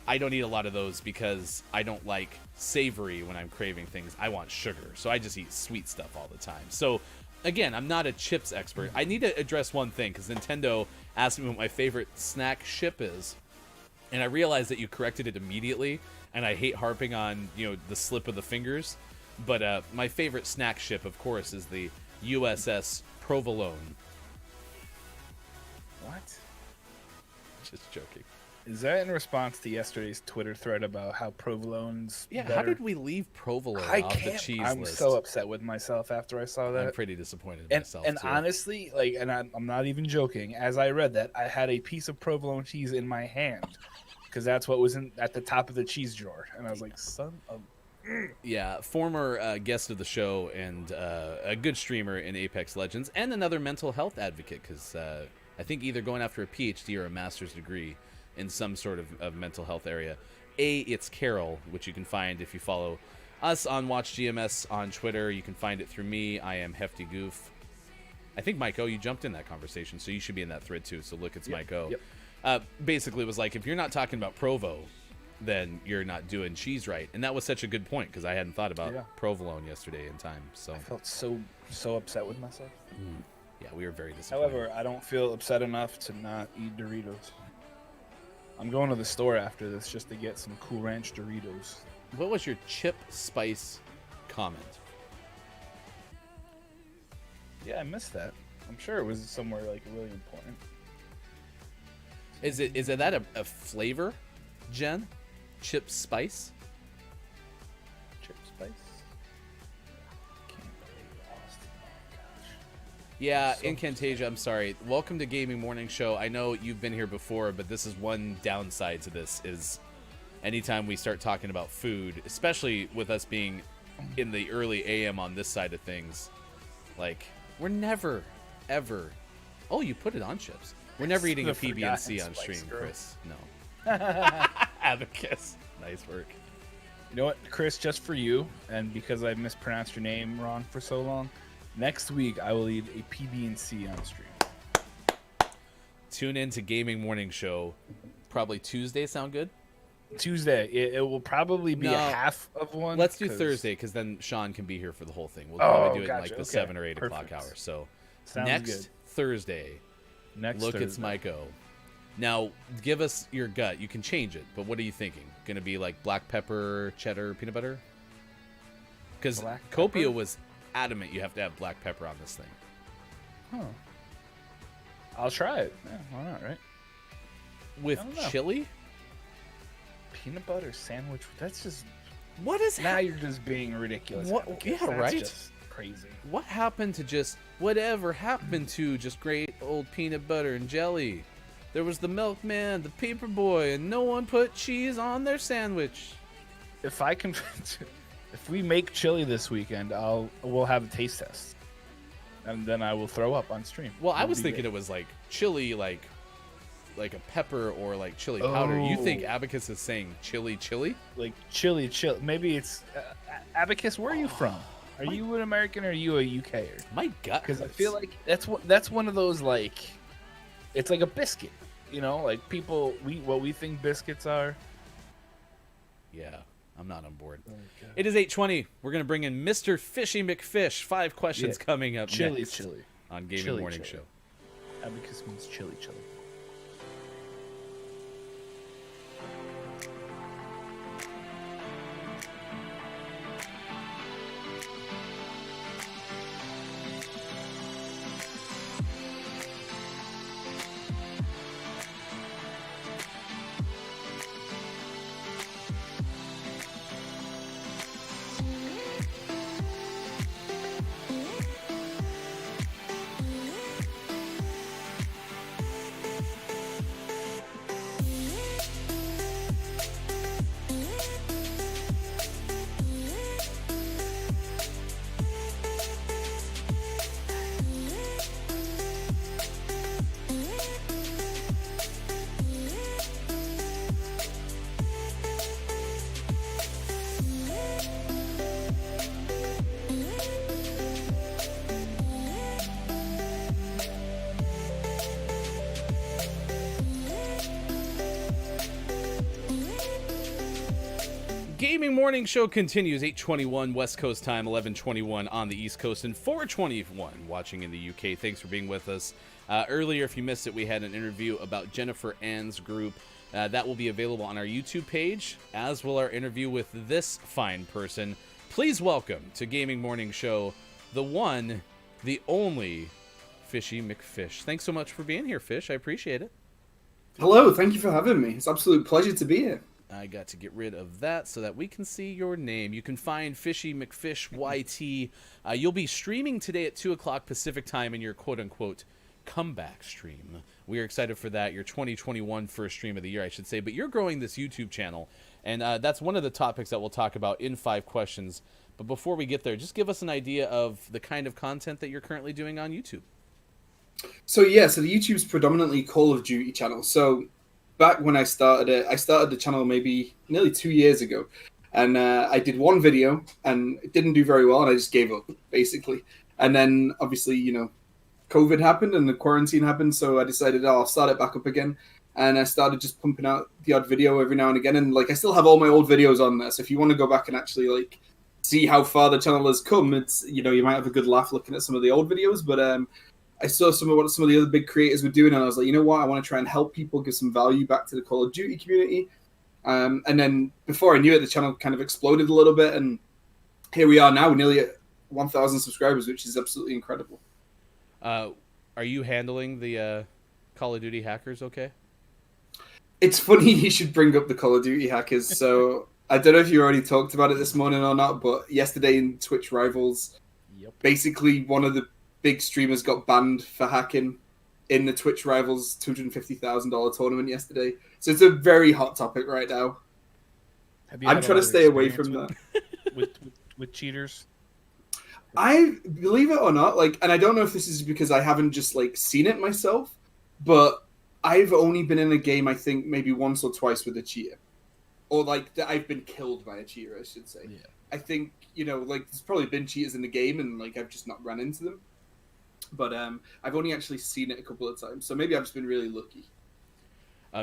I don't eat a lot of those because I don't like savory when I'm craving things. I want sugar, so I just eat sweet stuff all the time. So again, I'm not a chips expert. I need to address one thing because Nintendo asked me what my favorite snack chip is, and I realized that you corrected it immediately, and I hate harping on, you know, the slip of the fingers. But my favorite snack chip, of course, is the USS Provolone. What? Just joking. Is that in response to yesterday's Twitter thread about how provolone's Yeah, better? how did we leave provolone I off the can't. cheese I'm list? so upset with myself after I saw that. I'm pretty disappointed in myself, And too. honestly, like, and I'm not even joking. As I read that, I had a piece of provolone cheese in my hand because that's what was at the top of the cheese drawer, and I was like, "Son of." Yeah, former guest of the show and a good streamer in Apex Legends and another mental health advocate because I think either going after a PhD or a master's degree in some sort of mental health area. It's Carol, which you can find if you follow us on Watch GMS on Twitter. You can find it through me. I am Hefty Goof. I think Mike O, you jumped in that conversation, so you should be in that thread too. So look, it's Mike O. Yep. Basically, it was like, if you're not talking about Provo, then you're not doing cheese right. And that was such a good point because I hadn't thought about provolone yesterday in time. So I felt so upset with myself. yeah, we were very disappointed. However, I don't feel upset enough to not eat Doritos. I'm going to the store after this just to get some Cool Ranch Doritos. What was your chip spice comment? Yeah, I missed that. I'm sure it was somewhere like really important. Is it that a flavor, Jen? Chip spice? Chip spice? Can't believe I lost it. Oh, gosh. Yeah, So- Incantasia, I'm sorry. Welcome to Gaming Morning Show. I know you've been here before, but this is one downside to this is anytime we start talking about food, especially with us being in the early AM on this side of things, like, we're never, ever... Oh, you put it on chips. We're never eating a The PB&C forgotten on Spice stream, Girl. Chris. No. Abacus. Nice work. You know what, Chris, just for you, and because I mispronounced your name wrong for so long, next week I will eat a PB&C on stream. Tune in to Gaming Morning Show. Probably Tuesday. Sound good? Tuesday, it will probably be No. a half of one. Let's do 'cause- Thursday because then Sean can be here for the whole thing. We'll Oh, probably do it in gotcha. like the Okay. 7 or 8 o'clock Perfect. hour. So Sounds next good. Thursday, Next look, Thursday. it's Myko. Now, give us your gut. You can change it, but what are you thinking? Going to be like black pepper, cheddar, peanut butter? Because Black Copio pepper? was adamant you have to have black pepper on this thing. Huh. I'll try it. Yeah, why not, right? With I don't know. chili? Peanut butter sandwich. That's just What is now you're just being ridiculous. What- Abacus. yeah, That's right? just crazy. What happened to just whatever happened to just great old peanut butter and jelly? There was the milkman, the paper boy, and no one put cheese on their sandwich. If I can, if we make chili this weekend, we'll have a taste test, and then I will throw up on stream. Well, I It'll was be thinking great. it was like chili, like a pepper or like chili powder. You think Oh. Abacus is saying chili? like chili. Maybe it's Abacus. Where are you from? Are you an American or are you a UKer? My gut. Because I hurts. feel like that's one of those like, it's like a biscuit. You know, like people what we think biscuits are. Yeah, I'm not on board. It is 8:20. We're gonna bring in Mr. Fishy McFish. 5 questions Yeah. coming up Chili, next chili. on Gaming Chili, Morning chili. Show. Abacus means chili. Gaming Morning Show continues, 8:21 West Coast time, 11:21 on the East Coast, and 4:21 watching in the UK. Thanks for being with us. Earlier, if you missed it, we had an interview about Jennifer Ann's group. That will be available on our YouTube page, as will our interview with this fine person. Please welcome to Gaming Morning Show, the one, the only, Fishy McFish. Thanks so much for being here, Fish. I appreciate it. Hello, thank you for having me. It's an absolute pleasure to be here. I got to get rid of that so that we can see your name. You can find Fishy McFish YT. You'll be streaming today at 2 o'clock Pacific time in your quote-unquote comeback stream. We are excited for that, your 2021 first stream of the year, I should say. But you're growing this YouTube channel, and that's one of the topics that we'll talk about in 5 questions. But before we get there, just give us an idea of the kind of content that you're currently doing on YouTube. So the YouTube's predominantly Call of Duty channel. So back when I started it, I started the channel maybe nearly 2 years ago. And I did one video, and it didn't do very well, and I just gave up, basically. And then, obviously, COVID happened and the quarantine happened, so I decided, I'll start it back up again. And I started just pumping out the odd video every now and again. And, I still have all my old videos on there, so if you want to go back and actually, see how far the channel has come, it's, you might have a good laugh looking at some of the old videos, but I saw some of what some of the other big creators were doing, and I was like, you know what? I want to try and help people, give some value back to the Call of Duty community. And then before I knew it, the channel kind of exploded a little bit, and here we are now, nearly at 1,000 subscribers, which is absolutely incredible. Are you handling the Call of Duty hackers okay? It's funny you should bring up the Call of Duty hackers. So I don't know if you already talked about it this morning or not, but yesterday in Twitch Rivals, basically one of the big streamers got banned for hacking in the Twitch Rivals $250,000 tournament yesterday. So it's a very hot topic right now. I'm trying to stay away from that. With cheaters? I believe it or not, and I don't know if this is because I haven't just seen it myself, but I've only been in a game, I think maybe once or twice with a cheater. Or I've been killed by a cheater, I should say. Yeah. I think, there's probably been cheaters in the game and I've just not run into them. But I've only actually seen it a couple of times, so maybe I've just been really lucky.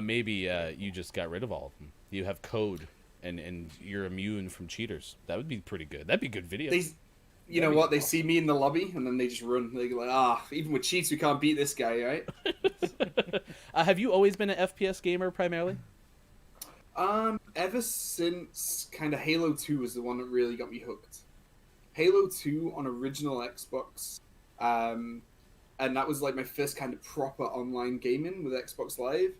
Maybe you just got rid of all of them. You have code, and you're immune from cheaters. That would be pretty good. That'd be good video. You know what? They see me in the lobby, and then they just run. They're like, even with cheats, we can't beat this guy, right? Have you always been an FPS gamer primarily? Ever since kind of Halo 2 was the one that really got me hooked. Halo 2 on original Xbox. And that was my first kind of proper online gaming with Xbox Live,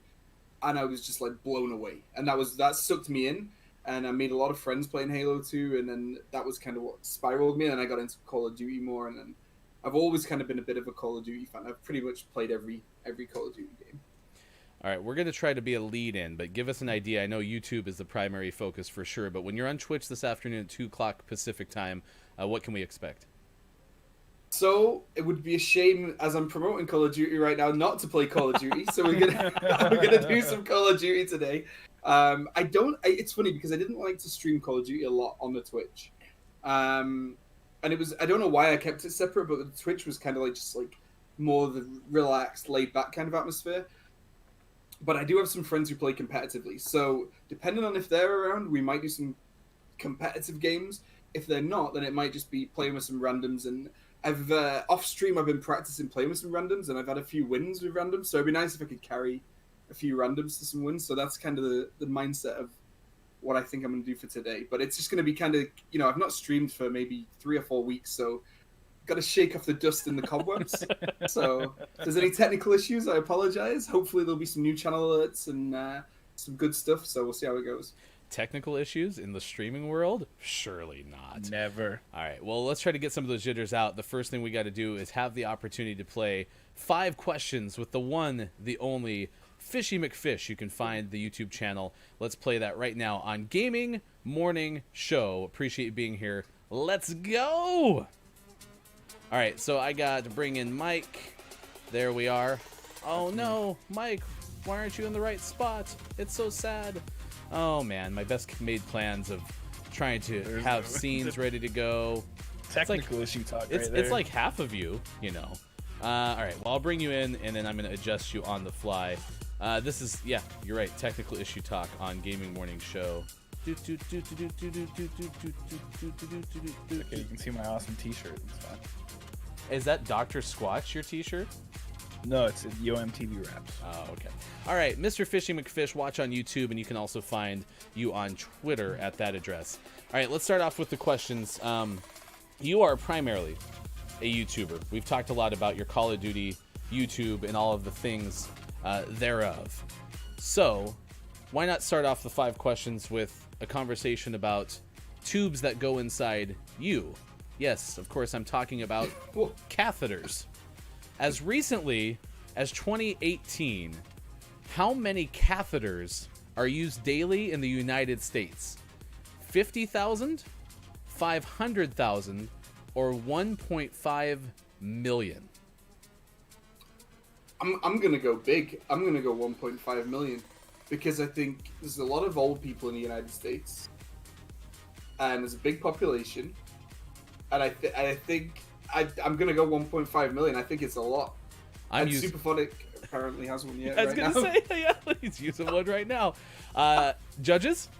and I was just blown away, and that sucked me in, and I made a lot of friends playing Halo 2, and then that was kind of what spiraled me, and I got into Call of Duty more, and then I've always kind of been a bit of a Call of Duty fan. I've pretty much played every Call of Duty game. All right, we're going to try to be a lead-in, but give us an idea. I know YouTube is the primary focus for sure, but when you're on Twitch this afternoon at 2 o'clock Pacific time, what can we expect? So it would be a shame, as I'm promoting Call of Duty right now, not to play Call of Duty. So we're gonna do some Call of Duty today. It's funny because I didn't like to stream Call of Duty a lot on the Twitch, and I don't know why I kept it separate, but the Twitch was kind of just more the relaxed, laid back kind of atmosphere. But I do have some friends who play competitively, so depending on if they're around, we might do some competitive games. If they're not, then it might just be playing with some randoms. And I've off stream, I've been practicing playing with some randoms, and I've had a few wins with randoms. So it'd be nice if I could carry a few randoms to some wins. So that's kind of the mindset of what I think I'm going to do for today. But it's just going to be kind of, I've not streamed for maybe 3 or 4 weeks, so got to shake off the dust and the cobwebs. So if there's any technical issues, I apologize. Hopefully there'll be some new channel alerts and some good stuff. So we'll see how it goes. Technical issues in the streaming world? Surely not. Never. All right, well, let's try to get some of those jitters out. The first thing we got to do is have the opportunity to play 5 questions with the one, the only, Fishy McFish. You can find the YouTube channel. Let's play that right now on Gaming Morning Show. Appreciate you being here. Let's go! All right, so I got to bring in Mike. There we are. Oh, no, Mike, why aren't you in the right spot? It's so sad. Oh, man, my best made plans of trying to have scenes ready to go. Technical issue talk right there. It's like half of you, All right, well, I'll bring you in, and then I'm going to adjust you on the fly. This is, yeah, you're right, technical issue talk on Gaming Morning Show. Okay, you can see my awesome T-shirt. It's fine. Is that Dr. Squatch your T-shirt? No, it's Yo MTV Raps. Oh, okay. All right, Mr. Fishy McFish, watch on YouTube, and you can also find you on Twitter at that address. All right, let's start off with the questions. You are primarily a YouTuber. We've talked a lot about your Call of Duty YouTube and all of the things thereof. So, why not start off the 5 questions with a conversation about tubes that go inside you? Yes, of course, I'm talking about catheters. As recently as 2018, how many catheters are used daily in the United States? 50,000, 500,000, or 1.5 million? I'm gonna go big. I'm gonna go 1.5 million because I think there's a lot of old people in the United States, and there's a big population, and I think I'm gonna go 1.5 million. I think it's a lot. And Superphonic apparently has one yet. I was gonna say, yeah, he's using one right now. Judges?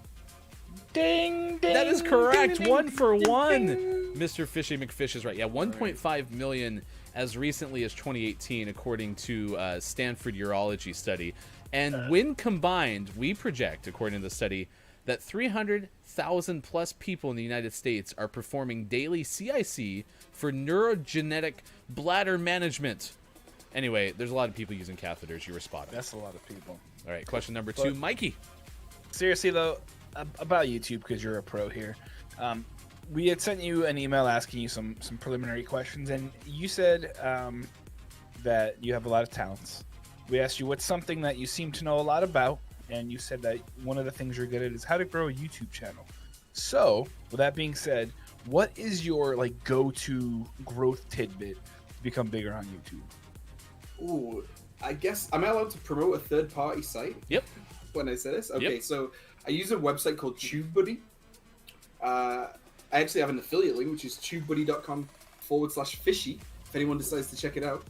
Ding, ding. That is correct. Ding, ding, 1 for ding, 1. ding. Mr. Fishy McFish is right. Yeah, 1.5 million as recently as 2018, according to Stanford Urology study. And when combined, we project, according to the study, that 300,000 plus people in the United States are performing daily CIC for neurogenetic bladder management. Anyway, there's a lot of people using catheters. You were spot on. That's a lot of people. All right, question number 2, Mikey. Seriously though, about YouTube, because you're a pro here. We had sent you an email asking you some preliminary questions, and you said that you have a lot of talents. We asked you what's something that you seem to know a lot about, and you said that one of the things you're good at is how to grow a YouTube channel. So, with that being said, what is your go-to growth tidbit to become bigger on YouTube? Ooh, I guess, am I allowed to promote a third-party site? Yep. When I say this? Okay, Yep. So I use a website called TubeBuddy. I actually have an affiliate link, which is tubebuddy.com/fishy, if anyone decides to check it out.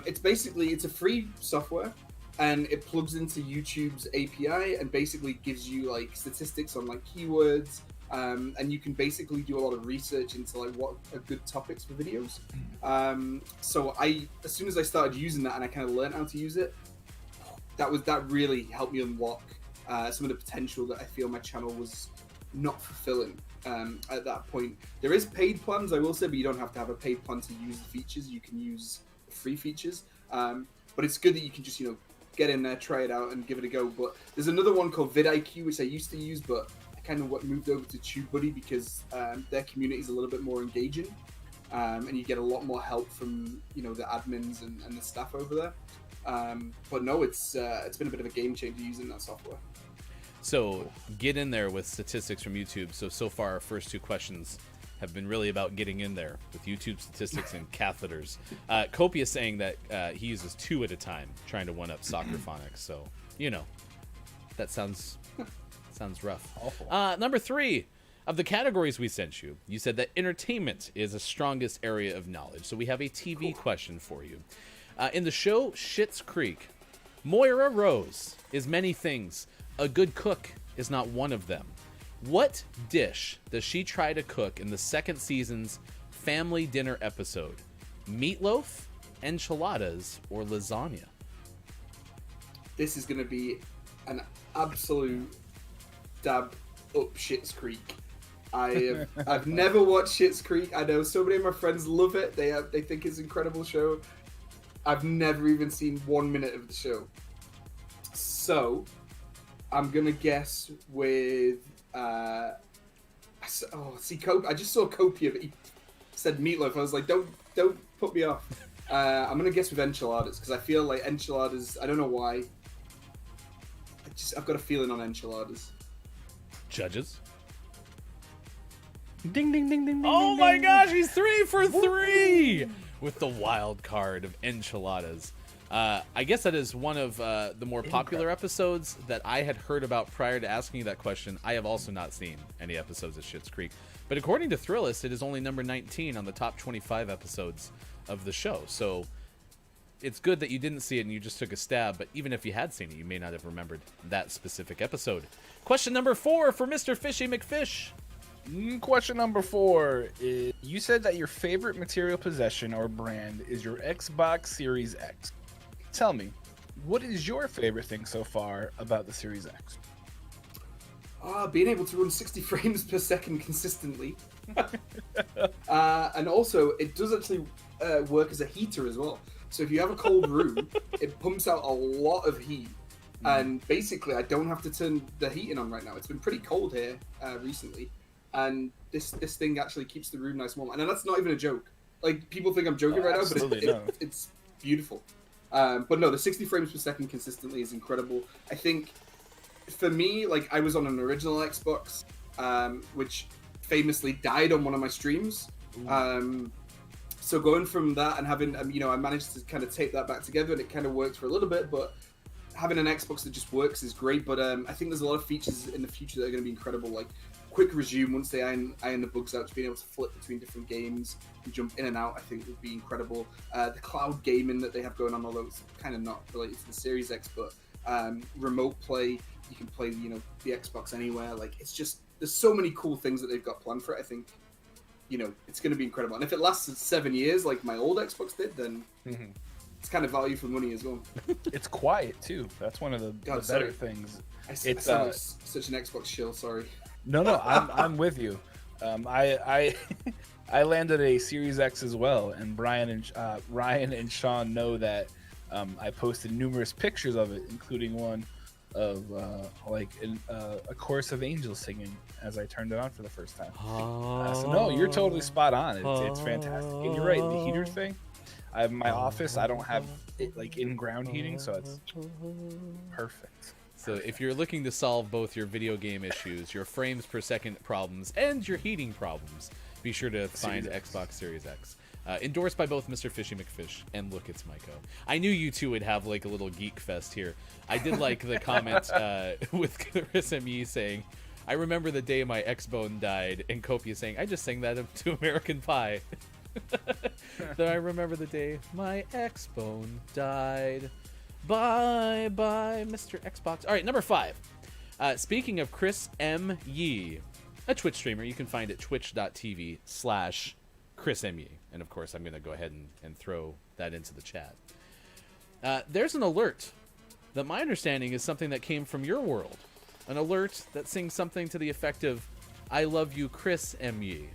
It's a free software, and it plugs into YouTube's API and basically gives you statistics on keywords, and you can basically do a lot of research into what are good topics for videos. So as soon as I started using that and I kind of learned how to use it, that really helped me unlock some of the potential that I feel my channel was not fulfilling at that point. There is paid plans, I will say, but you don't have to have a paid plan to use the features. You can use free features, but it's good that you can just get in there, try it out, and give it a go. But there's another one called vidIQ, which I used to use, but I kind of moved over to TubeBuddy because their community is a little bit more engaging, and you get a lot more help from the admins and the staff over there. But no, it's been a bit of a game changer using that software. So get in there with statistics from YouTube. So far, our first 2 questions have been really about getting in there with YouTube statistics and catheters. Kopi is saying that he uses 2 at a time, trying to one-up Soccerphonics. So, that sounds rough. Awful. Number 3, of the categories we sent you, you said that entertainment is the strongest area of knowledge. So we have a TV question for you. In the show Schitt's Creek, Moira Rose is many things. A good cook is not one of them. What dish does she try to cook in the 2nd season's family dinner episode? Meatloaf, enchiladas, or lasagna? This is going to be an absolute dab up Schitt's Creek. I've never watched Schitt's Creek. I know so many of my friends love it. They think it's an incredible show. I've never even seen 1 minute of the show. So I'm gonna guess with I just saw Kopi of it. He said meatloaf. I was like, don't put me off. I'm gonna guess with enchiladas because I feel like enchiladas. I don't know why. I've got a feeling on enchiladas. Judges? Ding, ding, ding, ding, ding. Oh ding, my ding. gosh, he's 3 for 3 with the wild card of enchiladas. I guess that is one of the more popular episodes that I had heard about prior to asking you that question. I have also not seen any episodes of Schitt's Creek. But according to Thrillist, it is only number 19 on the top 25 episodes of the show. So it's good that you didn't see it and you just took a stab, but even if you had seen it, you may not have remembered that specific episode. Question number 4 for Mr. Fishy McFish. Question number 4 is, you said that your favorite material possession or brand is your Xbox Series X. Tell me, what is your favorite thing so far about the Series X? Being able to run 60 frames per second consistently. And also, it does actually work as a heater as well. So if you have a cold room, it pumps out a lot of heat. And basically, I don't have to turn the heating on right now. It's been pretty cold here recently. And this thing actually keeps the room nice and warm. And that's not even a joke. Like, people think I'm joking right now, but it's beautiful. But no, the 60 frames per second consistently is incredible. I think, for me, like, I was on an original Xbox, which famously died on one of my streams. So going from that and having, I managed to kind of tape that back together, and it kind of worked for a little bit, but having an Xbox that just works is great. But I think there's a lot of features in the future that are going to be incredible, like quick resume once they iron the bugs out, to being able to flip between different games and jump in and out, I think would be incredible. The cloud gaming that they have going on, although it's kind of not related to the Series X, but remote play, you can play, the Xbox anywhere. Like, it's just, there's so many cool things that they've got planned for it. I think, it's going to be incredible. And if it lasts 7 years like my old Xbox did, then it's kind of value for money as well. It's quiet too. That's one of the better things. I sound like such an Xbox shill. Sorry. No, I'm with you. I landed a Series X as well, and Ryan and Sean know that I posted numerous pictures of it, including one of a chorus of angels singing as I turned it on for the first time. So no, you're totally spot on. It's fantastic, and you're right. The heater thing. I have my office. I don't have it like in-ground heating, so it's perfect. So if you're looking to solve both your video game issues, your frames per second problems, and your heating problems, be sure to find Xbox Series X. Endorsed by both Mr. Fishy McFish and Look It's Myco. I knew you two would have like a little geek fest here. I did like the comment with Chris M.E. saying, I remember the day my X-Bone died, and Copia saying, I just sang that to American Pie. Then I remember the day my X-Bone died. Bye, Mr. Xbox. All right, number 5. Speaking of Chris M. Yee, a Twitch streamer, you can find at twitch.tv/Chris M. Yee. And of course, I'm going to go ahead and throw that into the chat. There's an alert that my understanding is something that came from your world. An alert that sings something to the effect of, I love you, Chris M. Yee.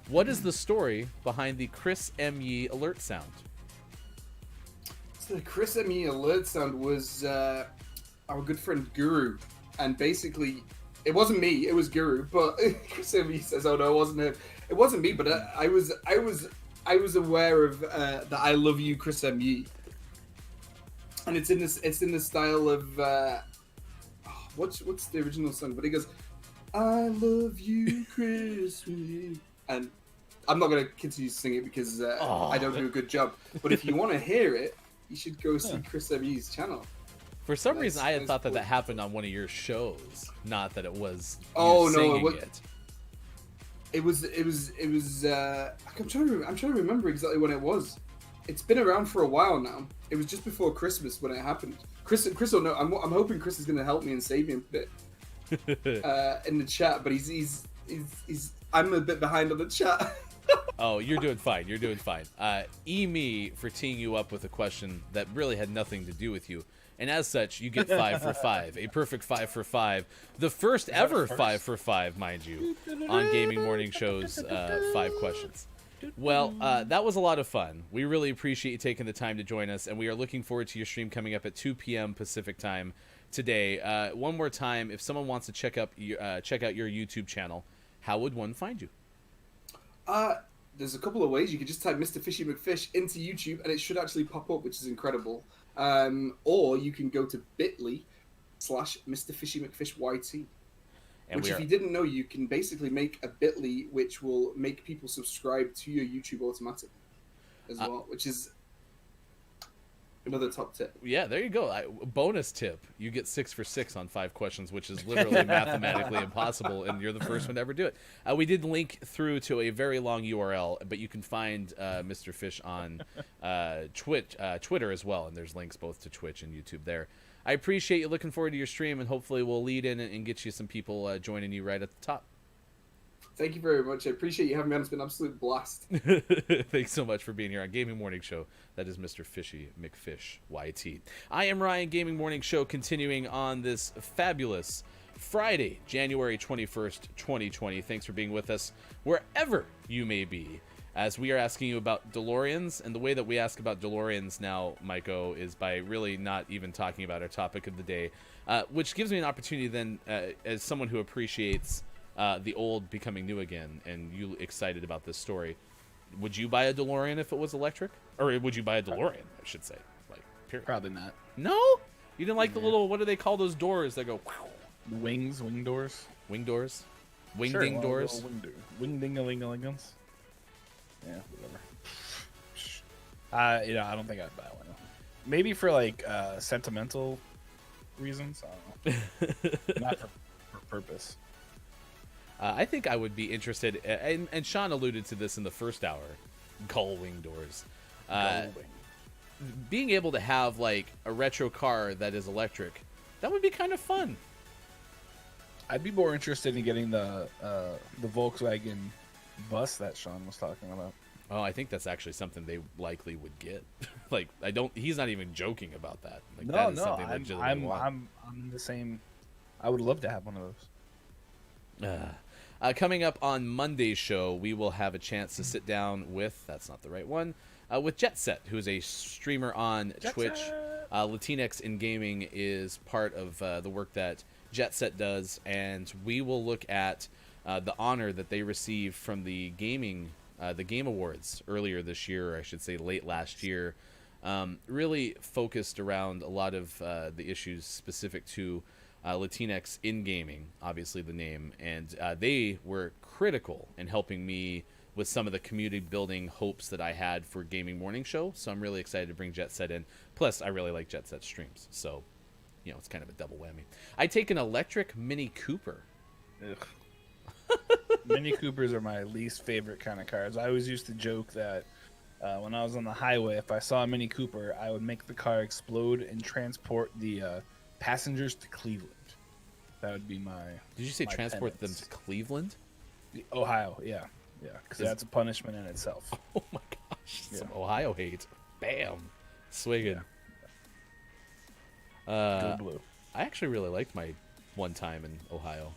What is the story behind the Chris M. Yee alert sound? So the Chris M. Yee alert sound was our good friend Guru. And basically, it wasn't me, it was Guru. But Chris M. Yee says, oh no, it wasn't him. It wasn't me, but I was aware of the I love you, Chris M. Yee. And it's in the style of what's the original song? But he goes, I love you, Chris M. Yee. And I'm not going to continue to sing it because I don't do a good job. But if you want to hear it, you should go see Chris M. Yee's channel. For some reason, I had thought that happened on one of your shows, not that it was singing it. It was. I'm trying to remember exactly when it was. It's been around for a while now. It was just before Christmas when it happened. Chris will know. I'm hoping Chris is going to help me and save me a bit in the chat. But he's. I'm a bit behind on the chat. Oh, you're doing fine. You're doing fine. Me for teeing you up with a question that really had nothing to do with you. And as such, you get 5 for 5. A perfect 5 for 5. The first ever 5 for 5, mind you, on Gaming Morning Show's 5 questions. Well, that was a lot of fun. We really appreciate you taking the time to join us, and we are looking forward to your stream coming up at 2 p.m. Pacific time today. One more time, if someone wants to check out your YouTube channel, how would one find you? There's a couple of ways. You could just type Mr. Fishy McFish into YouTube, and it should actually pop up, which is incredible. Or you can go to bit.ly/Mr. Fishy McFish YT. And if you didn't know, you can basically make a bit.ly which will make people subscribe to your YouTube automatically as well, which is Another top tip. Yeah, there you go. Bonus tip: you get 6 for 6 on 5 questions, which is literally mathematically impossible, and you're the first one to ever do it. We did link through to a very long URL, but you can find Mr. Fish on Twitter as well, and there's links both to Twitch and YouTube there. I appreciate you. Looking forward to your stream, and hopefully we'll lead in and get you some people joining you right at the top. Thank you very much. I appreciate you having me on. It's been an absolute blast. Thanks so much for being here on Gaming Morning Show. That is Mr. Fishy McFish YT. I am Ryan. Gaming Morning Show continuing on this fabulous Friday, January 21st, 2020. Thanks for being with us wherever you may be, as we are asking you about DeLoreans. And the way that we ask about DeLoreans now, Maiko, is by really not even talking about our topic of the day, which gives me an opportunity then, as someone who appreciates the old becoming new again, and you excited about this story, would you buy a DeLorean if it was electric? Or would you buy a DeLorean, I should say? Like, period. Probably not. No? You didn't like the little, what do they call those doors that go, wow? Wing doors. Wing doors? Wing Sure, ding well, doors? little Wing ding a ling a lingums. Yeah, whatever. I don't think I'd buy one. Maybe for like sentimental reasons. I don't know. Not for purpose. I think I would be interested, and Sean alluded to this in the first hour, gull wing doors. Being able to have like a retro car that is electric, that would be kind of fun. I'd be more interested in getting the Volkswagen bus that Sean was talking about. Oh, I think that's actually something they likely would get. Like, he's not even joking about that. Like, that is something they legitimately want. I'm the same. I would love to have one of those. Coming up on Monday's show, we will have a chance to sit down with, that's not the right one, with Jet Set, who is a streamer on Twitch. Latinx in Gaming is part of the work that Jet Set does, and we will look at the honor that they received from the Game Awards earlier this year, or I should say late last year, really focused around a lot of the issues specific to Latinx in gaming, obviously the name, and they were critical in helping me with some of the community building hopes that I had for Gaming Morning Show. So I'm really excited to bring Jet Set in. Plus, I really like Jet Set streams, so it's kind of a double whammy. I take an electric Mini Cooper. Ugh. Mini Coopers are my least favorite kind of cars. I always used to joke that when I was on the highway, if I saw a Mini Cooper, I would make the car explode and transport the passengers to Cleveland. That would be my. Did you say transport penance. them to Cleveland? Ohio, yeah, because that's a punishment in itself. Oh my gosh, some Ohio hate. Bam, swiggin'. Go blue. I actually really liked my one time in Ohio.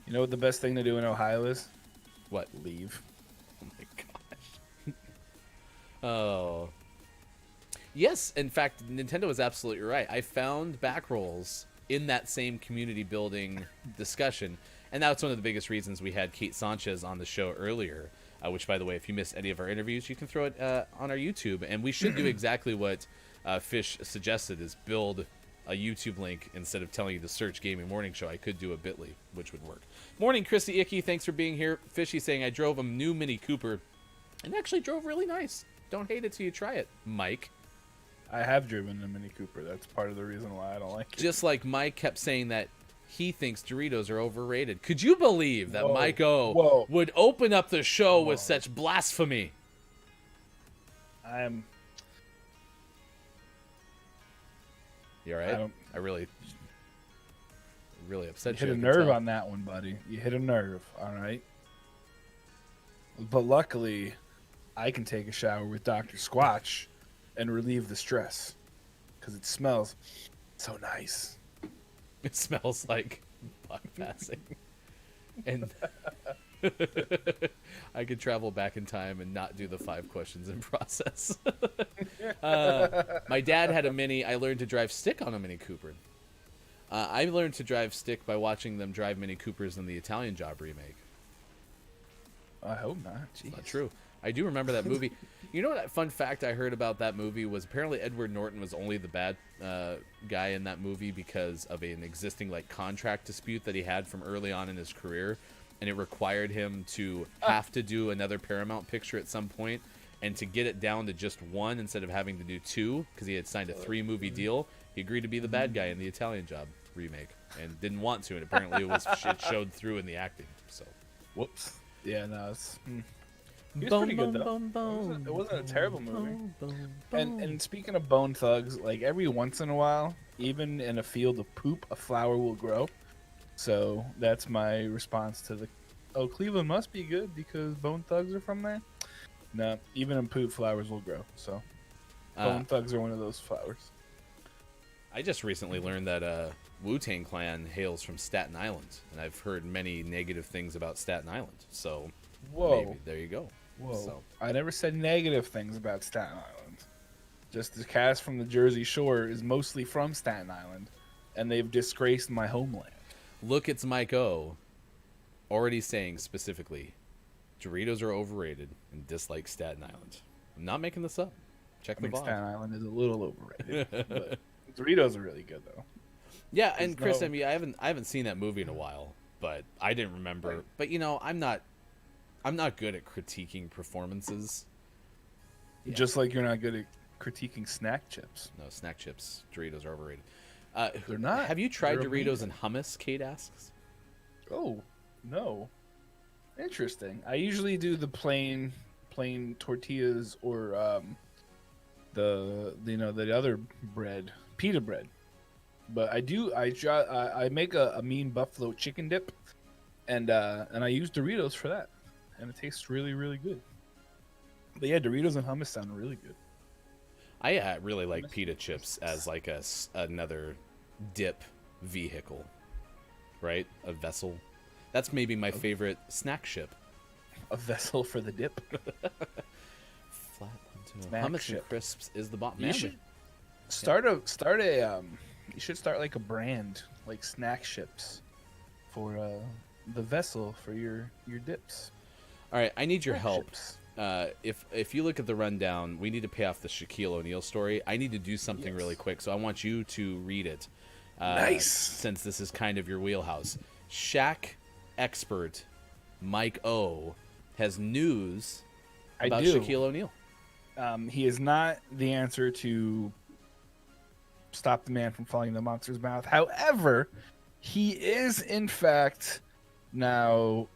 You know what the best thing to do in Ohio is? What? Leave. Oh my gosh. Oh. Yes, in fact, Nintendo is absolutely right. I found backrolls in that same community building discussion, and that's one of the biggest reasons we had Kate Sanchez on the show earlier, which, by the way, if you missed any of our interviews, you can throw it on our YouTube, and we should do exactly what Fish suggested, is build a YouTube link instead of telling you to search Gaming Morning Show. I could do a Bitly, which would work. Morning, Chrissy Icky. Thanks for being here. Fishy saying, I drove a new Mini Cooper and actually drove really nice. Don't hate it till you try it, Mike. I have driven a Mini Cooper. That's part of the reason why I don't like it. Just like Mike kept saying that he thinks Doritos are overrated. Could you believe that Mike O would open up the show with such blasphemy? You all right? I really upset you. Hit a nerve on that one, buddy. You hit a nerve, all right? But luckily, I can take a shower with Dr. Squatch and relieve the stress because it smells so nice. It smells like bug passing. And I could travel back in time and not do the 5 questions in process. My dad had a Mini. I learned to drive stick on a Mini Cooper. I learned to drive stick by watching them drive Mini Coopers in the Italian Job remake. I hope not. Jeez. Not true. I do remember that movie. You know what fun fact I heard about that movie was apparently Edward Norton was only the bad guy in that movie because of an existing contract dispute that he had from early on in his career, and it required him to have to do another Paramount picture at some point. and to get it down to just one instead of having to do two, because he had signed a 3-movie deal, he agreed to be the bad guy in the Italian Job remake, and didn't want to, and apparently it showed through in the acting. So, whoops. Yeah, no, it's. He was pretty good though. It wasn't a terrible movie. And speaking of Bone Thugs, like every once in a while, even in a field of poop, a flower will grow. So that's my response to the. Oh, Cleveland must be good because Bone Thugs are from there. No, even in poop, flowers will grow. So Bone Thugs are one of those flowers. I just recently learned that Wu-Tang Clan hails from Staten Island, and I've heard many negative things about Staten Island. So, whoa, maybe, there you go. Whoa! So. I never said negative things about Staten Island. Just the cast from the Jersey Shore is mostly from Staten Island, and they've disgraced my homeland. Look, it's Mike O. already saying specifically, Doritos are overrated and dislike Staten Island. I'm not making this up. Check the VOD. Staten Island is a little overrated, but Doritos are really good though. Yeah, and Chris, I mean, I haven't seen that movie in a while, but I didn't remember. Right. But you know, I'm not good at critiquing performances. Yeah. Just like you're not good at critiquing snack chips. No, snack chips, Doritos are overrated. They're not. Have you tried They're Doritos amazing. and hummus? Kate asks. Oh, no. Interesting. I usually do the plain tortillas or the other bread, pita bread. But I make a mean buffalo chicken dip, and I use Doritos for that, and it tastes really, really good. But yeah, Doritos and hummus sound really good. I really like pita chips as like another dip vehicle, right? A vessel. That's maybe my favorite snack chip. A vessel for the dip. Flat onto Snack hummus chip. and crisps is the bottom. You should you should start like a brand like snack chips for the vessel for your dips. All right, I need your Snack help. chips. If you look at the rundown, we need to pay off the Shaquille O'Neal story. I need to do something really quick, so I want you to read it. Nice. Since this is kind of your wheelhouse. Shaq expert Mike O has news about Shaquille O'Neal. He is not the answer to stop the man from falling in the monster's mouth. However, he is in fact now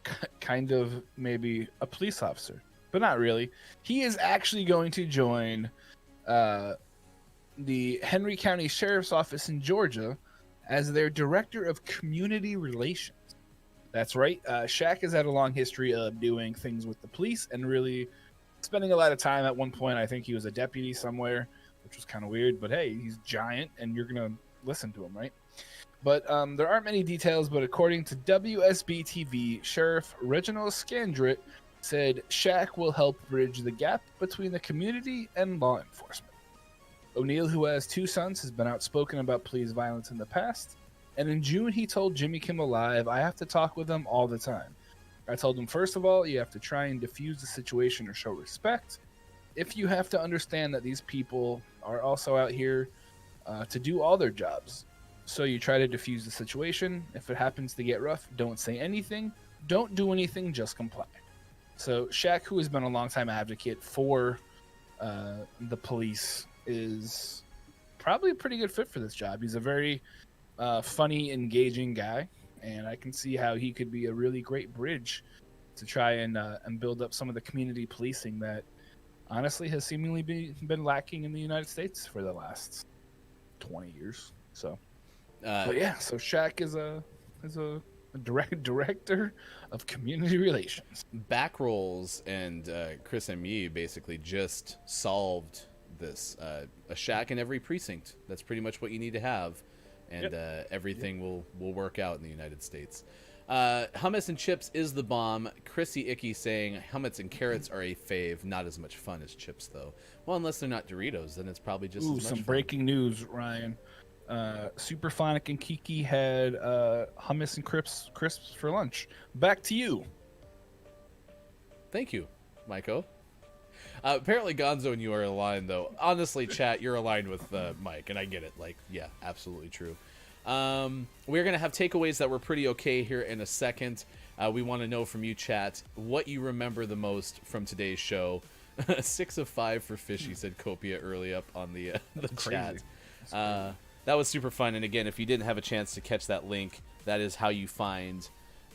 kind of maybe a police officer, but not really. He is actually going to join the Henry County Sheriff's Office in Georgia as their director of community relations. That's right. Shaq has had a long history of doing things with the police and really spending a lot of time. At one point, I think he was a deputy somewhere, which was kind of weird. But hey, he's giant, and you're going to listen to him, right? But there aren't many details, but according to WSB TV, Sheriff Reginald Scandrett said Shaq will help bridge the gap between the community and law enforcement. O'Neal, who has 2 sons, has been outspoken about police violence in the past. And in June, he told Jimmy Kimmel Live, I have to talk with them all the time. I told him, first of all, you have to try and diffuse the situation or show respect. If you have to understand that these people are also out here to do all their jobs. So you try to diffuse the situation. If it happens to get rough, don't say anything. Don't do anything, just comply. So Shaq, who has been a longtime advocate for the police, is probably a pretty good fit for this job. He's a very funny, engaging guy, and I can see how he could be a really great bridge to try and build up some of the community policing that honestly has seemingly been lacking in the United States for the last 20 years. So, but yeah, so Shaq is a director of community relations. Back rolls and Chris and me basically just solved this. A Shaq in every precinct. That's pretty much what you need to have. And everything will work out in the United States. Hummus and chips is the bomb. Chrissy Icky saying hummus and carrots are a fave. Not as much fun as chips, though. Well, unless they're not Doritos, then it's probably just as much some fun. Breaking news, Ryan. Superphonic and Kiki had hummus and crisps for lunch. Back to you. Thank you, Maiko. Apparently Gonzo and you are aligned, though. Honestly, chat, you're aligned with Mike, and I get it. Like, yeah, absolutely true. We're going to have takeaways that were pretty okay here in a second. We want to know from you, chat, what you remember the most from today's show. 6 of 5 for Fishy, said Copia early up on the chat. Crazy. That was super fun. And again, if you didn't have a chance to catch that link, that is how you find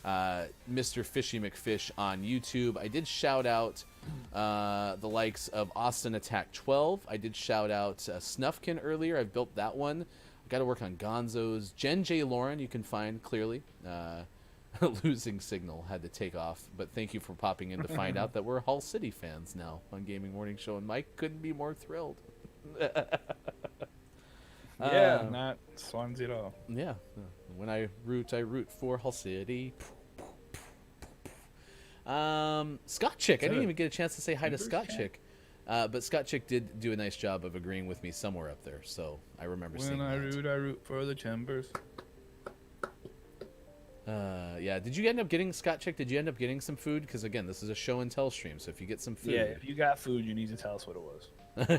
Mr. Fishy McFish on YouTube. I did shout out the likes of Austin Attack 12. I did shout out Snuffkin earlier. I've built that one. I got to work on Gonzo's. Jen J. Lauren, you can find clearly. Losing signal had to take off, but thank you for popping in to find out that we're Hull City fans now on Gaming Morning Show, and Mike couldn't be more thrilled. Yeah, not Swansea at all. Yeah, when I root for Hull City. Scott Chick, I didn't even get a chance to say hi to Scott Chick, but Scott Chick did do a nice job of agreeing with me somewhere up there, so I remember seeing When that. I root for the Timbers. Yeah, did you end up getting, Scott Chick, did you end up getting some food? Because again, this is a show and tell stream, so if you get some food. Yeah, if you got food, you need to tell us what it was.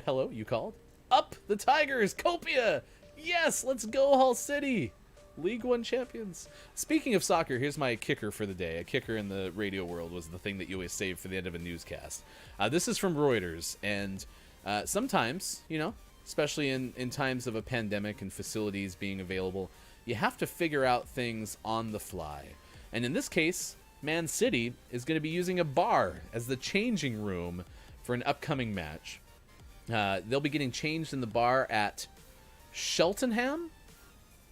Hello, you called? Up the Tigers, Copia! Yes, let's go Hull City! League One champions. Speaking of soccer, here's my kicker for the day. A kicker in the radio world was the thing that you always save for the end of a newscast. This is from Reuters, and sometimes, you know, especially in times of a pandemic and facilities being available, you have to figure out things on the fly. And in this case, Man City is going to be using a bar as the changing room for an upcoming match. They'll be getting changed in the bar at Cheltenham?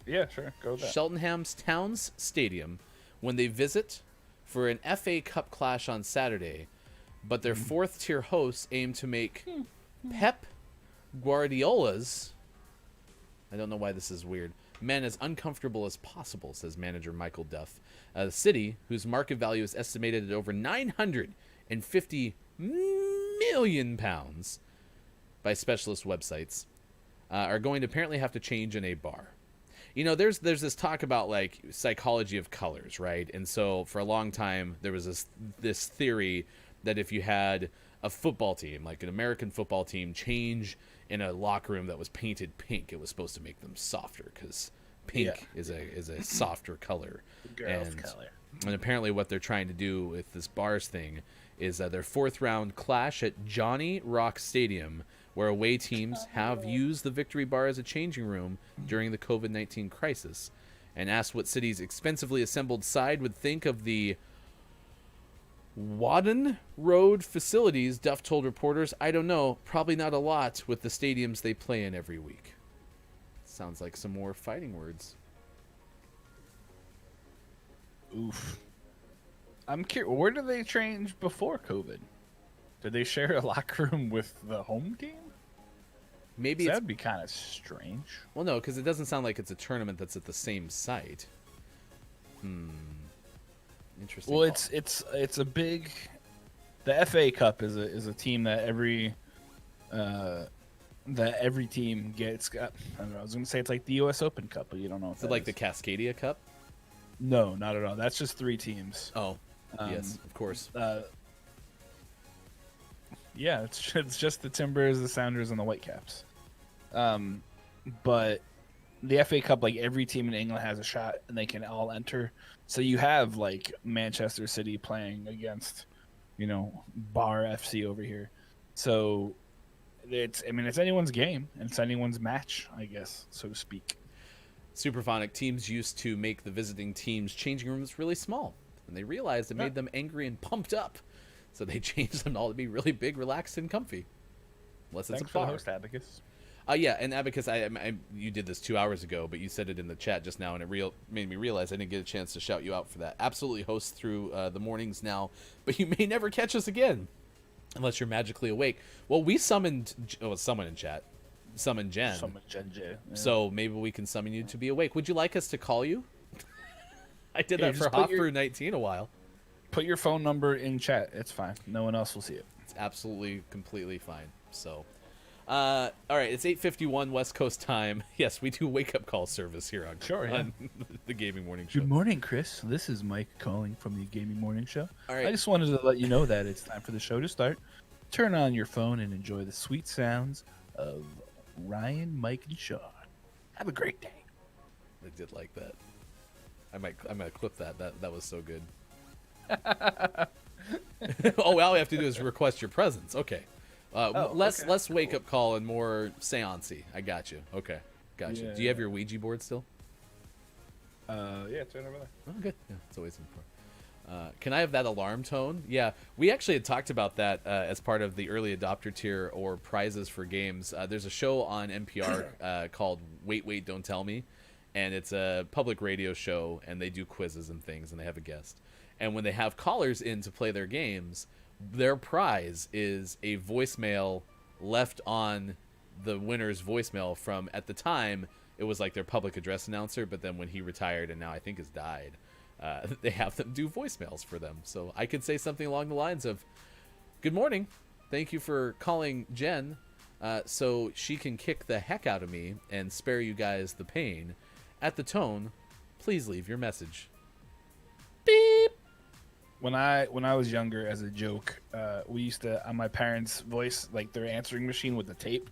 Yeah, sure. Go with that. Cheltenham's Towns Stadium when they visit for an FA Cup clash on Saturday, but their fourth-tier hosts aim to make Pep Guardiola's, I don't know why this is weird, men as uncomfortable as possible, says manager Michael Duff. The city, whose market value is estimated at over £950 million by specialist websites, are going to apparently have to change in a bar. You know, there's this talk about like psychology of colors, right? And so for a long time there was this theory that if you had a football team, like an American football team, change in a locker room that was painted pink, it was supposed to make them softer because pink is a softer color. Girl's color. And apparently what they're trying to do with this bars thing is their fourth round clash at Johnny Rock Stadium, where away teams have used the Victory Bar as a changing room during the COVID-19 crisis, and asked what City's expensively assembled side would think of the Wadden Road facilities. Duff told reporters, "I don't know, probably not a lot with the stadiums they play in every week." Sounds like some more fighting words. Oof. I'm curious, where did they change before COVID? Did they share a locker room with the home team? Maybe That'd be kind of strange. Well, no, because it doesn't sound like it's a tournament that's at the same site. Interesting. Well, it's a big. The FA Cup is a team that every team gets. I don't know. I was gonna say it's like the U.S. Open Cup, but you don't know. Is it like the Cascadia Cup? No, not at all. That's just 3 teams. Oh, yes, of course. Yeah, it's just the Timbers, the Sounders, and the Whitecaps. But the FA Cup, like every team in England has a shot, and they can all enter. So you have like Manchester City playing against, Bar FC over here. So it's anyone's game, and it's anyone's match, I guess, so to speak. Superphonic teams used to make the visiting teams' changing rooms really small, and they realized it made them angry and pumped up. So they changed them all to be really big, relaxed, and comfy. Unless it's Thanks a for bar. the host, Abacus. Yeah, and Abacus, you did this 2 hours ago, but you said it in the chat just now, and it made me realize I didn't get a chance to shout you out for that. Absolutely host through the mornings now, but you may never catch us again unless you're magically awake. Well, we summoned someone in chat. Summoned Jen. Yeah. So maybe we can summon you to be awake. Would you like us to call you? I did Yeah, that for just put Hofbrew 19 a while. Put your phone number in chat. It's fine. No one else will see it. It's absolutely, completely fine. So, all right, it's 8:51 West Coast time. Yes, we do wake-up call service here on the Gaming Morning Show. Good morning, Chris. This is Mike calling from the Gaming Morning Show. All right. I just wanted to let you know that it's time for the show to start. Turn on your phone and enjoy the sweet sounds of Ryan, Mike, and Sean. Have a great day. I did like that. I might clip that. That was so good. Oh, all we have to do is request your presence. Okay. Less wake up call and more seancey. I got you. Okay, got you. Yeah, Do you have your Ouija board still? Yeah, it's right over there. Oh, good. Yeah, it's always important. Can I have that alarm tone? Yeah, we actually had talked about that as part of the early adopter tier or prizes for games. There's a show on NPR called Wait, Wait, Don't Tell Me, and it's a public radio show, and they do quizzes and things, and they have a guest. And when they have callers in to play their games, their prize is a voicemail left on the winner's voicemail from, at the time, it was like their public address announcer, but then when he retired and now I think has died, they have them do voicemails for them. So I could say something along the lines of, "Good morning. Thank you for calling Jen so she can kick the heck out of me and spare you guys the pain. At the tone, please leave your message." Beep. When I was younger, as a joke, we used to, on my parents' voice, like their answering machine with the tape.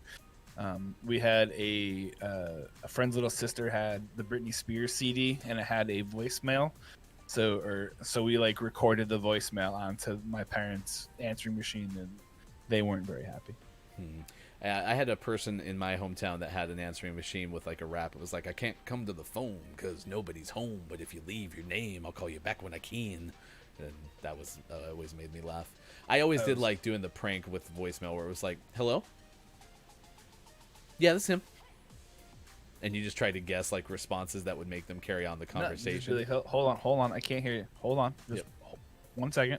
We had a friend's little sister had the Britney Spears CD, and it had a voicemail. So we like recorded the voicemail onto my parents' answering machine, and they weren't very happy. I had a person in my hometown that had an answering machine with like a rap. It was like, "I can't come to the phone because nobody's home, but if you leave your name, I'll call you back when I can." And that was always made me laugh. I always did like doing the prank with voicemail where it was like, "Hello? Yeah, that's him." And you just try to guess like responses that would make them carry on the conversation. No, really, hold on, I can't hear you. Hold on, just 1 second.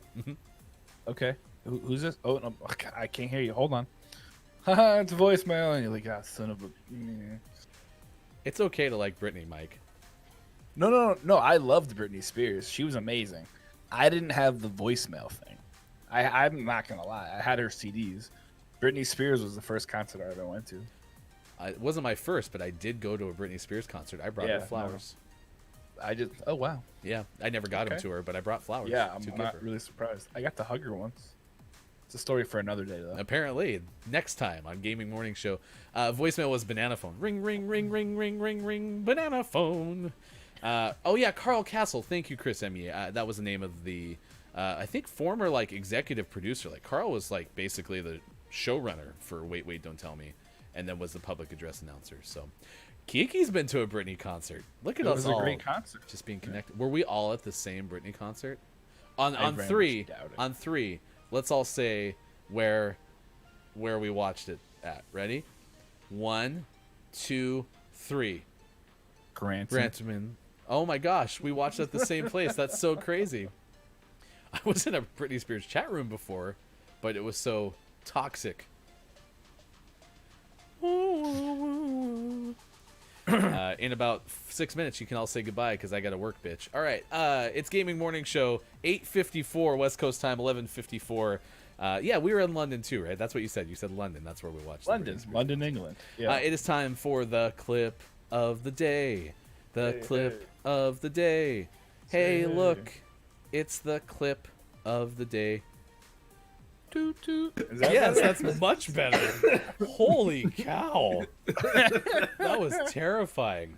Okay, who's this? Oh no, I can't hear you. Hold on. Haha, it's a voicemail, and you're like, "Ah, son of a." It's okay to like Britney, Mike. No. I loved Britney Spears. She was amazing. I didn't have the voicemail thing. I'm not gonna lie. I had her CDs. Britney Spears was the first concert I ever went to. It wasn't my first, but I did go to a Britney Spears concert. I brought her flowers. Oh wow. Yeah, I never got them to her, but I brought flowers. Yeah, I'm to give not her. really surprised. I got to hug her once. It's a story for another day, though. Apparently, next time on Gaming Morning Show, voicemail was banana phone. Ring, ring, ring, ring, ring, ring, ring, banana phone. Oh yeah, Carl Castle. Thank you, Chris Emmy. That was the name of the, I think, former like executive producer. Like Carl was like basically the showrunner for Wait, Wait, Don't Tell Me, and then was the public address announcer. So Kiki's been to a Britney concert. Look at us all. It was a great concert. Just being connected. Were we all at the same Britney concert? On very three. much doubt it. On three. Let's all say where we watched it at. Ready? 1, 2, 3. Grantman. Oh my gosh, we watched at the same place. That's so crazy. I was in a Britney Spears chat room before, but it was so toxic. In about 6 minutes, you can all say goodbye because I got to work, bitch. All right, it's Gaming Morning Show, 8:54 West Coast time, 11:54. Yeah, we were in London too, right? That's what you said. You said London. That's where we watched. London, England. Yeah. It is time for the clip of the day. The clip of the day. Hey, look, it's the clip of the day. Toot, toot. Yes, that's much better. Holy cow. That was terrifying.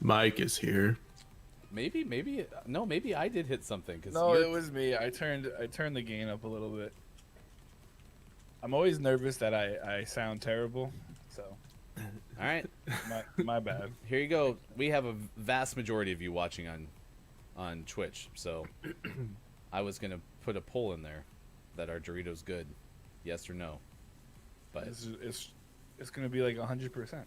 Mike is here. Maybe I did hit something. No, it was me. I turned the gain up a little bit. I'm always nervous that I sound terrible, so. All right. My bad. Here you go. We have a vast majority of you watching on Twitch, so I was going to put a poll in there that are Doritos good, yes or no. But it's going to be like 100%.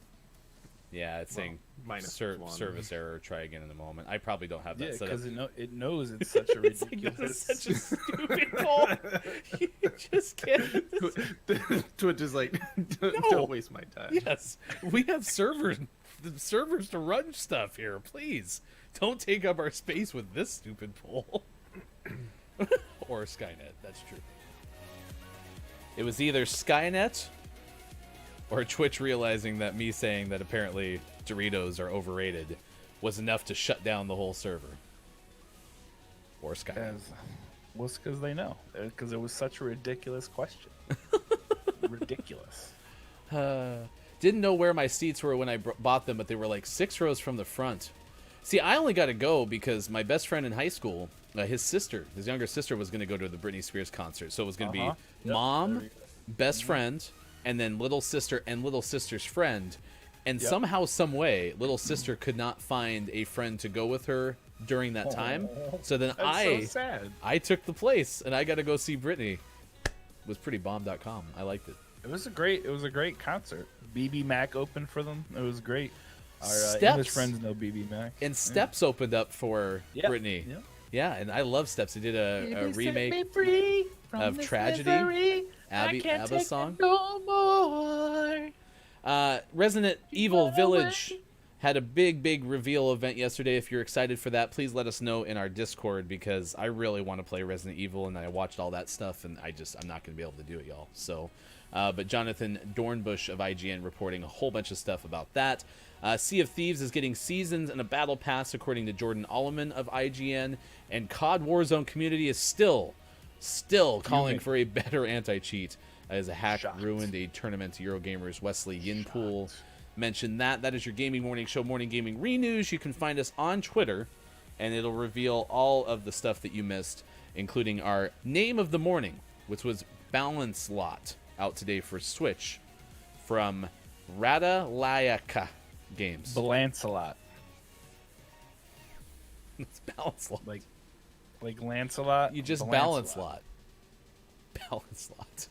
Yeah, it's saying minus service error. Try again in a moment. I I don't have that set up. because it knows it's such a ridiculous. It's such a stupid poll. You just can't. Twitch is like, don't waste my time. Yes, we have servers to run stuff here. Please don't take up our space with this stupid poll. Or Skynet. That's true. It was either Skynet or Twitch realizing that me saying that apparently Doritos are overrated was enough to shut down the whole server. Or Skynet. Well, it's because they know. Because it was such a ridiculous question. Ridiculous. Didn't know where my seats were when I bought them, but they were like 6 rows from the front. See, I only got to go because my best friend in high school, his younger sister, was going to go to the Britney Spears concert. So it was going to be mom, best friend, and then little sister and little sister's friend. And somehow, some way, little sister could not find a friend to go with her during that time. So then so sad. I took the place, and I got to go see Brittany. It was pretty bomb.com. I liked it. It was a great concert. BB Mac opened for them. It was great. Our Steps. English friends know BB Mac. And Steps opened up for Brittany. Yep. Yeah, and I love Steps. They did a remake of Tragedy, ABBA's song. No more. Resident Evil Village had a big reveal event yesterday. If you're excited for that, please let us know in our Discord, because I really want to play Resident Evil, and I watched all that stuff, and I'm not going to be able to do it, y'all. So, but Jonathan Dornbush of IGN reporting a whole bunch of stuff about that. Sea of Thieves is getting seasons and a battle pass, according to Jordan Alleman of IGN, and COD Warzone community is still calling for a better anti-cheat, as a hack ruined a tournament. Eurogamer's Wesley Yinpool mentioned that. That is your Gaming Morning Show Morning Gaming Renews. You can find us on Twitter, and it'll reveal all of the stuff that you missed, including our Name of the Morning, which was Balance Lot, out today for Switch, from Rada Layaka Games. Lancelot. It's Balance Lot. Like Lancelot. You just Balance Lot. Balance Lot.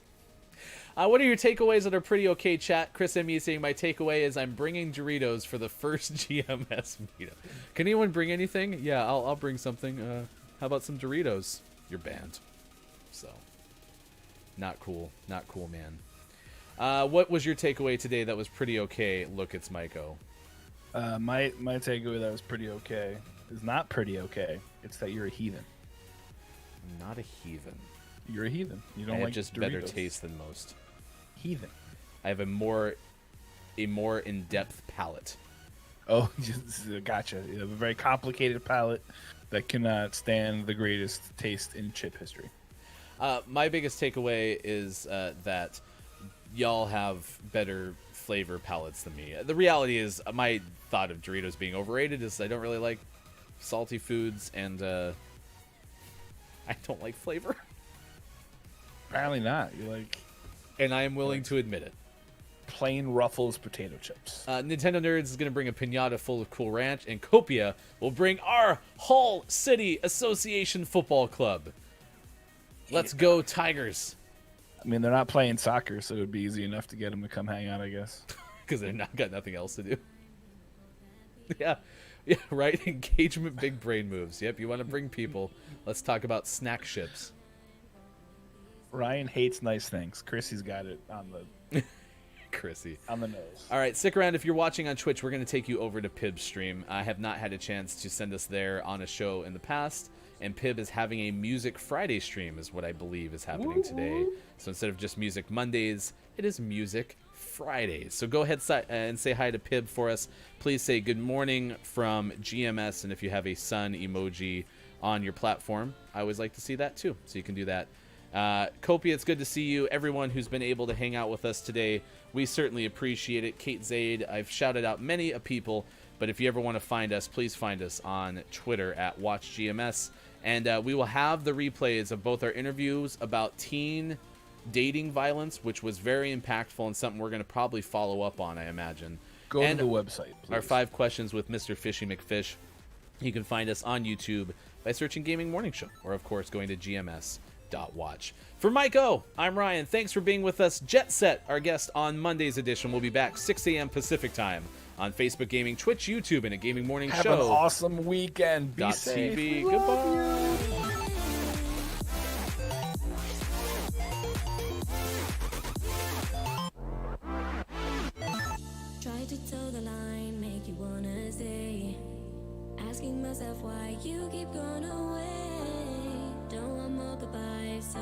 What are your takeaways that are pretty okay, chat? Chris M.E. saying, my takeaway is I'm bringing Doritos for the first GMS meetup. Can anyone bring anything? Yeah, I'll bring something. How about some Doritos? You're banned. So, not cool. Not cool, man. What was your takeaway today that was pretty okay? Look, it's Maiko. My takeaway that was pretty okay is not pretty okay. It's that you're a heathen. I'm not a heathen. You're a heathen. You don't I like have just Doritos. better taste than most. Heathen. I have a more in-depth palate. Oh, gotcha. You have a very complicated palate that cannot stand the greatest taste in chip history. My biggest takeaway is that y'all have better flavor palettes than me. The reality is, my thought of Doritos being overrated is I don't really like salty foods, and I don't like flavor. Apparently not. You like... And I am willing to admit it. Plain Ruffles potato chips. Nintendo Nerds is going to bring a piñata full of Cool Ranch, and Copia will bring our Hull City Association Football Club. Let's go, Tigers. I mean, they're not playing soccer, so it would be easy enough to get them to come hang out, I guess. Because they're not got nothing else to do. Yeah, right? Engagement, big brain moves. Yep, you want to bring people. Let's talk about snack ships. Ryan hates nice things. Chrissy's got it on the... Chrissy. On the nose. All right, stick around. If you're watching on Twitch, we're going to take you over to Pib's stream. I have not had a chance to send us there on a show in the past, and Pib is having a Music Friday stream is what I believe is happening today. So instead of just Music Mondays, it is Music Fridays. So go ahead and say hi to Pib for us. Please say good morning from GMS, and if you have a sun emoji on your platform, I always like to see that too, so you can do that. Kopi, it's good to see you. Everyone who's been able to hang out with us today, we certainly appreciate it. Kate Zaid, I've shouted out many people, but if you ever want to find us, please find us on Twitter at WatchGMS, and we will have the replays of both our interviews about teen dating violence, which was very impactful and something we're going to probably follow up on, I imagine. Go to the website, please. Our 5 questions with Mr. Fishy McFish. You can find us on YouTube by searching Gaming Morning Show, or of course going to GMS.watch. For Mike O, I'm Ryan. Thanks for being with us. Jet Set, our guest on Monday's edition, will be back 6 a.m. Pacific time on Facebook Gaming, Twitch, YouTube, and a Gaming Morning Have Show. Have an awesome weekend. Be safe. TV. Love Goodbye. you. Try to toe the line, make you wanna stay. Asking myself why you keep going away. Don't want more goodbyes, so